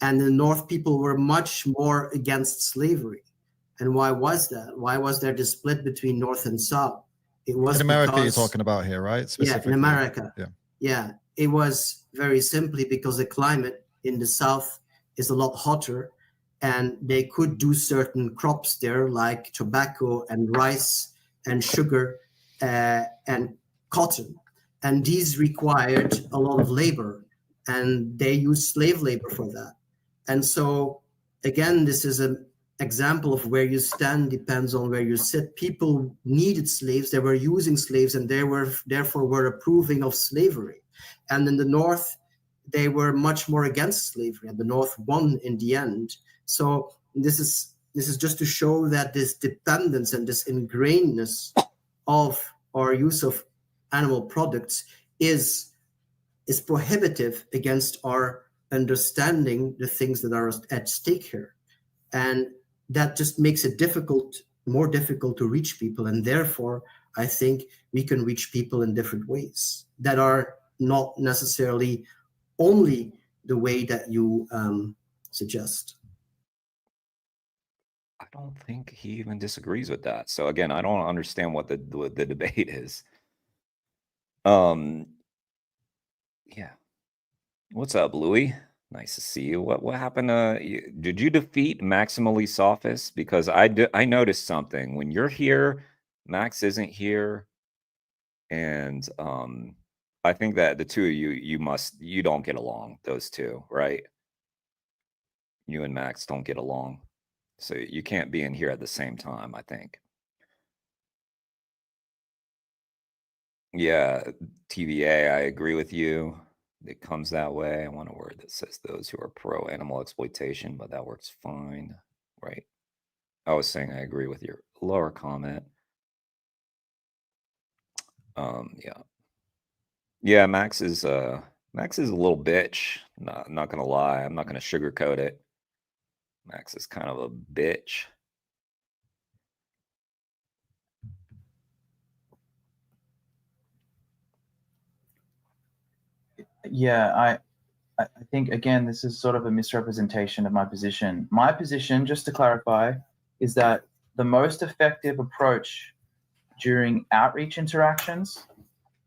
And the North people were much more against slavery. And why was that? Why was there this split between North and South? It was in America you're talking about here, right? Yeah, in America. Yeah. It was very simply because the climate in the South is a lot hotter, and they could do certain crops there like tobacco and rice and sugar and cotton. And these required a lot of labor, and they used slave labor for that. And so, again, this is an example of where you stand depends on where you sit. People needed slaves, they were using slaves, and they were therefore approving of slavery. And in the North, they were much more against slavery, and the North won in the end. So this is just to show that this dependence and this ingrainedness of our use of animal products is prohibitive against our understanding the things that are at stake here. And that just makes it more difficult to reach people. And therefore, I think we can reach people in different ways that are not necessarily only the way that you suggest. I don't think he even disagrees with that. So again, I don't understand what the debate is. Yeah. What's up, Louis? Nice to see you. What happened to did you defeat Maximally Sophist? Because I noticed something. When you're here, Max isn't here. And I think that the two of you don't get along, those two, right? You and Max don't get along. So you can't be in here at the same time, I think. Yeah, TVA, I agree with you. It comes that way. I want a word that says those who are pro animal exploitation, but that works fine, right? I was saying I agree with your lower comment. Yeah, Max is a little bitch. Not gonna lie. I'm not gonna sugarcoat it. Max is kind of a bitch. Yeah, I think, again, this is sort of a misrepresentation of my position. My position, just to clarify, is that the most effective approach during outreach interactions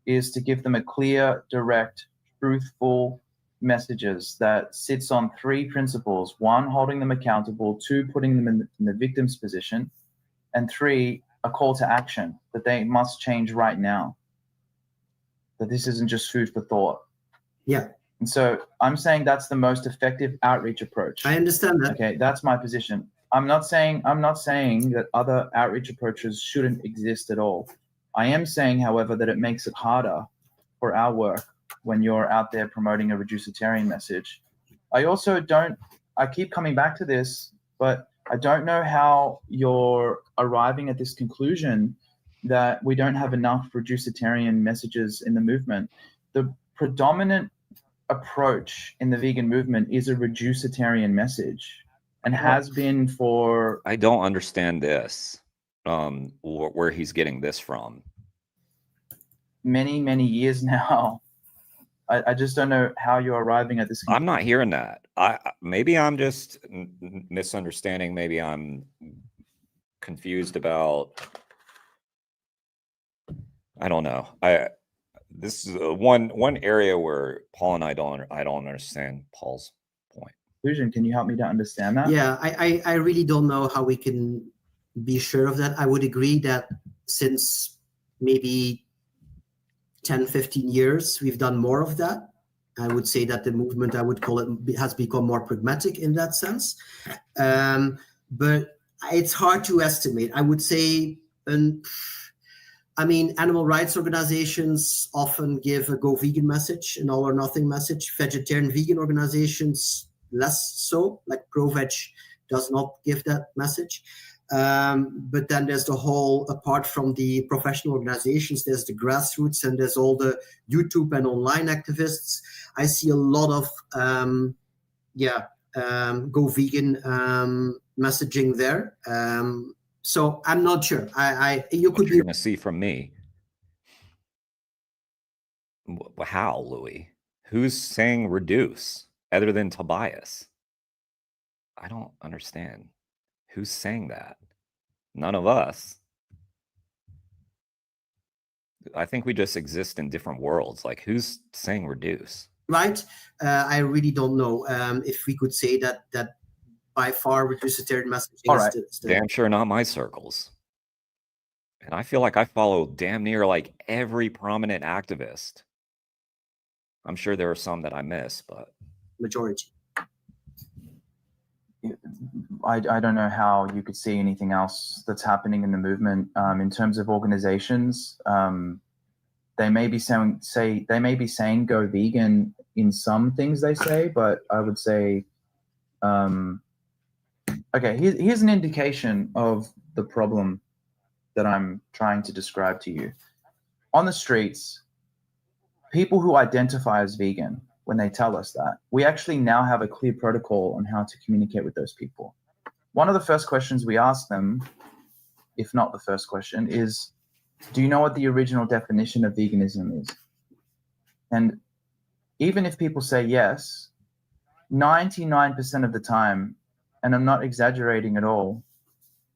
is to give them a clear, direct, truthful messages that sits on three principles. One, holding them accountable. Two, putting them in the victim's position. And three, a call to action, that they must change right now. That this isn't just food for thought. Yeah. And so I'm saying that's the most effective outreach approach. I understand that. Okay, that's my position. I'm not saying that other outreach approaches shouldn't exist at all. I am saying, however, that it makes it harder for our work when you're out there promoting a reducitarian message. I keep coming back to this, but I don't know how you're arriving at this conclusion that we don't have enough reducitarian messages in the movement. The predominant approach in the vegan movement is a reducitarian message, and has been for... I don't understand this, where he's getting this from. many years now. I just don't know how you're arriving at this. I'm not hearing that. Maybe I'm just misunderstanding. Maybe I'm confused about. I don't know. This is one area where Paul and I don't understand Paul's point. Fusion, can you help me to understand that? Yeah, I really don't know how we can be sure of that. I would agree that since maybe 10, 15 years, we've done more of that. I would say that the movement, I would call it, has become more pragmatic in that sense. But it's hard to estimate. I would say, animal rights organizations often give a go vegan message, an all or nothing message. Vegetarian vegan organizations, less so, like ProVeg does not give that message. But then there's the whole, apart from the professional organizations, there's the grassroots and there's all the YouTube and online activists. I see a lot of, go vegan messaging there. So I'm not sure. You could be going to see from me. How, Louis? Who's saying reduce other than Tobias? I don't understand. Who's saying that? None of us. I think we just exist in different worlds. Like, who's saying reduce? Right. I really don't know if we could say that by far reducitarian messaging is still. Damn sure not my circles. And I feel like I follow damn near like every prominent activist. I'm sure there are some that I miss, but majority. I don't know how you could see anything else that's happening in the movement. In terms of organizations, they may be saying go vegan in some things they say, but I would say, okay, here's an indication of the problem that I'm trying to describe to you. On the streets, people who identify as vegan, when they tell us that, we actually now have a clear protocol on how to communicate with those people. One of the first questions we ask them, if not the first question, is, do you know what the original definition of veganism is? And even if people say yes, 99% of the time, and I'm not exaggerating at all,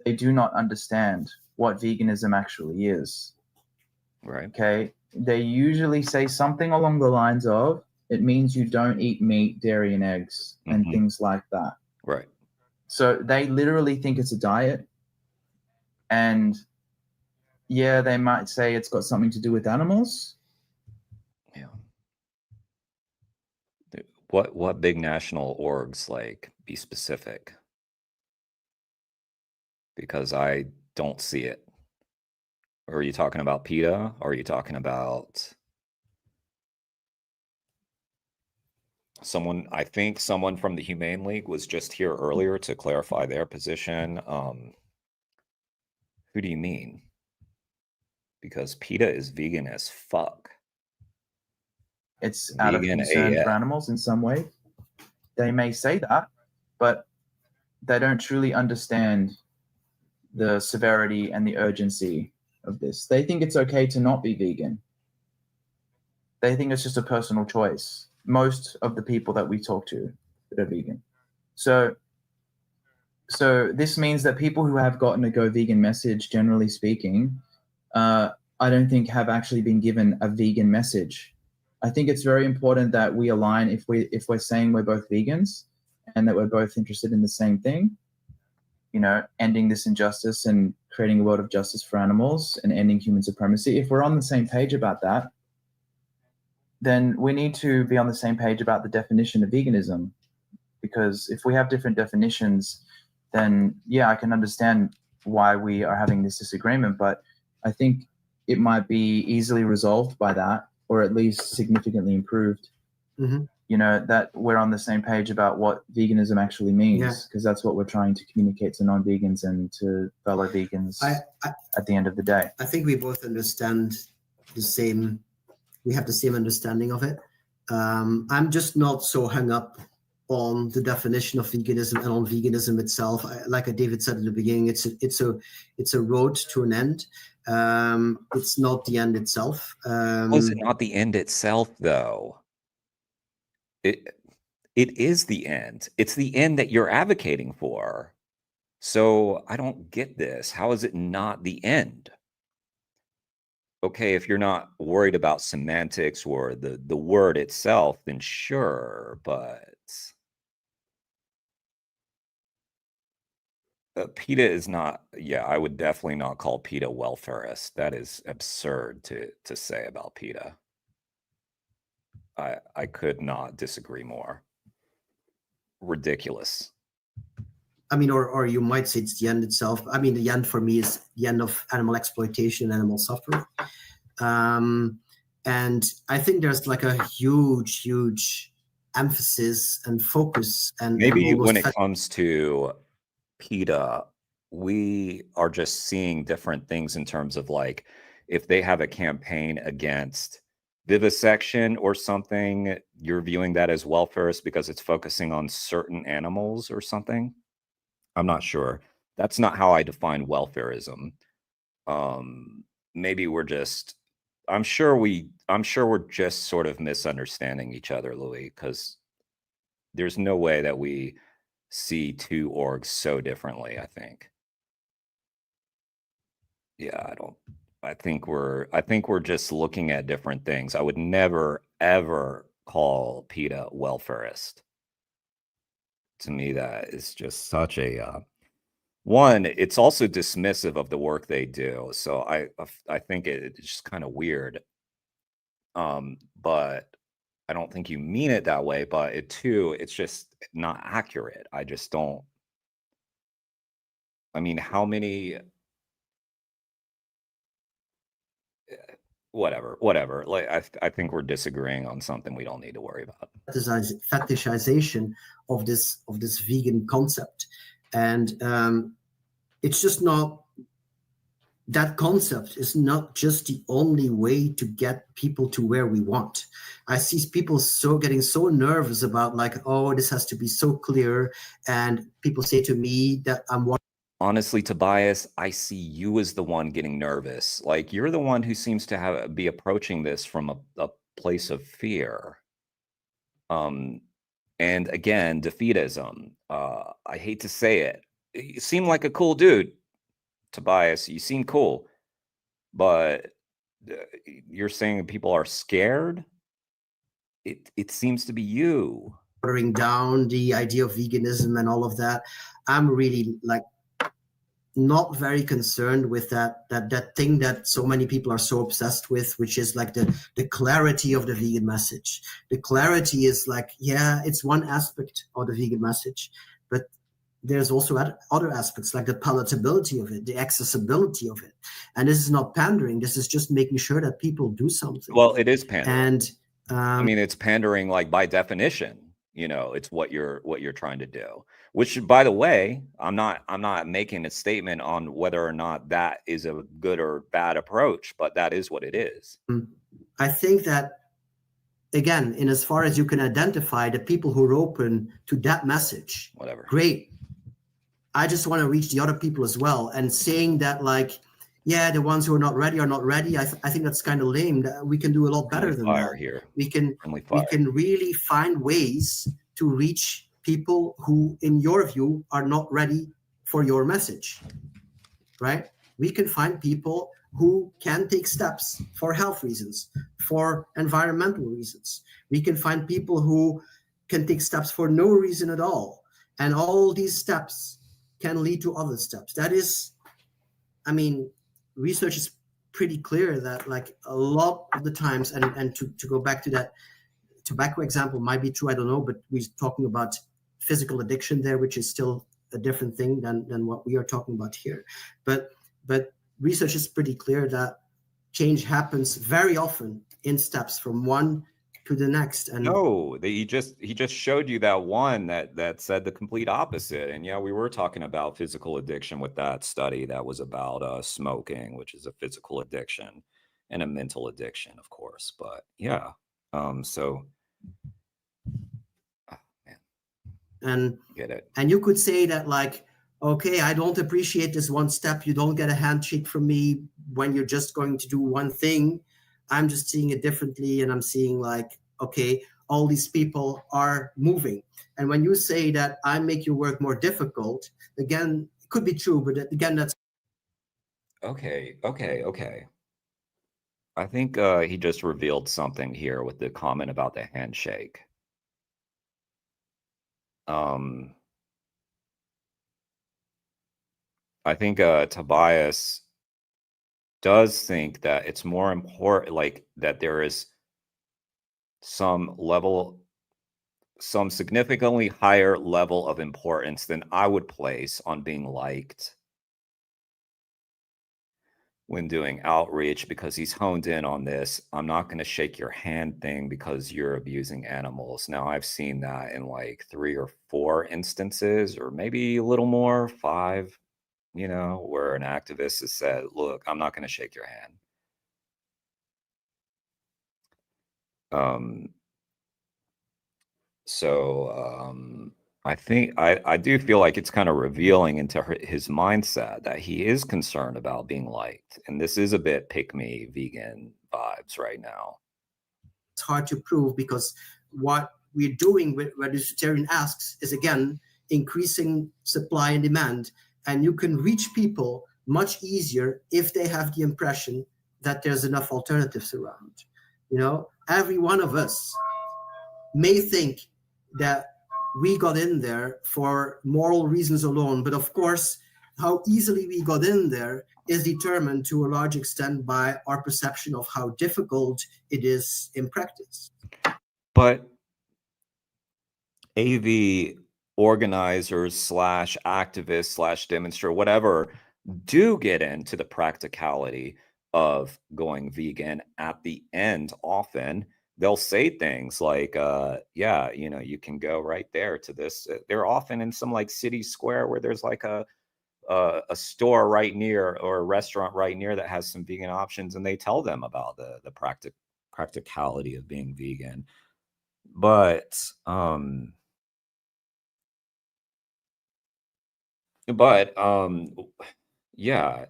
they do not understand what veganism actually is. right. Okay? They usually say something along the lines of, it means you don't eat meat, dairy, and eggs, and things like that. Right. So they literally think it's a diet. And yeah, they might say it's got something to do with animals. Yeah. What big national orgs, like, be specific? Because I don't see it. Or are you talking about PETA? Or are you talking about someone? I think someone from the Humane League was just here earlier to clarify their position. Who do you mean? Because PETA is vegan as fuck. It's out of Vegan concern AF. for animals in some way. They may say that, but they don't truly understand the severity and the urgency of this. They think it's okay to not be vegan. They think it's just a personal choice. Most of the people that we talk to that are vegan. So this means that people who have gotten a go vegan message, generally speaking, I don't think have actually been given a vegan message. I think it's very important that we align if we're saying we're both vegans and that we're both interested in the same thing, you know, ending this injustice and creating a world of justice for animals and ending human supremacy. If we're on the same page about that, then we need to be on the same page about the definition of veganism. Because if we have different definitions, then yeah, I can understand why we are having this disagreement, but I think it might be easily resolved by that, or at least significantly improved. You know, that we're on the same page about what veganism actually means, because that's what we're trying to communicate to non-vegans and to fellow vegans at the end of the day. I think we both understand the same, we have the same understanding of it. I'm just not so hung up on the definition of veganism and on veganism itself. Like David said at the beginning, it's a road to an end. It's not the end itself. How is it not the end itself, though? It is the end. It's the end that you're advocating for. So I don't get this. How is it not the end? Okay, if you're not worried about semantics or the word itself, then sure, but PETA is not, yeah, I would definitely not call PETA welfarist. That is absurd to say about PETA. I could not disagree more. Ridiculous. I mean, or you might say it's the end itself. I mean, the end for me is the end of animal exploitation, animal suffering. And I think there's like a huge emphasis and focus. And maybe when it comes to PETA, we are just seeing different things in terms of like, if they have a campaign against vivisection or something, you're viewing that as welfarist because it's focusing on certain animals or something. I'm not sure. That's not how I define welfarism. Maybe we're just, I'm sure we're just sort of misunderstanding each other, Louis, because there's no way that we see two orgs so differently, I think. Yeah, I think we're just looking at different things. I would never, ever call PETA welfarist. To me, that is just such a one. It's also dismissive of the work they do. So I think it's just kind of weird. But I don't think you mean it that way. But it's just not accurate. I just don't. I mean, how many? Whatever. Like I think we're disagreeing on something we don't need to worry about. Fetishization of this vegan concept, and it's just not. That concept is not just the only way to get people to where we want. I see people getting so nervous about like, oh, this has to be so clear, and people say to me that I'm. Honestly, Tobias, I see you as the one getting nervous. Like you're the one who seems to be approaching this from a place of fear. And again, defeatism. I hate to say it. You seem like a cool dude, Tobias. You seem cool, but you're saying people are scared. It seems to be you. Watering down the idea of veganism and all of that. I'm really like not very concerned with that thing that so many people are so obsessed with, which is like the clarity of the vegan message. The clarity is like, yeah, it's one aspect of the vegan message, but there's also other aspects like the palatability of it, the accessibility of it. And this is not pandering. This is just making sure that people do something. Well, it is pandering. And I mean, it's pandering, like by definition. You know, it's what you're trying to do. Which, by the way, I'm not making a statement on whether or not that is a good or bad approach, but that is what it is. I think that, again, in as far as you can identify the people who are open to that message, whatever, great. I just want to reach the other people as well. And saying that, like, yeah, the ones who are not ready are not ready, I think that's kind of lame. We can do a lot better than that. Here. We can really find ways to reach people who, in your view, are not ready for your message, right? We can find people who can take steps for health reasons, for environmental reasons. We can find people who can take steps for no reason at all. And all these steps can lead to other steps. That is, I mean, research is pretty clear that like a lot of the times, and to go back to that tobacco example might be true, I don't know, but we're talking about physical addiction there, which is still a different thing than what we are talking about here. But research is pretty clear that change happens very often in steps from one to the next. And no, he just showed you that one that said the complete opposite. And yeah, we were talking about physical addiction with that study that was about smoking, which is a physical addiction, and a mental addiction, of course. But yeah, so oh, man, And Get it. and you could say that, like, okay, I don't appreciate this one step. You don't get a handshake from me when you're just going to do one thing. I'm just seeing it differently, and I'm seeing, like, okay, all these people are moving. And when you say that I make your work more difficult, again, it could be true, but again, that's Okay. I think he just revealed something here with the comment about the handshake. I think Tobias does think that it's more important, like that there is some significantly higher level of importance than I would place on being liked when doing outreach, because he's honed in on this I'm not going to shake your hand thing because you're abusing animals. Now, I've seen that in like 3 or 4 instances, or maybe a little more, 5, where an activist has said, look, I'm not going to shake your hand. I think I do feel like it's kind of revealing into his mindset that he is concerned about being liked. And this is a bit pick-me vegan vibes right now. it's hard to prove, because what we're doing with what the vegetarian asks is, again, increasing supply and demand. And you can reach people much easier if they have the impression that there's enough alternatives around. Every one of us may think that we got in there for moral reasons alone, but of course, how easily we got in there is determined to a large extent by our perception of how difficult it is in practice. But AV organizers / activists / demonstrator, whatever, do get into the practicality of going vegan at the end. Often they'll say things like, yeah, you can go right there to this. They're often in some like city square where there's like a store right near, or a restaurant right near, that has some vegan options, and they tell them about the practicality of being vegan. But yeah,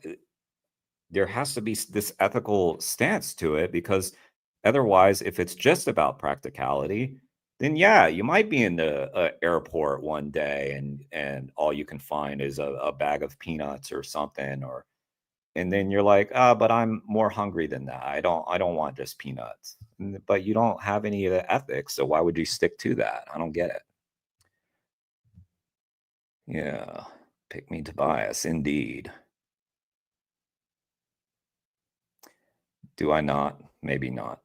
there has to be this ethical stance to it, because otherwise, if it's just about practicality, then yeah, you might be in the airport one day and all you can find is a bag of peanuts or something, and then you're like, but I'm more hungry than that. I don't want just peanuts. But you don't have any of the ethics, so why would you stick to that? I don't get it. Yeah, pick me Tobias, indeed. Do I not? Maybe not.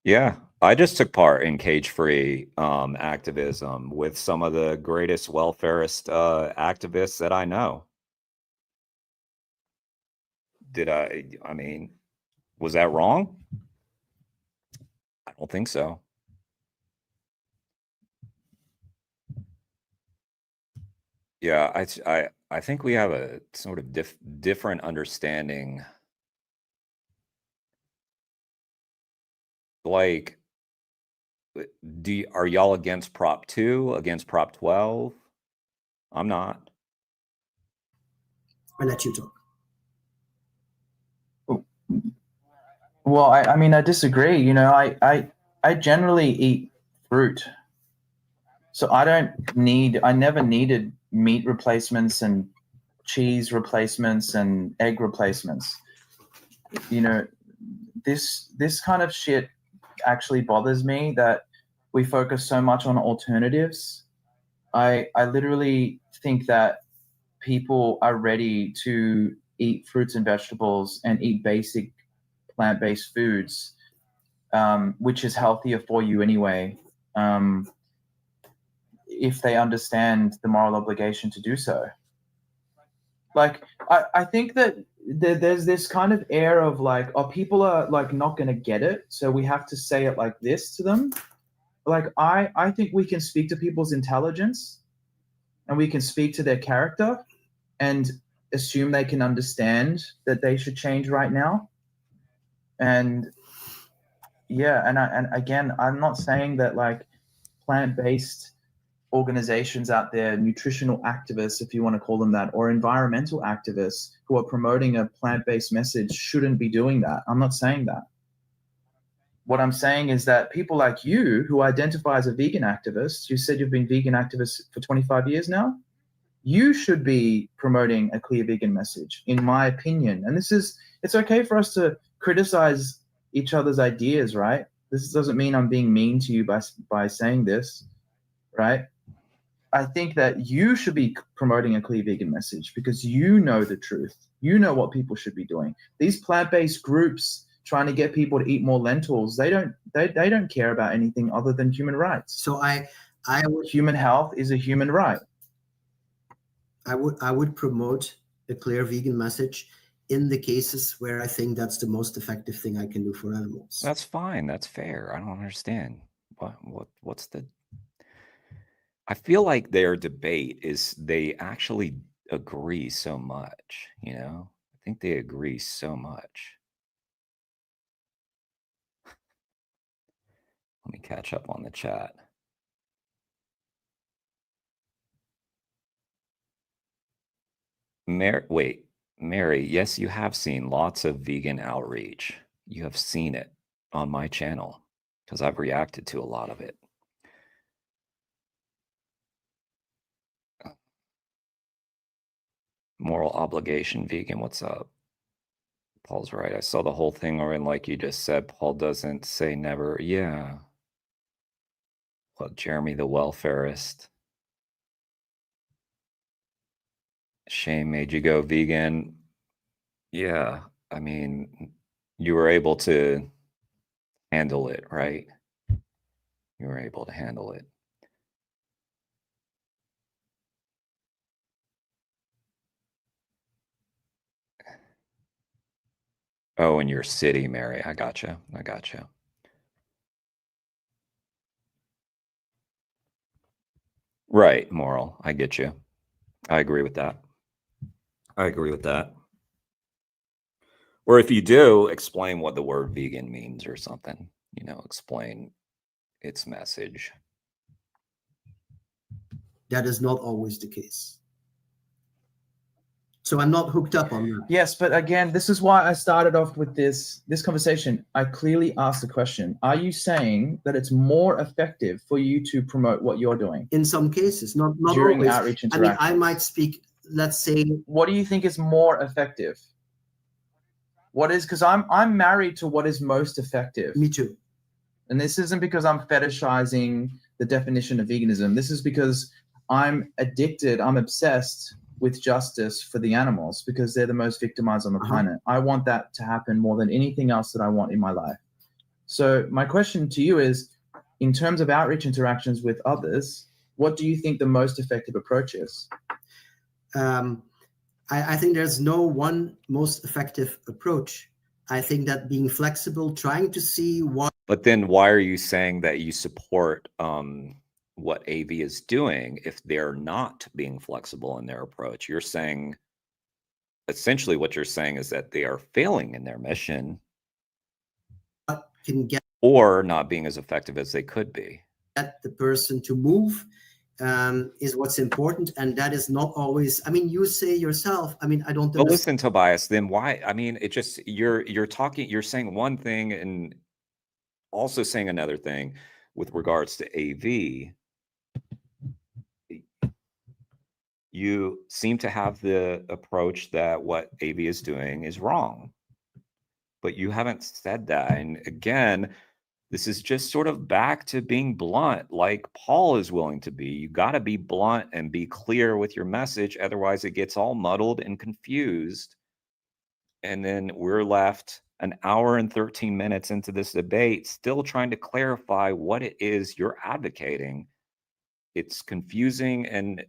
Yeah, I just took part in cage-free activism with some of the greatest welfarist activists that I know. I mean, was that wrong? I don't think so. Yeah, I think we have a sort of different understanding. Like, are y'all against Prop 2, against Prop 12? I'm not. I'll let you talk. Well, I mean, I disagree. I generally eat fruit. So I never needed meat replacements and cheese replacements and egg replacements. This kind of shit actually bothers me, that we focus so much on alternatives. I literally think that people are ready to eat fruits and vegetables and eat basic plant-based foods, which is healthier for you anyway, if they understand the moral obligation to do so. Like, I think that there's this kind of air of like, people are like not going to get it, so we have to say it like this to them. Like, I think we can speak to people's intelligence, and we can speak to their character, and assume they can understand that they should change right now. And yeah, and again, I'm not saying that like plant-based organizations out there, nutritional activists, if you want to call them that, or environmental activists who are promoting a plant-based message shouldn't be doing that. I'm not saying that. What I'm saying is that people like you who identify as a vegan activist, you said you've been vegan activist for 25 years now, you should be promoting a clear vegan message, in my opinion. And it's okay for us to criticize each other's ideas, right? This doesn't mean I'm being mean to you by saying this, right? I think that you should be promoting a clear vegan message because you know the truth. You know what people should be doing. These plant-based groups trying to get people to eat more lentils, they don't care about anything other than human rights. So human health is a human right. I would promote a clear vegan message in the cases where I think that's the most effective thing I can do for animals. That's fine. That's fair. I don't understand. What's the... I feel like their debate is they actually agree so much, you know? I think they agree so much. Let me catch up on the chat. Mary, yes, you have seen lots of vegan outreach. You have seen it on my channel because I've reacted to a lot of it. Moral obligation vegan, what's up? Paul's right. I saw the whole thing, or like you just said, Paul doesn't say never. Yeah. Well, Jeremy the welfarist. Shame made you go vegan. Yeah. I mean, you were able to handle it, right? You were able to handle it. Oh, in your city, Mary. I gotcha. I gotcha. Right, moral. I get you. I agree with that. I agree with that. Or if you do, explain what the word vegan means or something. You know, explain its message. That is not always the case. So I'm not hooked up on that. Yes, but again, this is why I started off with this conversation. I clearly asked the question, are you saying that it's more effective for you to promote what you're doing? In some cases, not during always. Outreach I interactions. mean, I might speak, let's say... What do you think is more effective? What is, because I'm married to what is most effective. Me too. And this isn't because I'm fetishizing the definition of veganism. This is because I'm addicted, I'm obsessed with justice for the animals because they're the most victimized on the planet. I want that to happen more than anything else that I want in my life. So my question to you is, in terms of outreach interactions with others, what do you think the most effective approach is? I think there's no one most effective approach. I think that being flexible, trying to see what... But then why are you saying that you support what AV is doing if they're not being flexible in their approach? You're saying, essentially what you're saying is that they are failing in their mission can get or not being as effective as they could be. Get the person to move is what's important, and that is not always... I mean, you say yourself, I mean, I don't understand. But listen, Tobias, then why? I mean, it just, you're saying one thing and also saying another thing with regards to AV. You seem to have the approach that what AV is doing is wrong, but you haven't said that. And again, this is just sort of back to being blunt, like Paul is willing to be. You got to be blunt and be clear with your message. Otherwise, it gets all muddled and confused. And then we're left an hour and 13 minutes into this debate, still trying to clarify what it is you're advocating. It's confusing and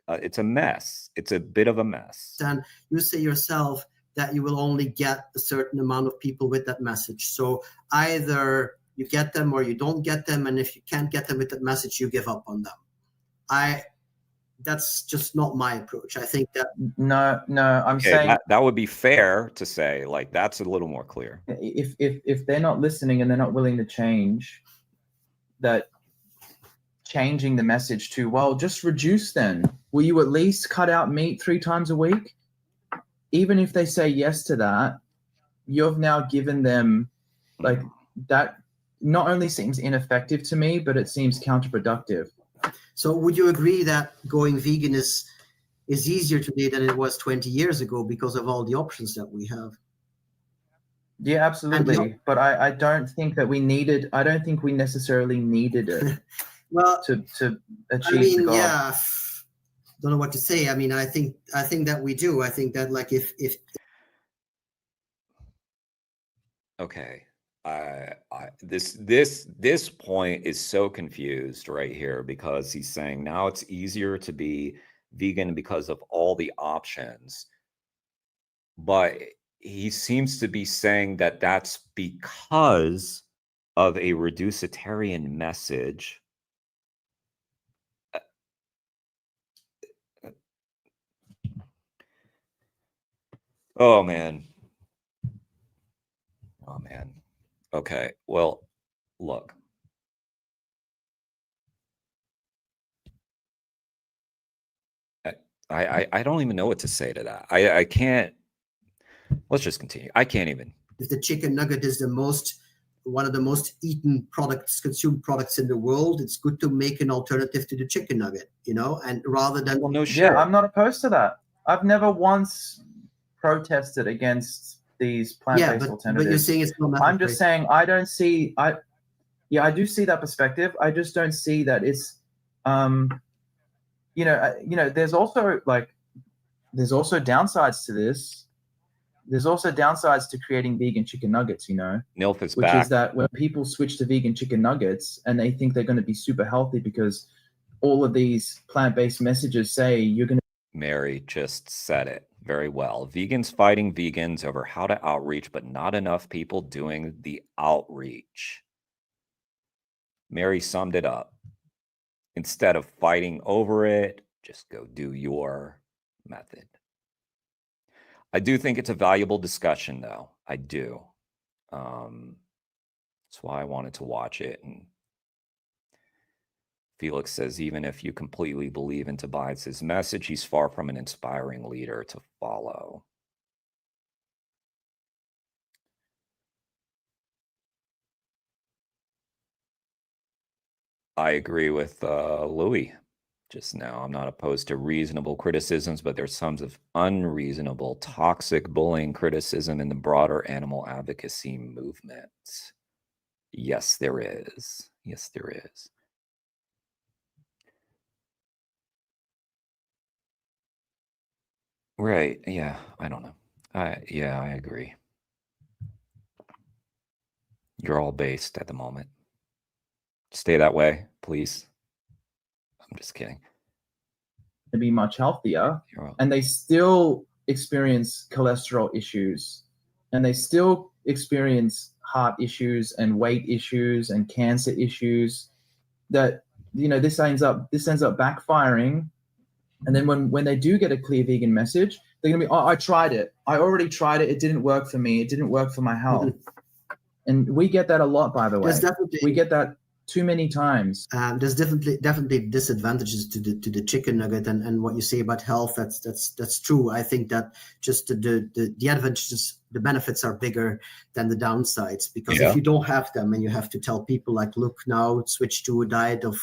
it's a mess. It's a bit of a mess. And you say yourself that you will only get a certain amount of people with that message. So either you get them or you don't get them. And if you can't get them with that message, you give up on them. I that's just not my approach. I think that No, I'm Okay, saying that would be fair to say. Like, that's a little more clear. if they're not listening and they're not willing to change, that changing the message to, well, just reduce then. Will you at least cut out meat 3 times a week? Even if they say yes to that, you've now given them, like, that not only seems ineffective to me, but it seems counterproductive. So would you agree that going vegan is easier today than it was 20 years ago because of all the options that we have? Yeah, absolutely. But I don't think that we needed, I don't think we necessarily needed it Well, to achieve I mean, the goal. yeah, don't know what to say. I mean, I think that we do. I think that, like, if Okay. This point is so confused right here, because he's saying now it's easier to be vegan because of all the options, but he seems to be saying that that's because of a reducitarian message. Oh man. Oh man. Okay. Well, look. I don't even know what to say to that. I can't. Let's just continue. I can't even. If the chicken nugget is one of the most eaten products, consumed products in the world, it's good to make an alternative to the chicken nugget, you know, and rather than. Well, no shit. Yeah, I'm not opposed to that. I've never once protested against these plant-based alternatives. But you're saying it's not. I'm just saying I don't see. I do see that perspective. I just don't see that it's. There's also downsides to this. There's also downsides to creating vegan chicken nuggets, you know. Nilf is which back. is that when people switch to vegan chicken nuggets and they think they're going to be super healthy because all of these plant-based messages say you're going to. Mary just said it very well. Vegans fighting vegans over how to outreach, but not enough people doing the outreach. Mary summed it up. Instead of fighting over it, just go do your method. I do think it's a valuable discussion, though. I do. That's why I wanted to watch it. And Felix says, even if you completely believe in Tobias' message, he's far from an inspiring leader to follow. I agree with Louis just now. I'm not opposed to reasonable criticisms, but there's tons of unreasonable, toxic bullying criticism in the broader animal advocacy movement. Yes, there is. Yes, there is. Right. Yeah, I don't know. Yeah, I agree. You're all based at the moment. Stay that way, please. I'm just kidding. To be much healthier, You're and they still experience cholesterol issues, and they still experience heart issues and weight issues and cancer issues. That, you know, this ends up backfiring. And then when they do get a clear vegan message, they're gonna be, oh, I tried it. I already tried it. It didn't work for me. It didn't work for my health. Mm-hmm. And we get that a lot, by the way. There's definitely, we get that too many times. There's definitely disadvantages to the chicken nugget, and what you say about health, that's true. I think that just the advantages, the benefits are bigger than the downsides, because if you don't have them and you have to tell people like, look, now switch to a diet of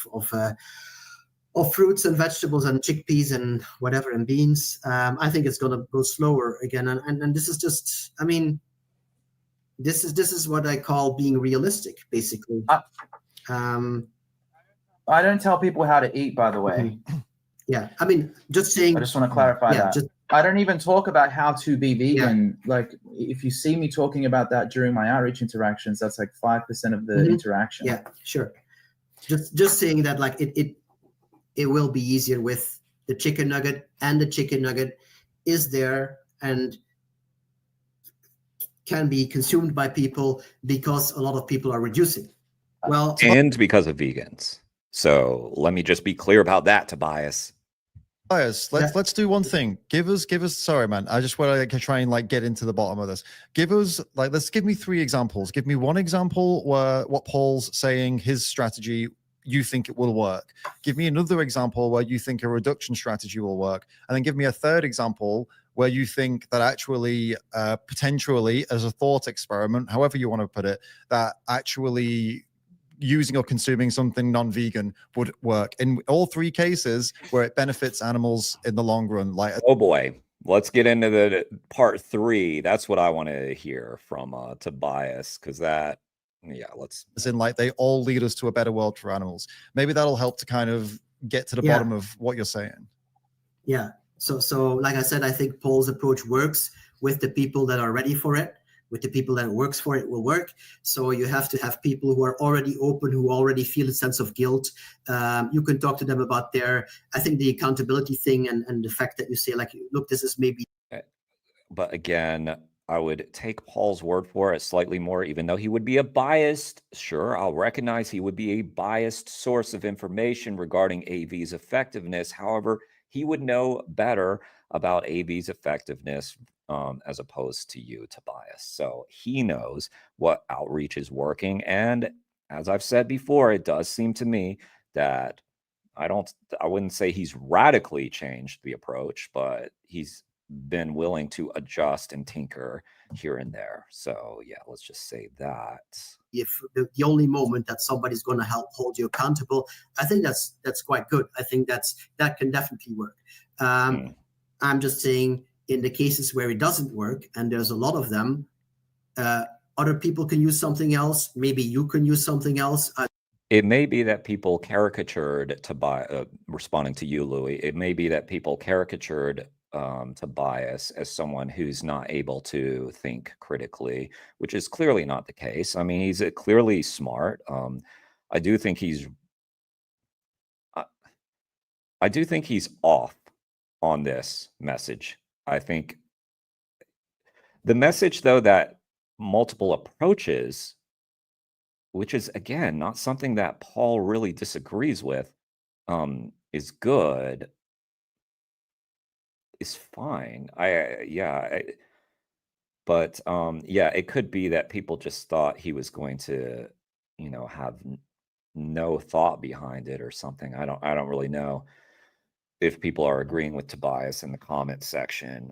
fruits and vegetables and chickpeas and whatever and beans, I think it's gonna go slower again. And this is just, I mean, this is what I call being realistic, basically. I don't tell people how to eat, by the way. Yeah, I mean, just saying. I just want to clarify that. I don't even talk about how to be vegan. Yeah. Like, if you see me talking about that during my outreach interactions, that's like 5% of the interaction. Yeah, sure. Just saying that, like, it will be easier with the chicken nugget, and the chicken nugget is there and can be consumed by people because a lot of people are reducing. Well, and because of vegans. So let me just be clear about that, Tobias. Tobias, let's do one thing. Give us. Sorry, man. I just want to try and like get into the bottom of this. Give me 3 examples. Give me one example where what Paul's saying, his strategy, you think it will work. Give me another example where you think a reduction strategy will work, and then give me a third example where you think that actually, potentially, as a thought experiment, however you want to put it, that actually using or consuming something non-vegan would work in all 3 cases where it benefits animals in the long run. Like, oh boy, let's get into the part 3. That's what I want to hear from Tobias, because let's. as in, like, they all lead us to a better world for animals. Maybe that'll help to kind of get to the bottom of what you're saying. Yeah. So like I said, I think Paul's approach works with the people that are ready for it. With the people that it works for, it will work. So you have to have people who are already open, who already feel a sense of guilt. You can talk to them about I think the accountability thing and the fact that you say, like, look, this is maybe. But again, I would take Paul's word for it slightly more, even though he would be a biased, sure, I'll recognize he would be a biased source of information regarding AV's effectiveness. However, he would know better about AV's effectiveness as opposed to you, Tobias. So he knows what outreach is working. And as I've said before, it does seem to me that I wouldn't say he's radically changed the approach, but he's been willing to adjust and tinker here and there. So yeah, let's just say that. If the only moment that somebody's going to help hold you accountable, I think that's quite good. I think that can definitely work. I'm just saying, in the cases where it doesn't work, and there's a lot of them, other people can use something else. Maybe you can use something else. It may be that people caricatured responding to you, Louis. It may be that people caricatured Tobias as someone who's not able to think critically, which is clearly not the case. I mean, he's clearly smart. I do think he's off on this message. I think the message, though, that multiple approaches, which is, again, not something that Paul really disagrees with, is good, is fine. But it could be that people just thought he was going to, have no thought behind it or something. I don't really know if people are agreeing with Tobias in the comment section.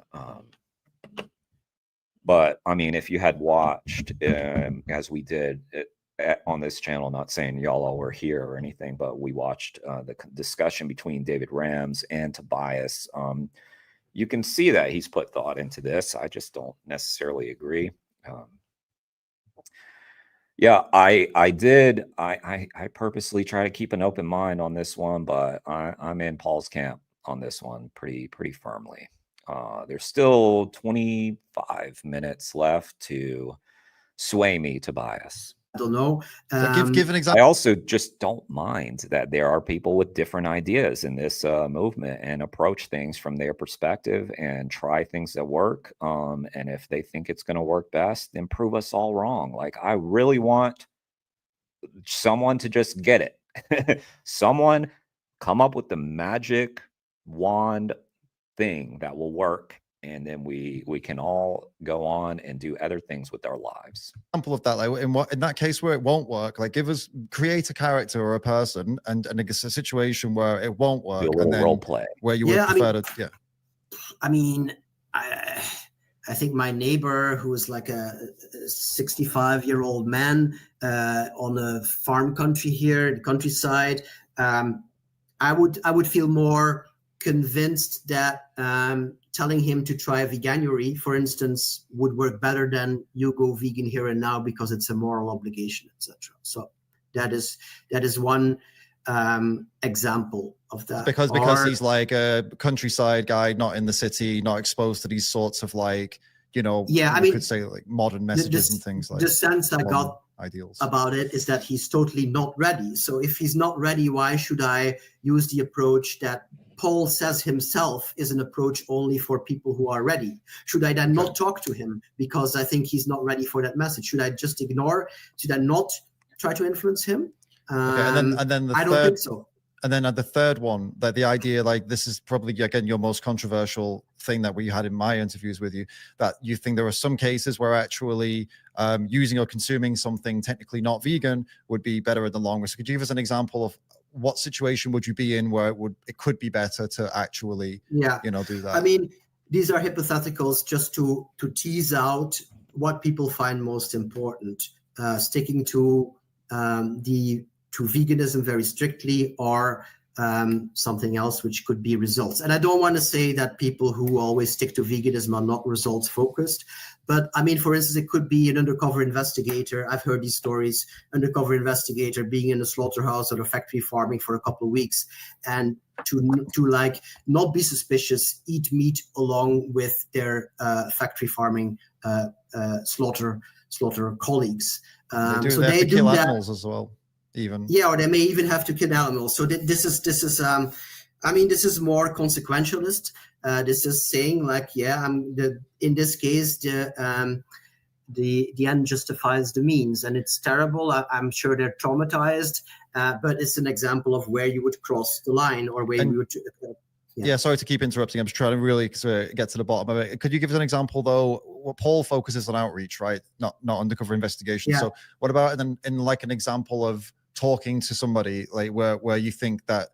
But I mean, if you had watched, as we did on this channel, not saying y'all all were here or anything, but we watched the discussion between David Rams and Tobias. You can see that he's put thought into this. I just don't necessarily agree. I did. I purposely try to keep an open mind on this one, but I'm in Paul's camp on this one pretty firmly. There's still 25 minutes left to sway me, Tobias. I don't know. Give an example. I also just don't mind that there are people with different ideas in this movement and approach things from their perspective and try things that work. And if they think it's going to work best, then prove us all wrong. Like, I really want someone to just get it. Someone come up with the magic wand thing that will work, and then we can all go on and do other things with our lives. Example of that, like in that case where it won't work, like create a character or a person and a situation where it won't work, do a little and then role play where you would prefer to. I mean, I think my neighbor, who is like a 65-year-old man on a farm country here, the countryside, I would feel more convinced that telling him to try veganuary, for instance, would work better than you go vegan here and now because it's a moral obligation, etc. So that is one example of that. Because he's like a countryside guy, not in the city, not exposed to these sorts of like, could say like modern messages and things like. The sense I got ideals about it is that he's totally not ready. So if he's not ready, why should I use the approach that Paul says himself is an approach only for people who are ready? Should I then not talk to him because I think he's not ready for that message? Should I just ignore? Should I not try to influence him? And then the I don't think so. And then the third one, that the idea, like this is probably again your most controversial thing that we had in my interviews with you, that you think there are some cases where actually using or consuming something technically not vegan would be better in the long run. So could you give us an example of what situation would you be in where it could be better to actually, do that? I mean, these are hypotheticals just to tease out what people find most important, sticking to veganism very strictly, or something else which could be results. And I don't want to say that people who always stick to veganism are not results focused, but I mean, for instance, it could be an undercover investigator. I've heard these stories, undercover investigator being in a slaughterhouse or a factory farming for a couple of weeks, and to like not be suspicious, eat meat along with their factory farming slaughter colleagues. So they do kill animals as well, even. Yeah, or they may even have to kill animals. So this is I mean, this is more consequentialist. This is saying like, in this case, the end justifies the means, and it's terrible. I'm sure they're traumatized, but it's an example of where you would cross the line, or where you would. Yeah, sorry to keep interrupting. I'm just trying to really get to the bottom of it. Could you give us an example, though? What Paul focuses on outreach, right? Not undercover investigation. Yeah. So what about in like an example of talking to somebody, like where you think that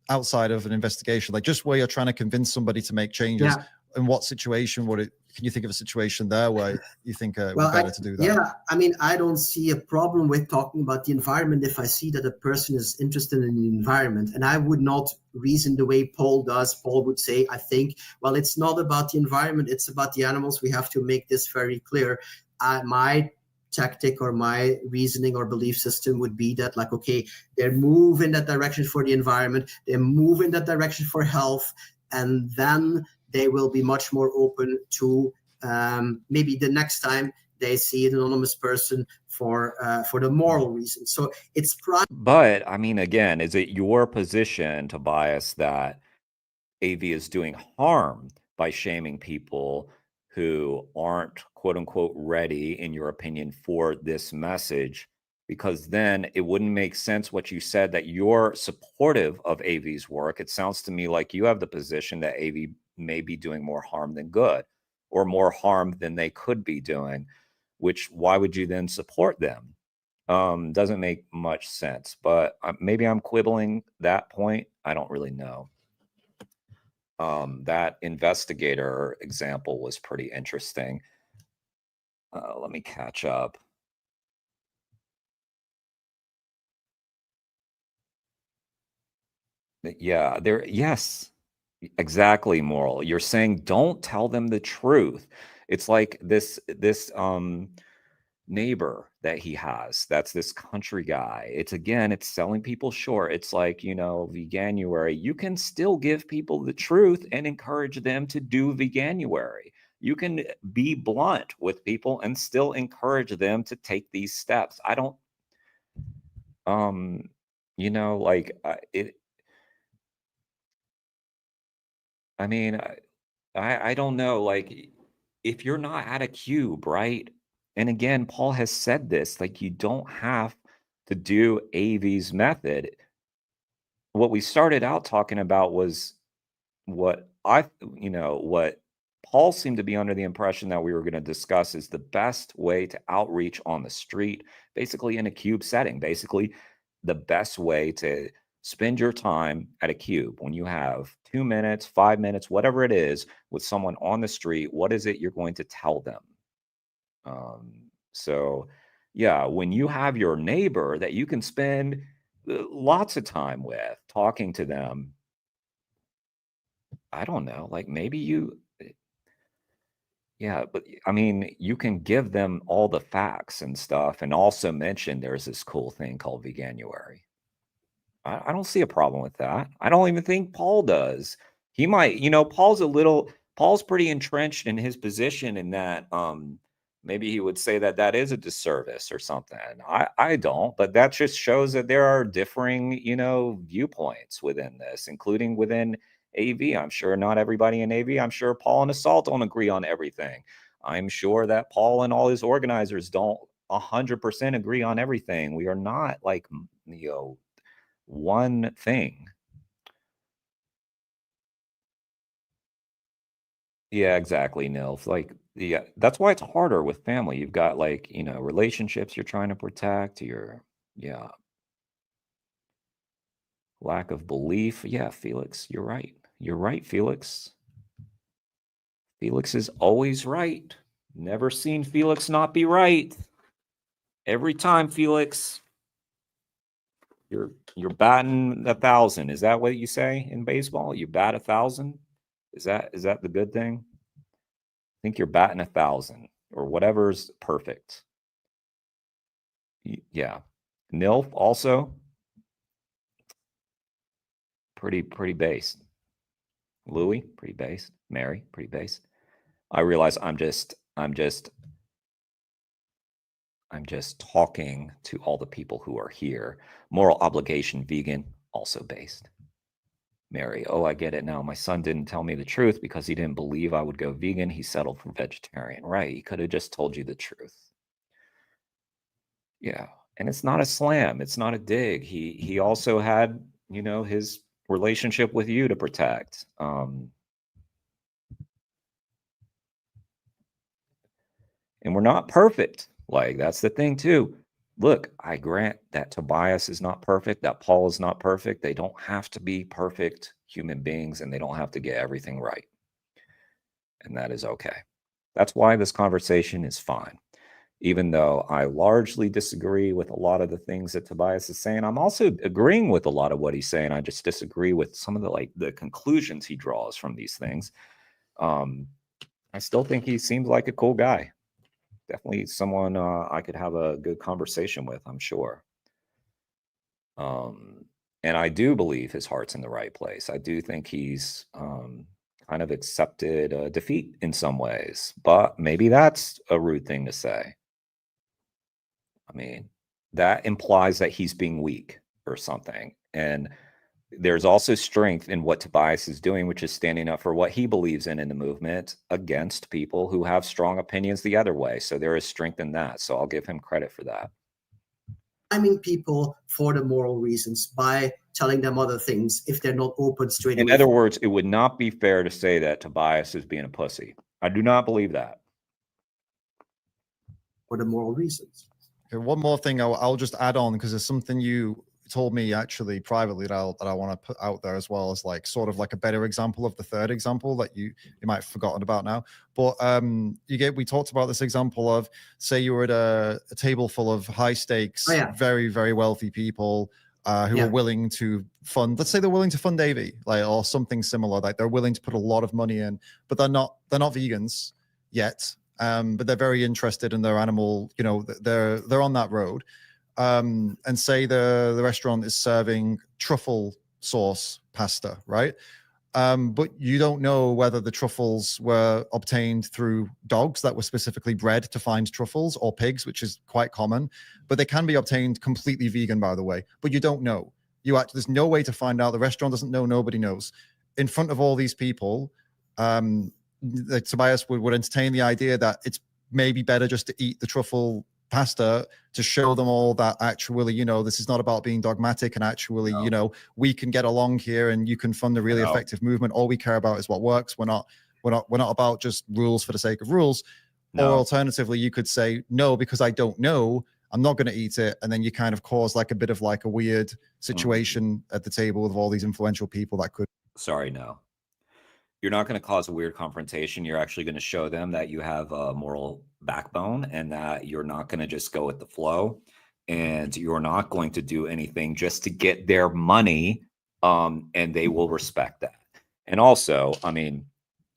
outside of an investigation, like just where you're trying to convince somebody to make changes, in what situation would it? Can you think of a situation there where you think it would be better to do that? Yeah, I mean, I don't see a problem with talking about the environment if I see that a person is interested in the environment. And I would not reason the way Paul does. Paul would say, I think, well, it's not about the environment, it's about the animals. We have to make this very clear. My tactic or my reasoning or belief system would be that, like, okay, they move in that direction for the environment, they move in that direction for health, and then they will be much more open to maybe the next time they see an anonymous person for the moral reason. So it's But I mean, again, is it your position, Tobias, that AV is doing harm by shaming people who aren't, quote unquote, ready, in your opinion, for this message? Because then it wouldn't make sense what you said, that you're supportive of AV's work. It sounds to me like you have the position that AV may be doing more harm than good, or more harm than they could be doing, which why would you then support them? Doesn't make much sense, but maybe I'm quibbling that point. I don't really know. That investigator example was pretty interesting. Let me catch up. Yeah, yes, exactly, Moral. You're saying don't tell them the truth. It's like this neighbor that he has, that's this country guy. It's selling people short. It's like, Veganuary. You can still give people the truth and encourage them to do Veganuary. You can be blunt with people and still encourage them to take these steps. I don't, I mean, I don't know, like, if you're not at a cube, right? And again, Paul has said this, like, you don't have to do AV's method. What we started out talking about was what Paul seemed to be under the impression that we were going to discuss is the best way to outreach on the street, basically in a cube setting, basically the best way to spend your time at a cube when you have 2 minutes, 5 minutes, whatever it is, with someone on the street. What is it you're going to tell them? So yeah, when you have your neighbor that you can spend lots of time with, talking to them, I don't know, like maybe but I mean, you can give them all the facts and stuff, and also mention there's this cool thing called Veganuary. I don't see a problem with that. I don't even think Paul does. He might, Paul's pretty entrenched in his position in that maybe he would say that that is a disservice or something. I don't, but that just shows that there are differing, viewpoints within this, including within AV. I'm sure not everybody in AV. I'm sure Paul and Assault don't agree on everything. I'm sure that Paul and all his organizers don't 100% agree on everything. We are not like, one thing. Yeah, exactly, Nils. Like, yeah, that's why it's harder with family. You've got like, relationships you're trying to protect, yeah, lack of belief. Yeah, Felix, you're right. You're right, Felix. Felix is always right. Never seen Felix not be right. Every time, Felix. You're batting 1,000. Is that what you say in baseball? You bat 1,000? Is that the good thing? I think you're batting 1,000 or whatever's perfect. Yeah. Nilf also pretty based. Louis, pretty based. Mary, pretty based. I realize I'm just talking to all the people who are here. Moral obligation, vegan, also based. Mary, oh, I get it now. My son didn't tell me the truth because he didn't believe I would go vegan. He settled for vegetarian. Right. He could have just told you the truth. Yeah. And it's not a slam. It's not a dig. He also had, his relationship with you to protect. And we're not perfect. Like, that's the thing too. Look, I grant that Tobias is not perfect, that Paul is not perfect. They don't have to be perfect human beings, and they don't have to get everything right. And that is okay. That's why this conversation is fine. Even though I largely disagree with a lot of the things that Tobias is saying, I'm also agreeing with a lot of what he's saying. I just disagree with some of the conclusions he draws from these things. I still think he seems like a cool guy. Definitely someone I could have a good conversation with, I'm sure. And I do believe his heart's in the right place. I do think he's kind of accepted defeat in some ways, but maybe that's a rude thing to say. I mean, that implies that he's being weak or something. And there's also strength in what Tobias is doing, which is standing up for what he believes in the movement against people who have strong opinions the other way. So there is strength in that. So I'll give him credit for that. Blaming people for the moral reasons by telling them other things if they're not open straight away. In other words, it would not be fair to say that Tobias is being a pussy. I do not believe that. For the moral reasons. Okay, one more thing I'll just add on, because there's something you told me actually privately that I want to put out there as well, as like sort of like a better example of the third example that you might have forgotten about now. But we talked about this example of, say you were at a table full of high stakes, very, very wealthy people who are willing to fund, let's say they're willing to fund AV, like, or something similar, like they're willing to put a lot of money in, but they're not vegans yet. But they're very interested in their animal, they're on that road. And say the restaurant is serving truffle sauce pasta, right? But you don't know whether the truffles were obtained through dogs that were specifically bred to find truffles, or pigs, which is quite common. But they can be obtained completely vegan, by the way. But you don't know. There's no way to find out. The restaurant doesn't know. Nobody knows. In front of all these people, Tobias would entertain the idea that it's maybe better just to eat the truffle pasta to show them all that actually, this is not about being dogmatic, and actually, we can get along here and you can fund a really effective movement. All we care about is what works. We're not about just rules for the sake of rules. Or alternatively, you could say, no, because I don't know, I'm not going to eat it. And then you kind of cause like a bit of like a weird situation at the table with all these influential people that could. Sorry, no. You're not going to cause a weird confrontation. You're actually going to show them that you have a moral backbone, and that you're not going to just go with the flow, and you're not going to do anything just to get their money, and they will respect that. And also, I mean,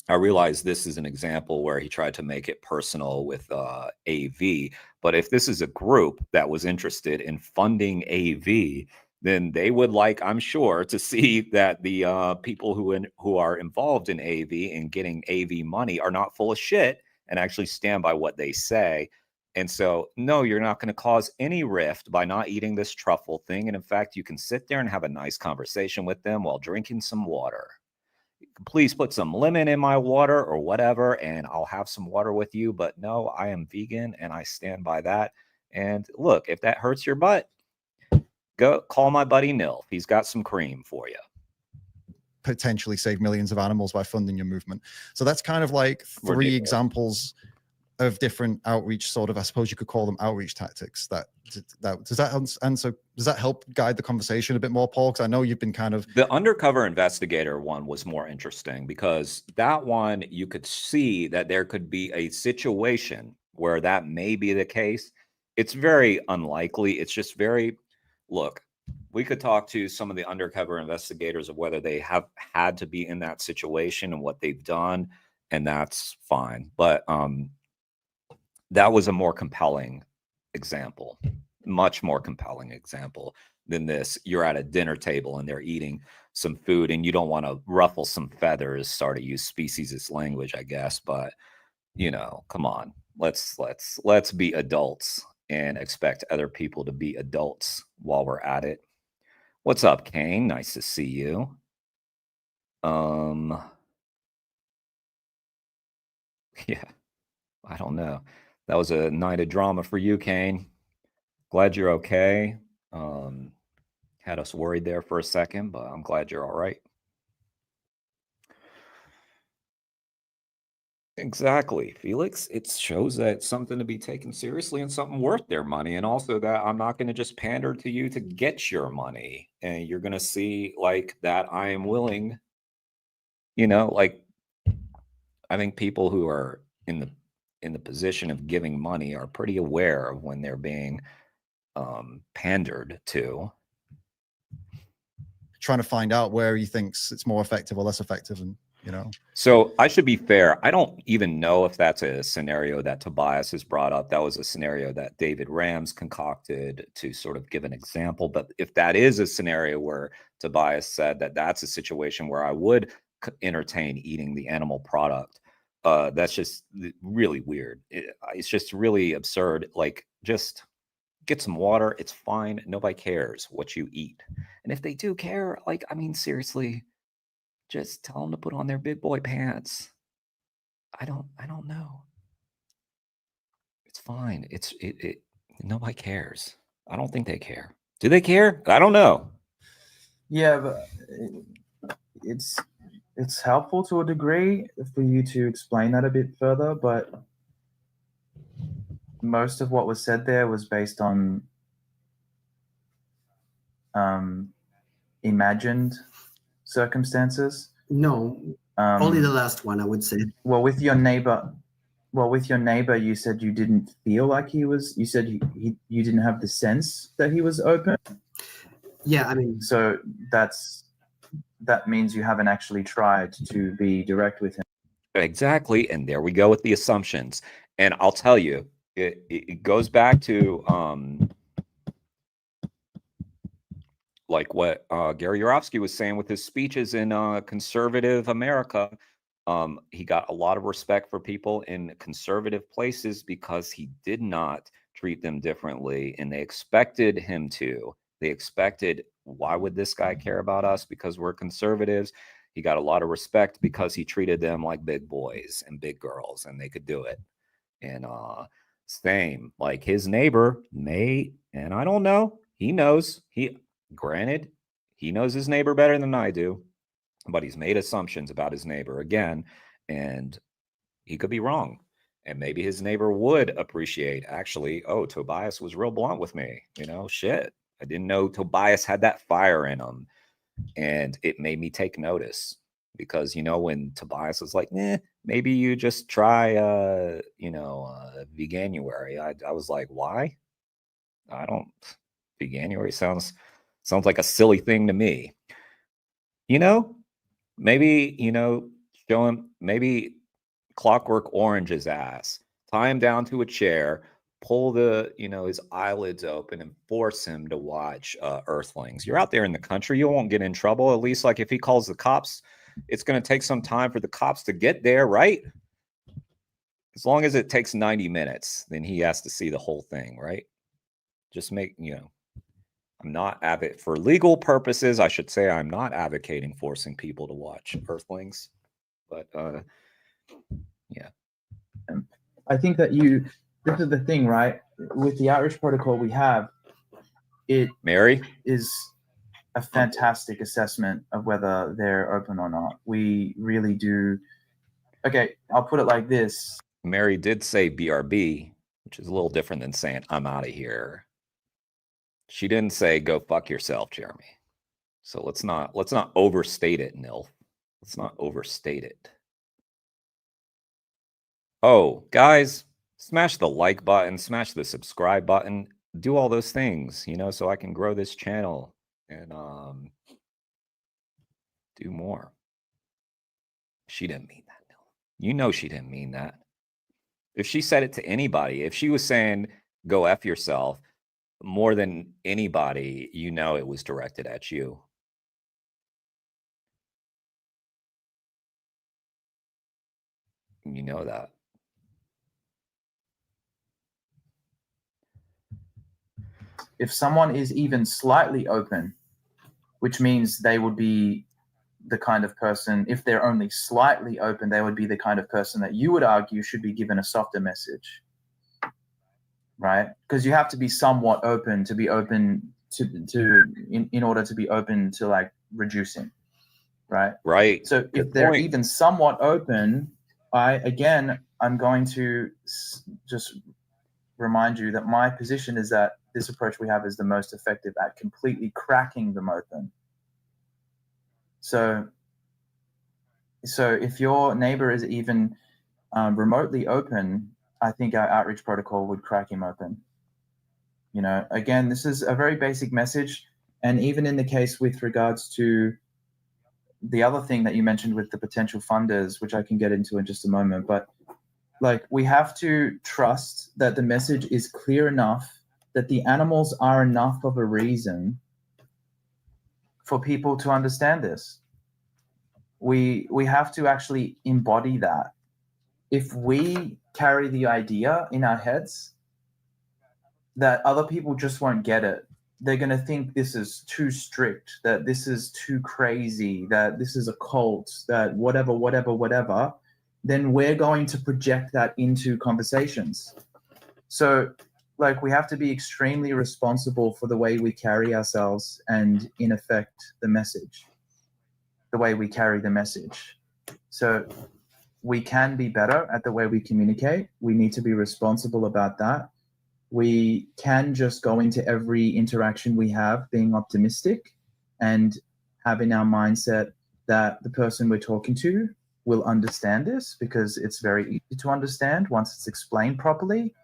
I realize this is an example where he tried to make it personal with AV, but if this is a group that was interested in funding AV, then they would like, I'm sure, to see that the people who are involved in AV and getting AV money are not full of shit and actually stand by what they say. And so, no, you're not going to cause any rift by not eating this truffle thing. And in fact, you can sit there and have a nice conversation with them while drinking some water. Please put some lemon in my water or whatever, and I'll have some water with you. But no, I am vegan and I stand by that. And look, if that hurts your butt, Go call my buddy Nilf. He's got some cream for you. Potentially save millions of animals by funding your movement. So that's kind of like three Ridiculous. examples of different outreach, sort of, I suppose you could call them outreach tactics. Does that help guide the conversation a bit more, Paul? Because I know you've been kind of the undercover investigator one was more interesting, because that one, you could see that there could be a situation where that may be the case. It's very unlikely. It's just very, look, we could talk to some of the undercover investigators of whether they have had to be in that situation and what they've done, and that's fine. But that was a more compelling example, much more compelling example than this. You're at a dinner table and they're eating some food and you don't want to ruffle some feathers, start to use speciesist language, I guess. But, you know, come on, let's be adults and expect other people to be adults while we're at it. What's up, Kane? Nice to see you. Yeah, I don't know. That was a night of drama for you, Kane. Glad you're okay. Had us worried there for a second, but I'm glad you're all right. Exactly, Felix. It shows that it's something to be taken seriously and something worth their money. And also that I'm not going to just pander to you to get your money. And you're going to see like that I am willing, you know, like I think people who are in the position of giving money are pretty aware of when they're being pandered to. trying to find out where he thinks it's more effective or less effective, and you know. So I should be fair. I don't even know if that's a scenario that Tobias has brought up. That was a scenario that David Rams concocted to sort of give an example. But if that is a scenario where Tobias said that that's a situation where I would entertain eating the animal product, that's just really weird. It's just really absurd. Like, just get some water. It's fine. Nobody cares what you eat. And if they do care, like, I mean, seriously, just tell them to put on their big boy pants. I don't know. It's fine. It nobody cares. I don't think they care. Do they care? I don't know. Yeah, but it's helpful to a degree for you to explain that a bit further, but most of what was said there was based on imagined circumstances. No, only the last one, I would say. Well, with your neighbor, you said you didn't feel like he was. You said you didn't have the sense that he was open. Yeah, I mean, so that means you haven't actually tried to be direct with him. Exactly, and there we go with the assumptions. And I'll tell you, it goes back to like what Gary Yourofsky was saying with his speeches in conservative America. He got a lot of respect for people in conservative places because he did not treat them differently, and they expected him to. They expected, why would this guy care about us? Because we're conservatives. He got a lot of respect because he treated them like big boys and big girls, and they could do it. And same, like his neighbor may, and I don't know, he knows. Granted, he knows his neighbor better than I do, but he's made assumptions about his neighbor again, and he could be wrong. And maybe his neighbor would appreciate, actually, oh, Tobias was real blunt with me. You know, shit. I didn't know Tobias had that fire in him. And it made me take notice because, you know, when Tobias was like, maybe you just try, Veganuary. I was like, why? Veganuary sounds like a silly thing to me. You know, maybe, show him, maybe Clockwork Orange his ass, tie him down to a chair, pull his eyelids open and force him to watch Earthlings. You're out there in the country, you won't get in trouble. At least, like, if he calls the cops, it's going to take some time for the cops to get there, right? As long as it takes 90 minutes, then he has to see the whole thing, right? Just I'm not for legal purposes, I should say I'm not advocating forcing people to watch Earthlings, but yeah. I think that this is the thing, right? With the outreach protocol we have, it Mary? is a fantastic assessment of whether they're open or not. We really do. Okay, I'll put it like this. Mary did say BRB, which is a little different than saying I'm out of here. She didn't say go fuck yourself, Jeremy. So let's not overstate it, Nil. Let's not overstate it. Oh, guys, smash the like button, smash the subscribe button, do all those things, you know, so I can grow this channel and do more. She didn't mean that, Nil. You know she didn't mean that. If she said it to anybody, if she was saying go F yourself, more than anybody, you know it was directed at you. You know that. If someone is even slightly open, which means they would be the kind of person, if they're only slightly open, they would be the kind of person that you would argue should be given a softer message, right? Because you have to be somewhat open to be open in order to be open to like reducing, right? Right. So Good if they're point. even somewhat open, I'm going to just remind you that my position is that this approach we have is the most effective at completely cracking them open. So if your neighbor is even remotely open, I think our outreach protocol would crack him open. You know, again, this is a very basic message. And even in the case with regards to the other thing that you mentioned with the potential funders, which I can get into in just a moment, but like we have to trust that the message is clear enough, that the animals are enough of a reason for people to understand this. We have to actually embody that. If we carry the idea in our heads that other people just won't get it, they're going to think this is too strict, that this is too crazy, that this is a cult, that whatever, then we're going to project that into conversations. So like we have to be extremely responsible for the way we carry ourselves and in effect the message, the way we carry the message. So we can be better at the way we communicate. We need to be responsible about that. We can just go into every interaction we have being optimistic and having our mindset that the person we're talking to will understand this, because it's very easy to understand once it's explained properly,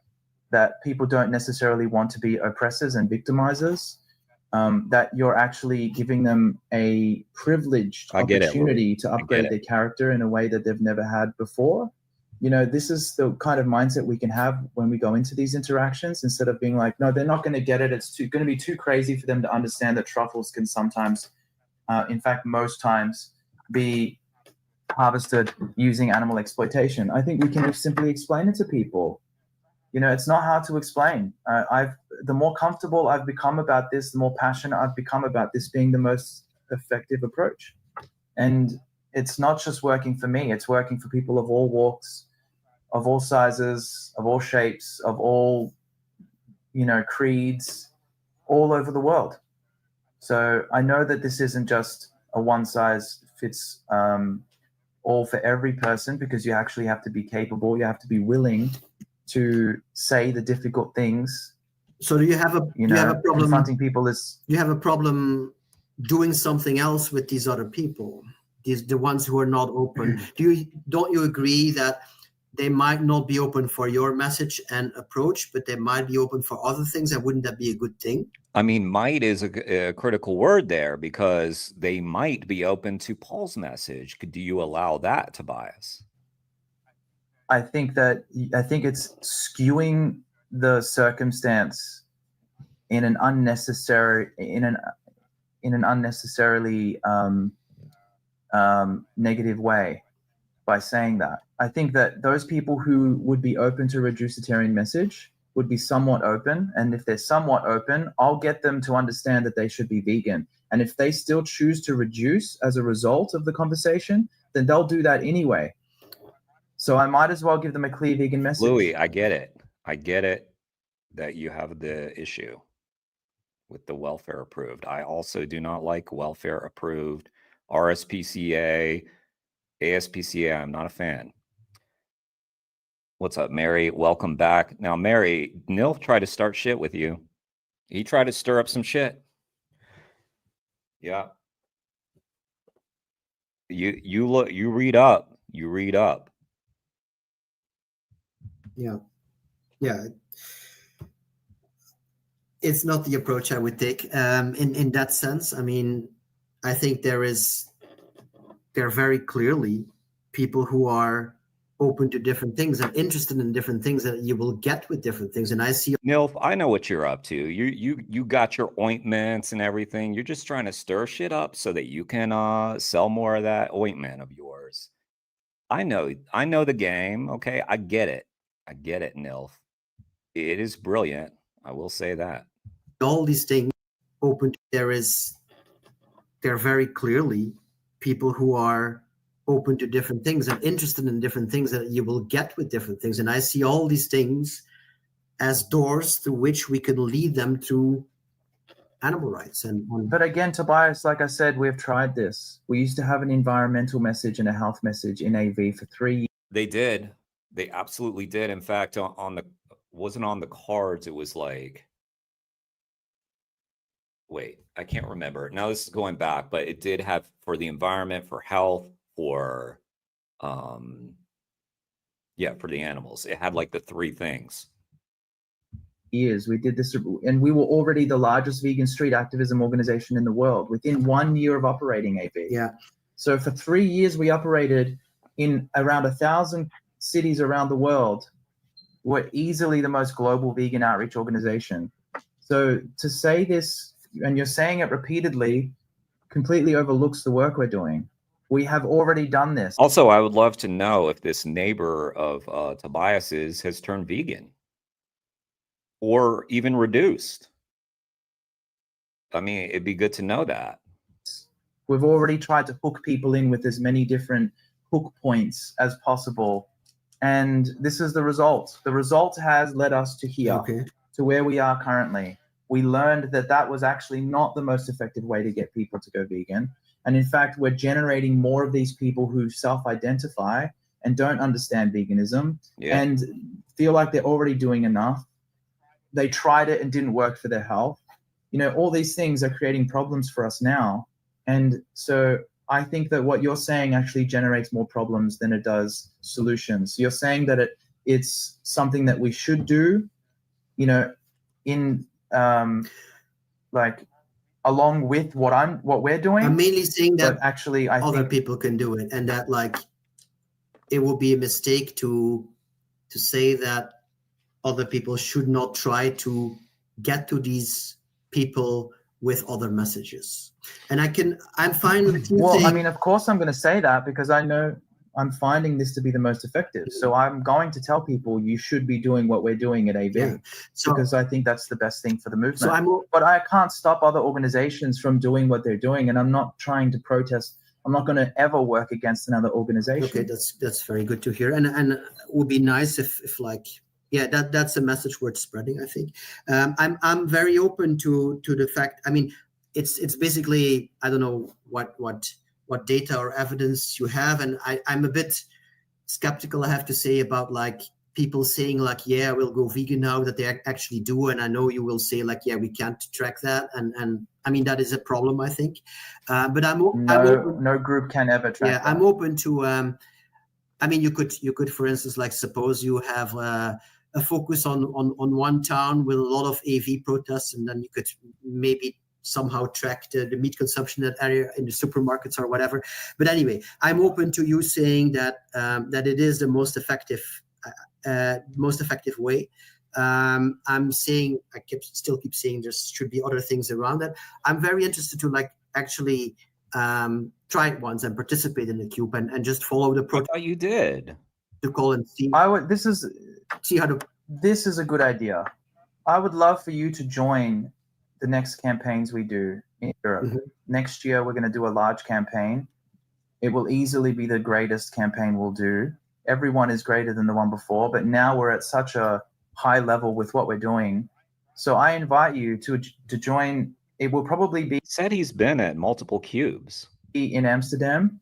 that people don't necessarily want to be oppressors and victimizers, that you're actually giving them a privileged opportunity to upgrade their character in a way that they've never had before. You know, this is the kind of mindset we can have when we go into these interactions, instead of being like, no, they're not going to get it. It's going to be too crazy for them to understand that truffles can sometimes, in fact, most times, be harvested using animal exploitation. I think we can simply explain it to people. You know, it's not hard to explain. The more comfortable I've become about this, the more passionate I've become about this being the most effective approach. And it's not just working for me, it's working for people of all walks, of all sizes, of all shapes, of all, you know, creeds, all over the world. So I know that this isn't just a one size fits all for every person, because you actually have to be capable, you have to be willing to say the difficult things. So do you have a problem confronting people is, you have a problem doing something else with these other people, the ones who are not open? Don't you agree that they might not be open for your message and approach, but they might be open for other things? And wouldn't that be a good thing? I mean, might is a critical word there, because they might be open to Paul's message. Do you allow that, Tobias? I think it's skewing the circumstance in an unnecessarily negative way by saying that. I think that those people who would be open to reducitarian message would be somewhat open, and if they're somewhat open, I'll get them to understand that they should be vegan. And if they still choose to reduce as a result of the conversation, then they'll do that anyway. So I might as well give them a clear vegan message. Louis, I get it. I get it that you have the issue. with the welfare approved. I also do not like welfare approved. RSPCA, ASPCA, I'm not a fan. What's up, Mary? Welcome back. Now, Mary, Nilf tried to start shit with you. He tried to stir up some shit. Yeah. You look, you read up. You read up. Yeah. It's not the approach I would take. In that sense, I mean, I think there are very clearly people who are open to different things and interested in different things that you will get with different things. And I see Nilf, I know what you're up to. You got your ointments and everything. You're just trying to stir shit up so that you can sell more of that ointment of yours. I know the game. Okay, I get it, Nilf. It is brilliant. I will say that. all these things open. There are very clearly people who are open to different things and interested in different things that you will get with different things. And I see all these things as doors through which we can lead them to animal rights. But again, Tobias, like I said, we've tried this. We used to have an environmental message and a health message in AV for 3 years. They did. They absolutely did. In fact, wasn't on the cards. It was like, wait, I can't remember. Now this is going back, but it did have for the environment, for health, for for the animals. It had like the 3 things. Years we did this, and we were already the largest vegan street activism organization in the world within 1 year of operating AV. Yeah. So for 3 years we operated in around 1,000 cities around the world. We're easily the most global vegan outreach organization. So to say this, and you're saying it repeatedly, completely overlooks the work we're doing. We have already done this. Also, I would love to know if this neighbor of Tobias's has turned vegan or even reduced. I mean, it'd be good to know that. We've already tried to hook people in with as many different hook points as possible. And this is the result. The result has led us to here, to where we are currently. We learned that that was actually not the most effective way to get people to go vegan. And in fact, we're generating more of these people who self-identify and don't understand veganism and feel like they're already doing enough. They tried it and didn't work for their health. You know, all these things are creating problems for us now. And so I think that what you're saying actually generates more problems than it does solutions. You're saying that it's something that we should do, you know, in like along with what we're doing. I'm mainly saying that actually I other think people can do it, and that like it would be a mistake to say that other people should not try to get to these people with other messages. And I'm fine with you saying, I mean, of course I'm going to say that because I know I'm finding this to be the most effective. So I'm going to tell people you should be doing what we're doing at AV because I think that's the best thing for the movement. But I can't stop other organizations from doing what they're doing, and I'm not trying to protest. I'm not going to ever work against another organization. Okay, that's very good to hear. And it would be nice if like, yeah, that's a message worth spreading, I think. I'm very open to the fact, I mean, it's basically, I don't know what data or evidence you have, and I'm a bit skeptical, I have to say, about like people saying like, yeah, we'll go vegan now, that they actually do. And I know you will say like, yeah, we can't track that, and I mean that is a problem, I think. But no group can ever track. Yeah, that. I'm open to. I mean, you could, for instance, like suppose you have a focus on one town with a lot of AV protests, and then you could maybe somehow track the meat consumption in that area in the supermarkets or whatever. But anyway, I'm open to you saying that that it is the most effective way. I'm saying, still keep saying there should be other things around that. I'm very interested to like actually try it once and participate in the cube and just follow the protocol. I thought you did. To call and see. This is a good idea. I would love for you to join the next campaigns we do in Europe. Mm-hmm. Next year, we're going to do a large campaign. It will easily be the greatest campaign we'll do. Everyone is greater than the one before, but now we're at such a high level with what we're doing So I invite you to join. It will probably be Said he's been at multiple cubes. in Amsterdam.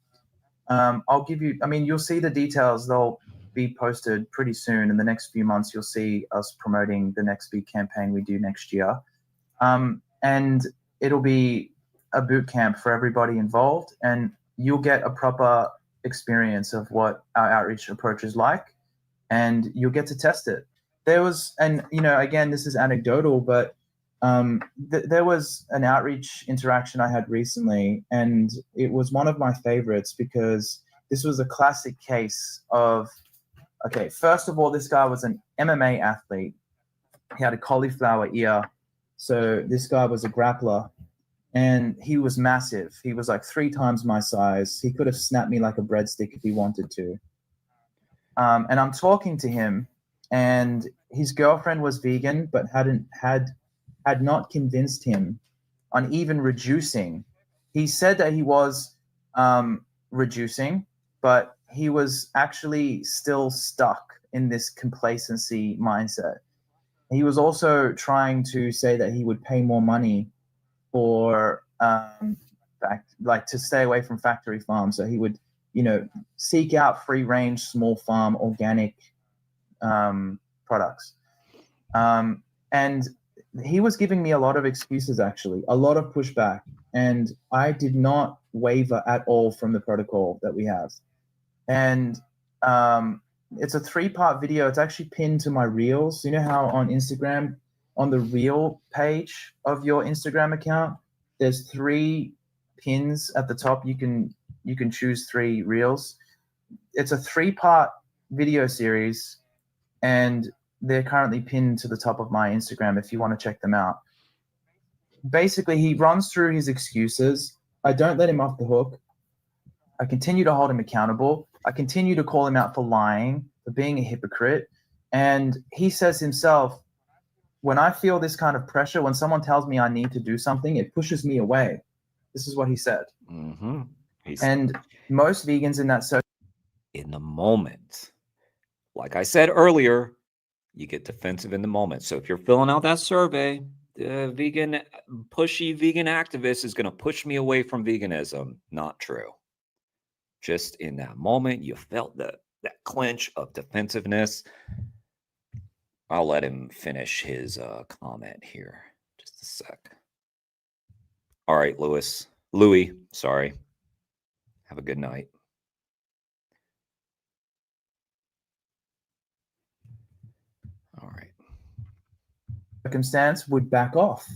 I'll give you, I mean, you'll see the details. They'll be posted pretty soon. In the next few months, you'll see us promoting the next big campaign we do next year. And it'll be a boot camp for everybody involved, and you'll get a proper experience of what our outreach approach is like, and you'll get to test it. There was, and again, this is anecdotal, but there was an outreach interaction I had recently, and it was one of my favorites because this was a classic case of, okay, first of all, this guy was an MMA athlete. He had a cauliflower ear. So this guy was a grappler, and he was massive. He was like 3 times my size. He could have snapped me like a breadstick if he wanted to. And I'm talking to him, and his girlfriend was vegan, but had not convinced him on even reducing. He said that he was reducing, but he was actually still stuck in this complacency mindset. He was also trying to say that he would pay more money for to stay away from factory farms. So he would, seek out free range, small farm, organic products. And he was giving me a lot of excuses, actually, a lot of pushback. And I did not waver at all from the protocol that we have. And it's a 3-part video. It's actually pinned to my reels. You know how on Instagram, on the reel page of your Instagram account, there's 3 pins at the top. You can choose 3 reels. It's a 3-part video series, and they're currently pinned to the top of my Instagram if you want to check them out. Basically, he runs through his excuses. I don't let him off the hook. I continue to hold him accountable. I continue to call him out for lying, for being a hypocrite. And he says himself, when I feel this kind of pressure, when someone tells me I need to do something, it pushes me away. This is what he said. Mm-hmm. And most vegans in that in the moment, like I said earlier, you get defensive in the moment. So if you're filling out that survey, the pushy vegan activist is going to push me away from veganism. Not true. Just in that moment, you felt that clinch of defensiveness. I'll let him finish his comment here. Just a sec. All right, Louis, sorry. Have a good night. All right. circumstance would back off.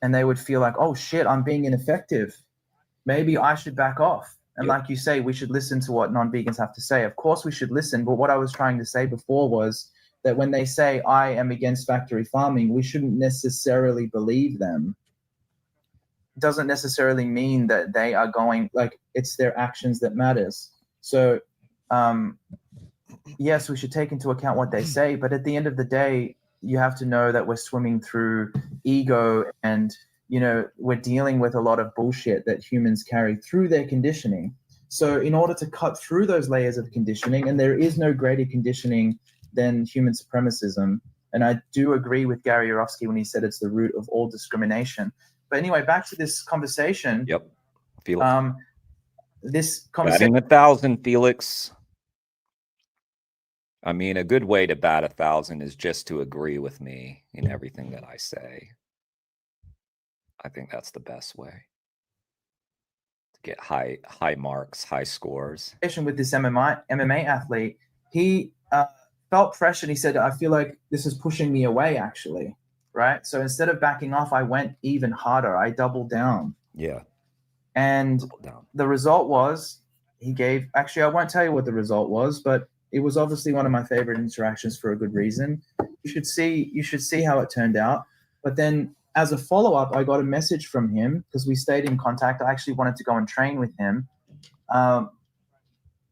And they would feel like, oh shit, I'm being ineffective. Maybe I should back off. And like you say, we should listen to what non-vegans have to say. Of course we should listen. But what I was trying to say before was that when they say, I am against factory farming, we shouldn't necessarily believe them. It doesn't necessarily mean that they are going, like, it's their actions that matters. So, yes, we should take into account what they say. But at the end of the day, you have to know that we're swimming through ego, and we're dealing with a lot of bullshit that humans carry through their conditioning. So in order to cut through those layers of conditioning, and there is no greater conditioning than human supremacism, and I do agree with Gary Yourofsky when he said it's the root of all discrimination. But anyway, back to this conversation. Yep. Felix. This conversation. Batting 1,000, Felix. I mean, a good way to bat 1,000 is just to agree with me in everything that I say. I think that's the best way to get high marks, high scores. With this MMA athlete, he felt pressure. And he said, I feel like this is pushing me away, actually. Right. So instead of backing off, I went even harder. I doubled down. Yeah. And the result was actually, I won't tell you what the result was, but it was obviously one of my favorite interactions for a good reason. You should see how it turned out. But then as a follow-up, I got a message from him because we stayed in contact. I actually wanted to go and train with him.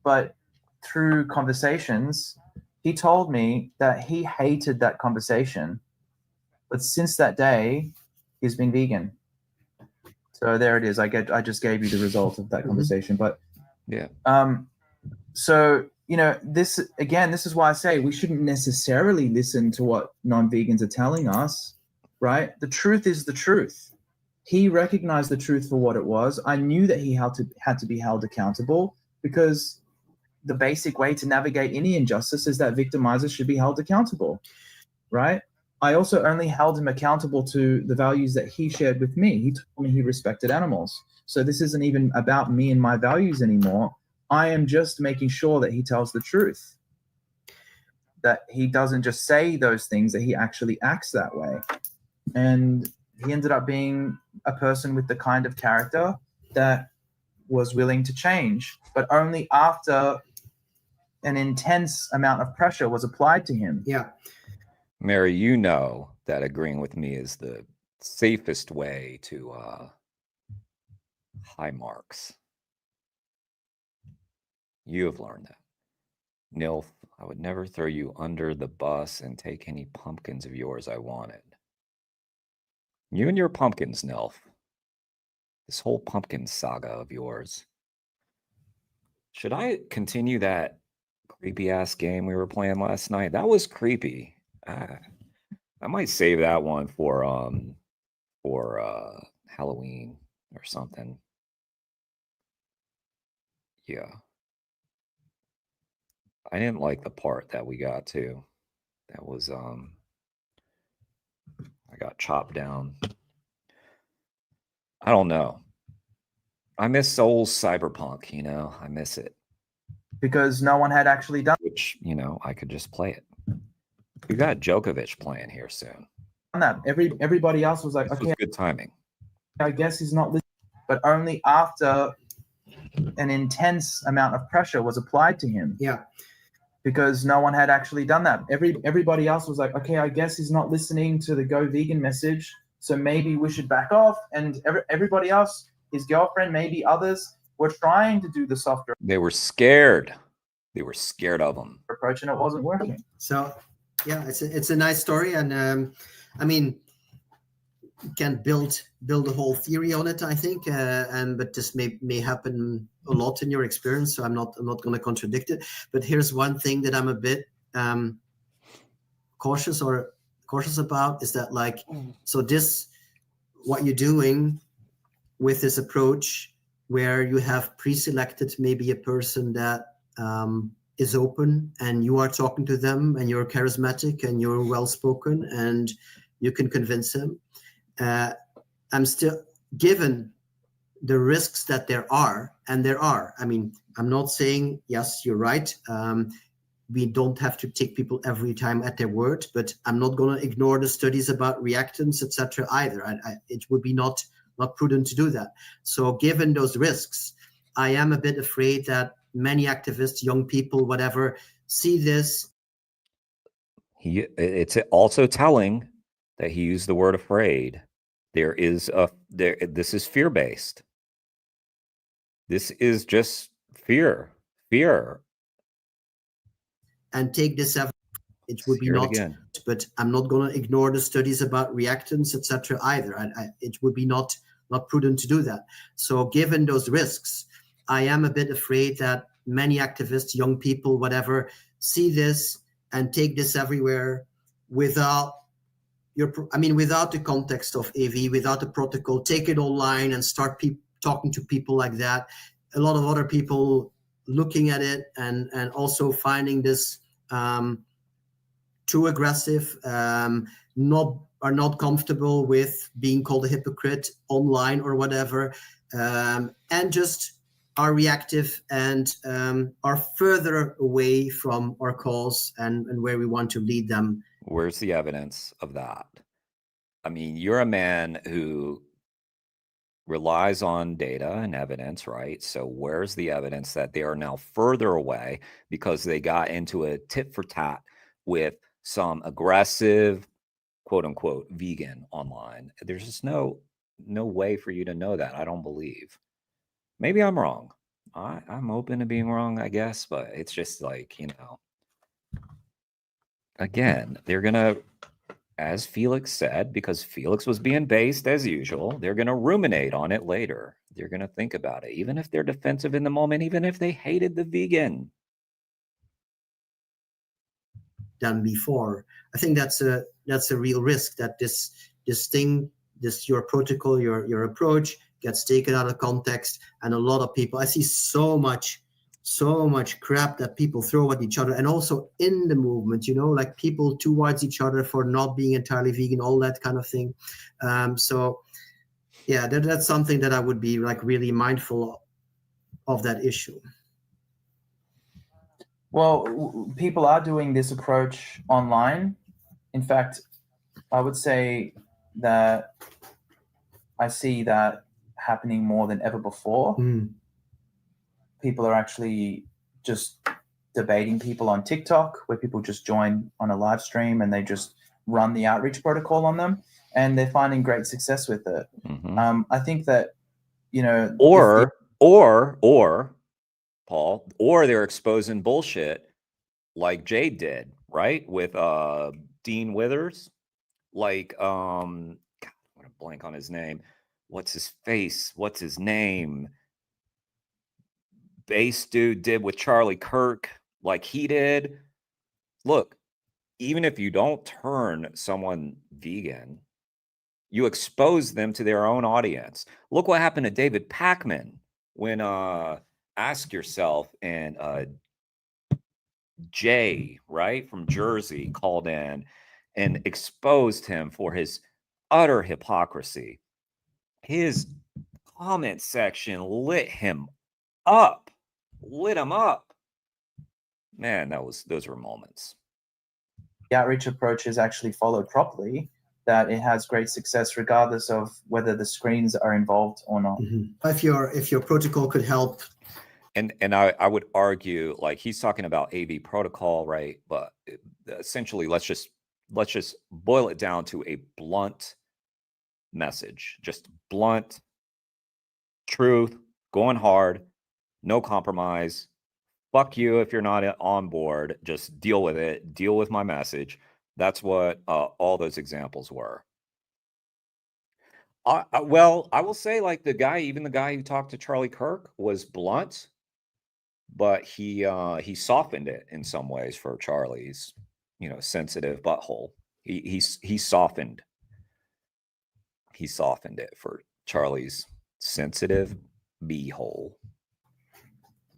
But through conversations, he told me that he hated that conversation. But since that day, he's been vegan. So there it is. I just gave you the result of that conversation. But yeah. So you know, this is why I say we shouldn't necessarily listen to what non-vegans are telling us, right? The truth is the truth. He recognized the truth for what it was. I knew that he had to be held accountable, because the basic way to navigate any injustice is that victimizers should be held accountable, right? I also only held him accountable to the values that he shared with me. He told me he respected animals. So this isn't even about me and my values anymore. I am just making sure that he tells the truth, that he doesn't just say those things, that he actually acts that way. And he ended up being a person with the kind of character that was willing to change, but only after an intense amount of pressure was applied to him. Yeah. Mary, you know that agreeing with me is the safest way to high marks. You have learned that. Nilf, I would never throw you under the bus and take any pumpkins of yours I wanted. You and your pumpkins, Nilf. This whole pumpkin saga of yours. Should I continue that creepy ass game we were playing last night? That was creepy. I might save that one for Halloween or something. Yeah. I didn't like the part that we got to. That was I got chopped down. I don't know. I miss old Cyberpunk, you know. I miss it. Because no one had actually done Which, you know, I could just play it. We got Djokovic playing here soon. that. Everybody else was like, This okay, was good timing. I guess he's not listening. But only after an intense amount of pressure was applied to him. Yeah. Because no one had actually done that. Everybody else was like, okay, I guess he's not listening to the go vegan message, so maybe we should back off. And everybody else, his girlfriend, maybe others, were trying to do the softer They were scared. They were scared of him. approach, and it wasn't working. So yeah, it's a nice story, and I mean, you can build a whole theory on it, I think, and but this may happen a lot in your experience, so I'm not going to contradict it. But here's one thing that I'm a bit cautious about, is that, like, so this, what you're doing with this approach, where you have pre-selected maybe a person that is open, and you are talking to them, and you're charismatic, and you're well-spoken, and you can convince them. I'm still, given the risks that there are, I mean, I'm not saying, yes, you're right, we don't have to take people every time at their word, but I'm not going to ignore the studies about reactants, etc. either. It would be not prudent to do that. So given those risks, I am a bit afraid that many activists, young people, whatever, see this. It's also telling that he used the word afraid. This is fear-based. This is just fear. And take this, it would be not, but I'm not going to ignore the studies about reactants, etc. either. It would be not prudent to do that. So given those risks, I am a bit afraid that many activists, young people, whatever, see this and take this everywhere without the context of AV, without the protocol, take it online and start talking to people like that. A lot of other people looking at it and also finding this too aggressive, are not comfortable with being called a hypocrite online or whatever, and just are reactive and are further away from our cause and where we want to lead them. Where's the evidence of that? I mean, you're a man who relies on data and evidence, right? So where's the evidence that they are now further away because they got into a tit for tat with some aggressive, quote unquote, vegan online? There's just no way for you to know that. I don't believe. Maybe I'm wrong. I'm open to being wrong, I guess, but it's just like, you know, again, they're going to, as Felix said, because Felix was being based as usual, they're going to ruminate on it later. They're going to think about it, even if they're defensive in the moment, even if they hated the vegan. than before. I think that's a real risk, that this your protocol, your approach gets taken out of context, and a lot of people, I see so much crap that people throw at each other, and also in the movement, like people towards each other for not being entirely vegan, all that kind of thing. So yeah, that's something that I would be like really mindful of that issue. Well, people are doing this approach online. In fact, I would say that I see that happening more than ever before. People are actually just debating people on TikTok, where people just join on a live stream and they just run the outreach protocol on them, and they're finding great success with it. I think that, or Paul, or they're exposing bullshit like Jade did, right? With Dean Withers. Like, God, I'm gonna blank on his name. What's his face? What's his name? Bass dude did with Charlie Kirk, like he did. Look, even if you don't turn someone vegan, you expose them to their own audience. Look what happened to David Pakman when Ask Yourself and Jay, right, from Jersey, called in and exposed him for his utter hypocrisy. His comment section lit him up. Man, those were moments. The outreach approach is actually followed properly, that it has great success regardless of whether the screens are involved or not. If your protocol could help. And I would argue, like, he's talking about AV protocol, right? But essentially, let's just boil it down to a blunt message, just blunt truth, going hard, no compromise. Fuck you if you're not on board. Just deal with it. Deal with my message. That's what all those examples were. Well, I will say, like, even the guy who talked to Charlie Kirk was blunt, but he softened it in some ways for Charlie's, sensitive butthole. He softened it for Charlie's sensitive beehole.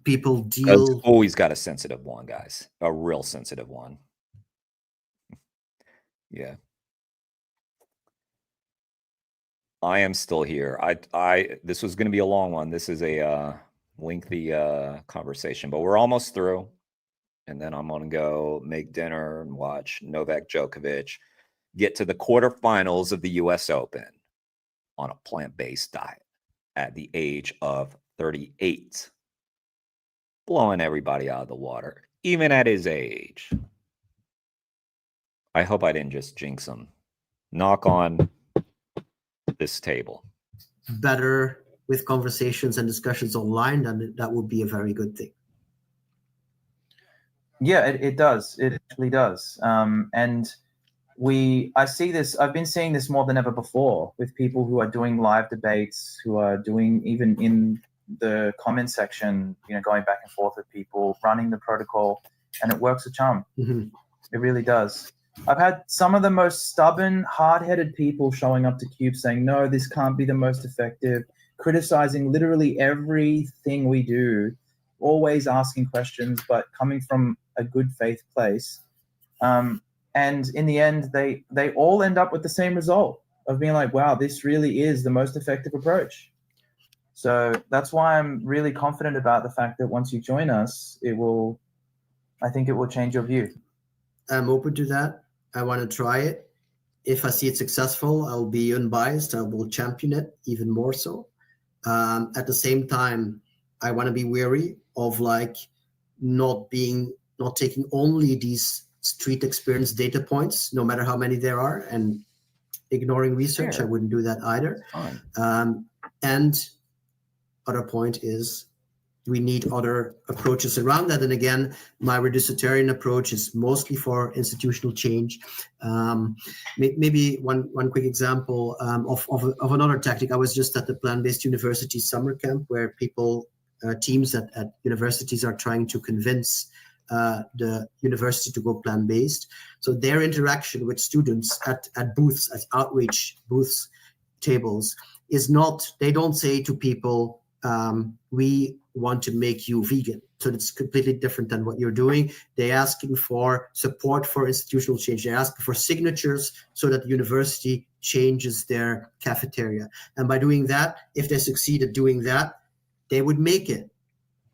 People deal. Always got a sensitive one, guys. A real sensitive one. Yeah. I am still here. This was going to be a long one. This is a lengthy conversation, but we're almost through. And then I'm going to go make dinner and watch Novak Djokovic get to the quarterfinals of the US Open on a plant-based diet at the age of 38. Blowing everybody out of the water, even at his age. I hope I didn't just jinx him. Knock on this table. Better with conversations and discussions online, then that would be a very good thing. Yeah, it does. It actually does. And I see this, I've been seeing this more than ever before with people who are doing live debates, who are doing even in the comment section, going back and forth with people, running the protocol, and it works a charm. It really does. I've had some of the most stubborn, hard-headed people showing up to Cube saying, no, this can't be the most effective, criticizing literally everything we do, always asking questions, but coming from a good faith place. And in the end, they all end up with the same result of being like, wow, this really is the most effective approach. So that's why I'm really confident about the fact that once you join us, I think it will change your view. I'm open to that. I want to try it. If I see it successful, I'll be unbiased. I will champion it even more so. At the same time, I want to be wary of not taking only these street experience data points, no matter how many there are, and ignoring research. Sure. I wouldn't do that either. And other point is we need other approaches around that. And again, my reducitarian approach is mostly for institutional change. Maybe one quick example of another tactic. I was just at the Plant-Based University summer camp where teams at universities are trying to convince the university to go plant-based. So their interaction with students at booths, at outreach booths, tables, is not, they don't say to people, we want to make you vegan. So it's completely different than what you're doing. They're asking for support for institutional change. They're asking for signatures so that the university changes their cafeteria. And by doing that, if they succeed at doing that, they would make it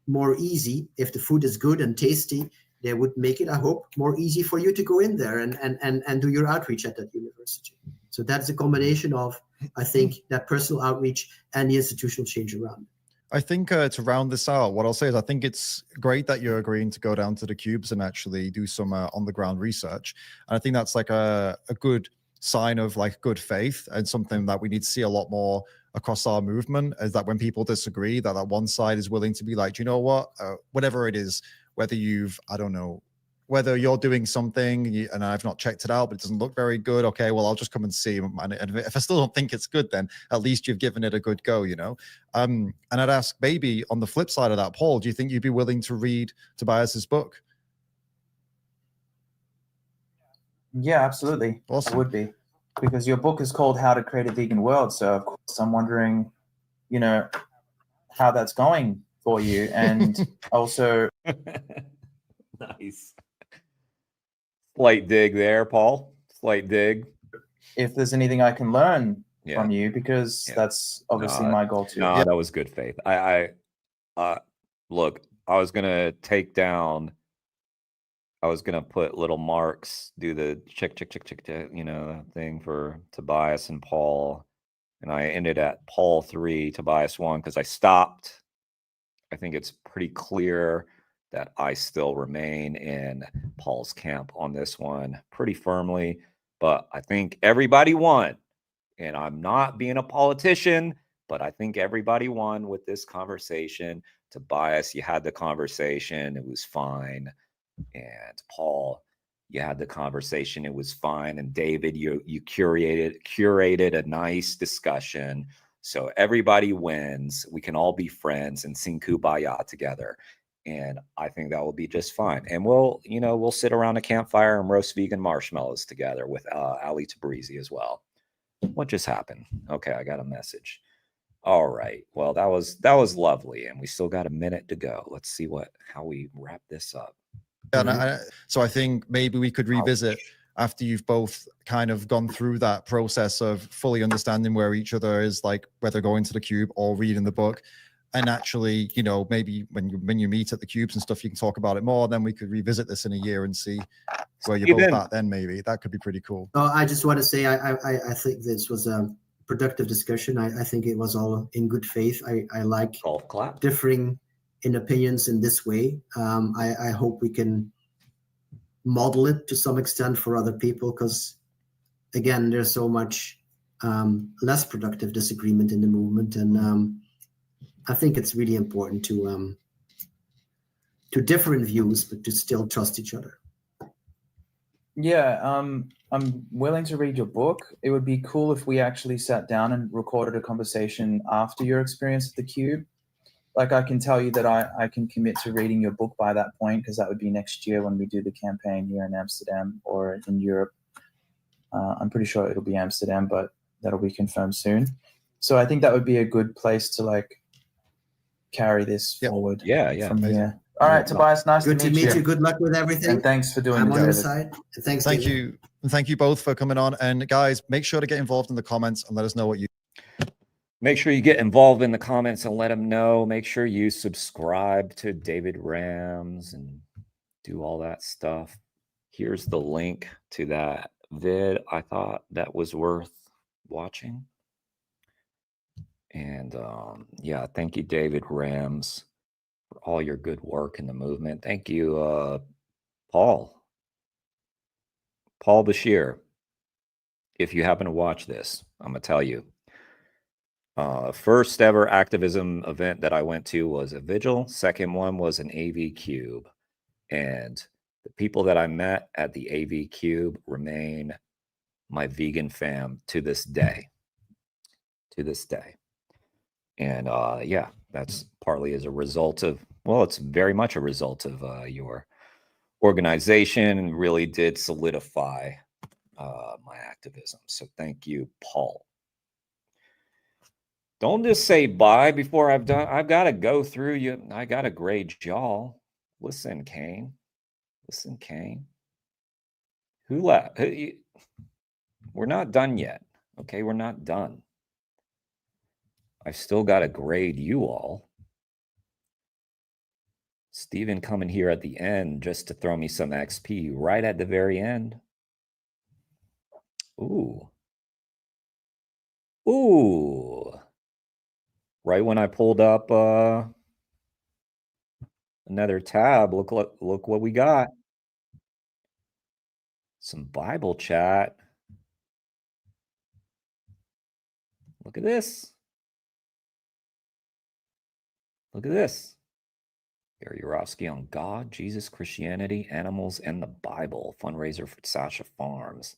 more easy. If the food is good and tasty, they would make it, I hope, more easy for you to go in there and do your outreach at that university. So that's a combination of, I think, that personal outreach and the institutional change around. I think to round this out, what I'll say is I think it's great that you're agreeing to go down to the cubes and actually do some on-the-ground research. And I think that's like a good sign of like good faith, and something that we need to see a lot more across our movement, is that when people disagree, that one side is willing to be like, do you know what, whatever it is, whether you've, I don't know, whether you're doing something and I've not checked it out, but it doesn't look very good. Okay, well, I'll just come and see. And if I still don't think it's good, then at least you've given it a good go, you know? And I'd ask, maybe on the flip side of that, Paul, do you think you'd be willing to read Tobias's book? Yeah, absolutely. Awesome. I would be, because your book is called How to Create a Vegan World. So of course I'm wondering, you know, how that's going for you. And also Nice. Slight dig there, Paul. Slight dig. if there's anything I can learn Yeah. from you, because Yeah. that's obviously No, my goal too. No, that was good faith. I look, I was gonna take down. I was gonna put little marks, do the check, you know, thing for Tobias and Paul, and I ended at Paul 3, Tobias 1, because I stopped. I think it's pretty clear that I still remain in Paul's camp on this one pretty firmly, but I think everybody won. And I'm not being a politician, but I think everybody won with this conversation. Tobias, you had the conversation, it was fine. And Paul, you had the conversation, it was fine. And David, you curated a nice discussion. So everybody wins. We can all be friends and sing Kumbaya together. And I think that will be just fine. And we'll sit around a campfire and roast vegan marshmallows together with Ali Tabrizi as well. What just happened? Okay, I got a message. All right. Well, that was lovely, and we still got a minute to go. Let's see how we wrap this up. And so I think maybe we could revisit after you've both kind of gone through that process of fully understanding where each other is, like whether going to the cube or reading the book. And actually, you know, maybe when you meet at the cubes and stuff, you can talk about it more. Then we could revisit this in a year and see where you're both at then. Maybe that could be pretty cool. Oh, I just want to say I think this was a productive discussion. I think it was all in good faith. I like Golf clap. differing in opinions in this way. I hope we can model it to some extent for other people, because again, there's so much less productive disagreement in the movement, and I think it's really important to differ in views, but to still trust each other. Yeah, I'm willing to read your book. It would be cool if we actually sat down and recorded a conversation after your experience at the Cube. Like, I can tell you that I can commit to reading your book by that point, because that would be next year when we do the campaign here in Amsterdam or in Europe. I'm pretty sure it'll be Amsterdam, but that'll be confirmed soon. So I think that would be a good place to like carry this forward. Yeah. From here. All right, Tobias, nice Good to meet you. Good luck with everything. And thanks for doing I'm it, on your David. side. Thanks. Thank David. you. And thank you both for coming on. And guys, make sure to get involved in the comments and let us know what you. Make sure you get involved in the comments and let them know. Make sure you subscribe to David Rams and do all that stuff. Here's the link to that vid. I thought that was worth watching. And yeah, thank you, David Rams, for all your good work in the movement. Thank you, Paul Bashir. If you happen to watch this, I'm gonna tell you. First ever activism event that I went to was a vigil. Second one was an AV Cube. And the people that I met at the AV Cube remain my vegan fam to this day. And yeah, that's partly as a result of, well, it's very much a result of your organization really did solidify my activism. So thank you, Paul. Don't just say bye before I've done. I've got to go through you. I got to grade y'all. Listen, Kane. Listen, Kane. Who left? We're not done yet. Okay, we're not done. I've still got to grade you all. Steven coming here at the end just to throw me some XP right at the very end. Ooh. Ooh. Right when I pulled up another tab, look what we got. Some Bible chat. Look at this. Look at this. Gary Yourofsky on God, Jesus, Christianity, animals, and the Bible. Fundraiser for Sasha Farms.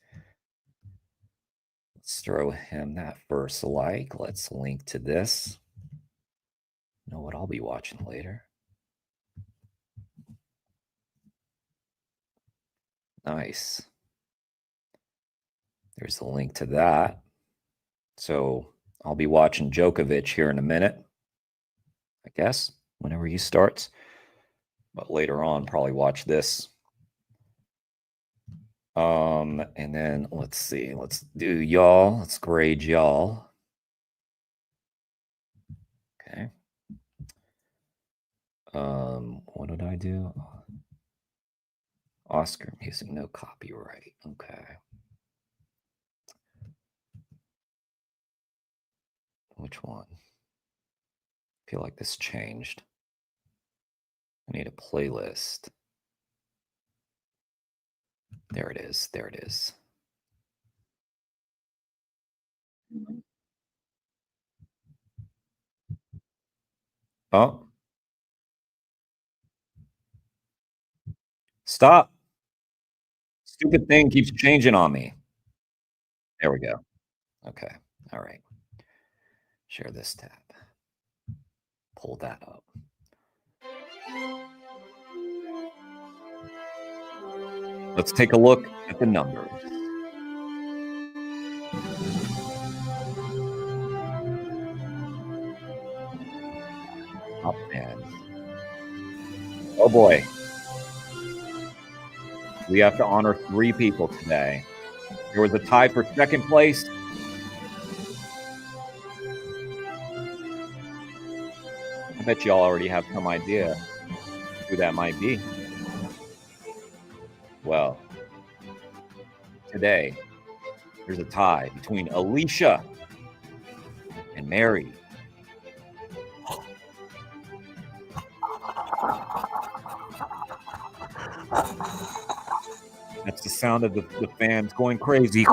Let's throw him that first like. Let's link to this. You know what I'll be watching later. Nice. There's the link to that. So I'll be watching Djokovic here in a minute, I guess, whenever he starts. But later on, probably watch this. And then let's see. Let's do y'all. Let's grade y'all. Okay. What did I do? Oscar music, no copyright. Okay. Which one? I feel like this changed. I need a playlist. There it is. There it is. Oh. Stop. Stupid thing keeps changing on me. There we go. Okay. All right. Share this tab. Pull that up. Let's take a look at the numbers. Top fans. Oh boy. We have to honor 3 people today. There was a tie for second place. I bet you all already have some idea who that might be. Well, today, there's a tie between Alicia and Mary. That's the sound of the fans going crazy.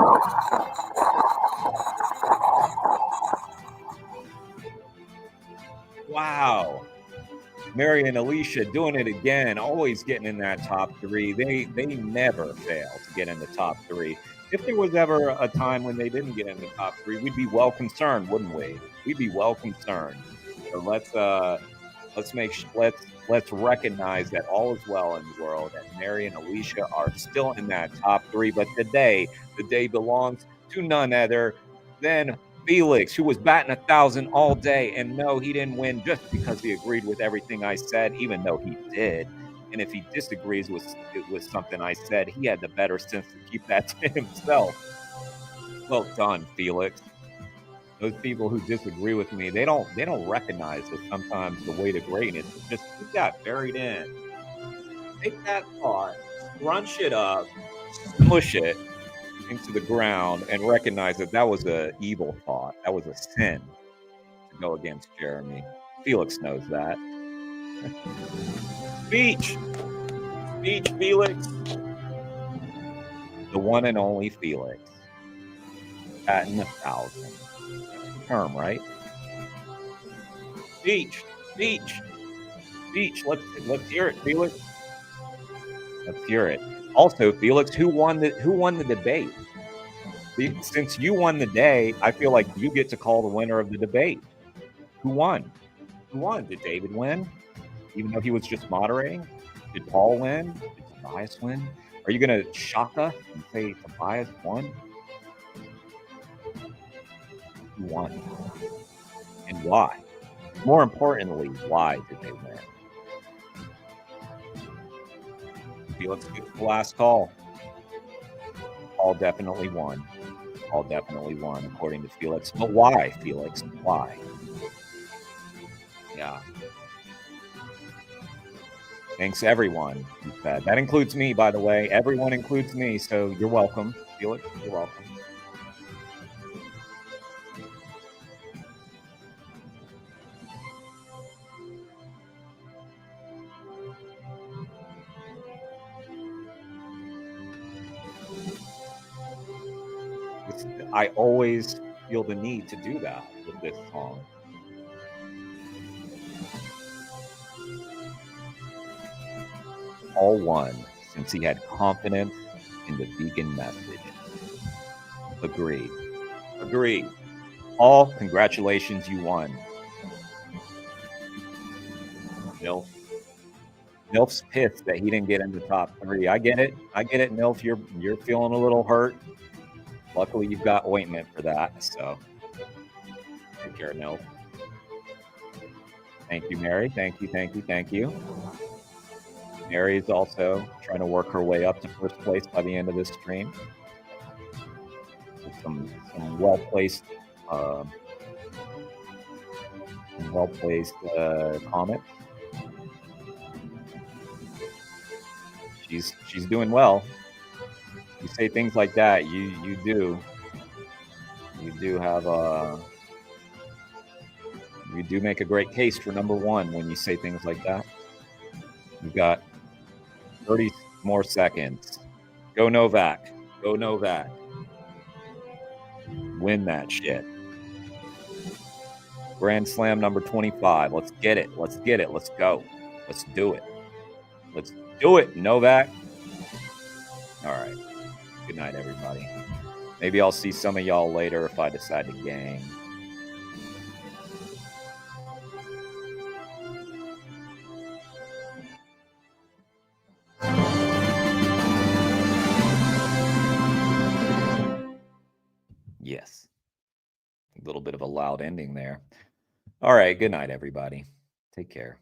Wow. Mary and Alicia doing it again, always getting in that top 3. They never fail to get in the top 3. If there was ever a time when they didn't get in the top 3, we'd be well concerned, wouldn't we? We'd be well concerned. So let's recognize that all is well in the world, and Mary and Alicia are still in that top 3. But today, the day belongs to none other than Felix, who was batting 1,000 all day. And no, he didn't win just because he agreed with everything I said, even though he did. And if he disagrees with something I said, he had the better sense to keep that to himself. Well done, Felix. Those people who disagree with me, they don't recognize that sometimes the way to greatness is just put that buried in. Take that thought, crunch it up, smush it into the ground, and recognize that that was an evil thought. That was a sin to go against Jeremy. Felix knows that. Speech, Felix. The one and only Felix. Batting 1,000. Term, right? Speech. Let's hear it, Felix. Let's hear it. Also, Felix, who won the debate? Since you won the day, I feel like you get to call the winner of the debate. Who won? Did David win? Even though he was just moderating? Did Paul win? Did Tobias win? Are you going to shock us and say Tobias won? Who won? And why? More importantly, why did they win? Felix gets the last call. Paul definitely won. Paul definitely won, according to Felix. But why, Felix? Why? Yeah. Thanks, everyone, he said. That includes me, by the way. Everyone includes me, so you're welcome. Felix, you're welcome. I always feel the need to do that with this song. All won since he had confidence in the vegan message. Agreed. Agreed. All, congratulations, you won. Nilf's pissed that he didn't get in the top 3. I get it. I get it, Nilf. You're feeling a little hurt. Luckily, you've got ointment for that. So take care, Nilf. Thank you, Mary. Thank you, thank you, thank you. Mary is also trying to work her way up to first place by the end of this stream. With some well-placed comments. She's doing well. You say things like that, you do have you do make a great case for number 1 when you say things like that. You've got 30 more seconds. Go Novak. Go Novak. Win that shit. Grand Slam number 25. Let's get it. Let's get it. Let's go. Let's do it. Let's do it, Novak. All right. Good night, everybody. Maybe I'll see some of y'all later if I decide to gang. Yes. A little bit of a loud ending there. All right. Good night, everybody. Take care.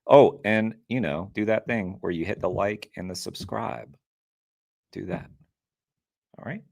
Oh, and, do that thing where you hit the like and the subscribe. Do that. All right.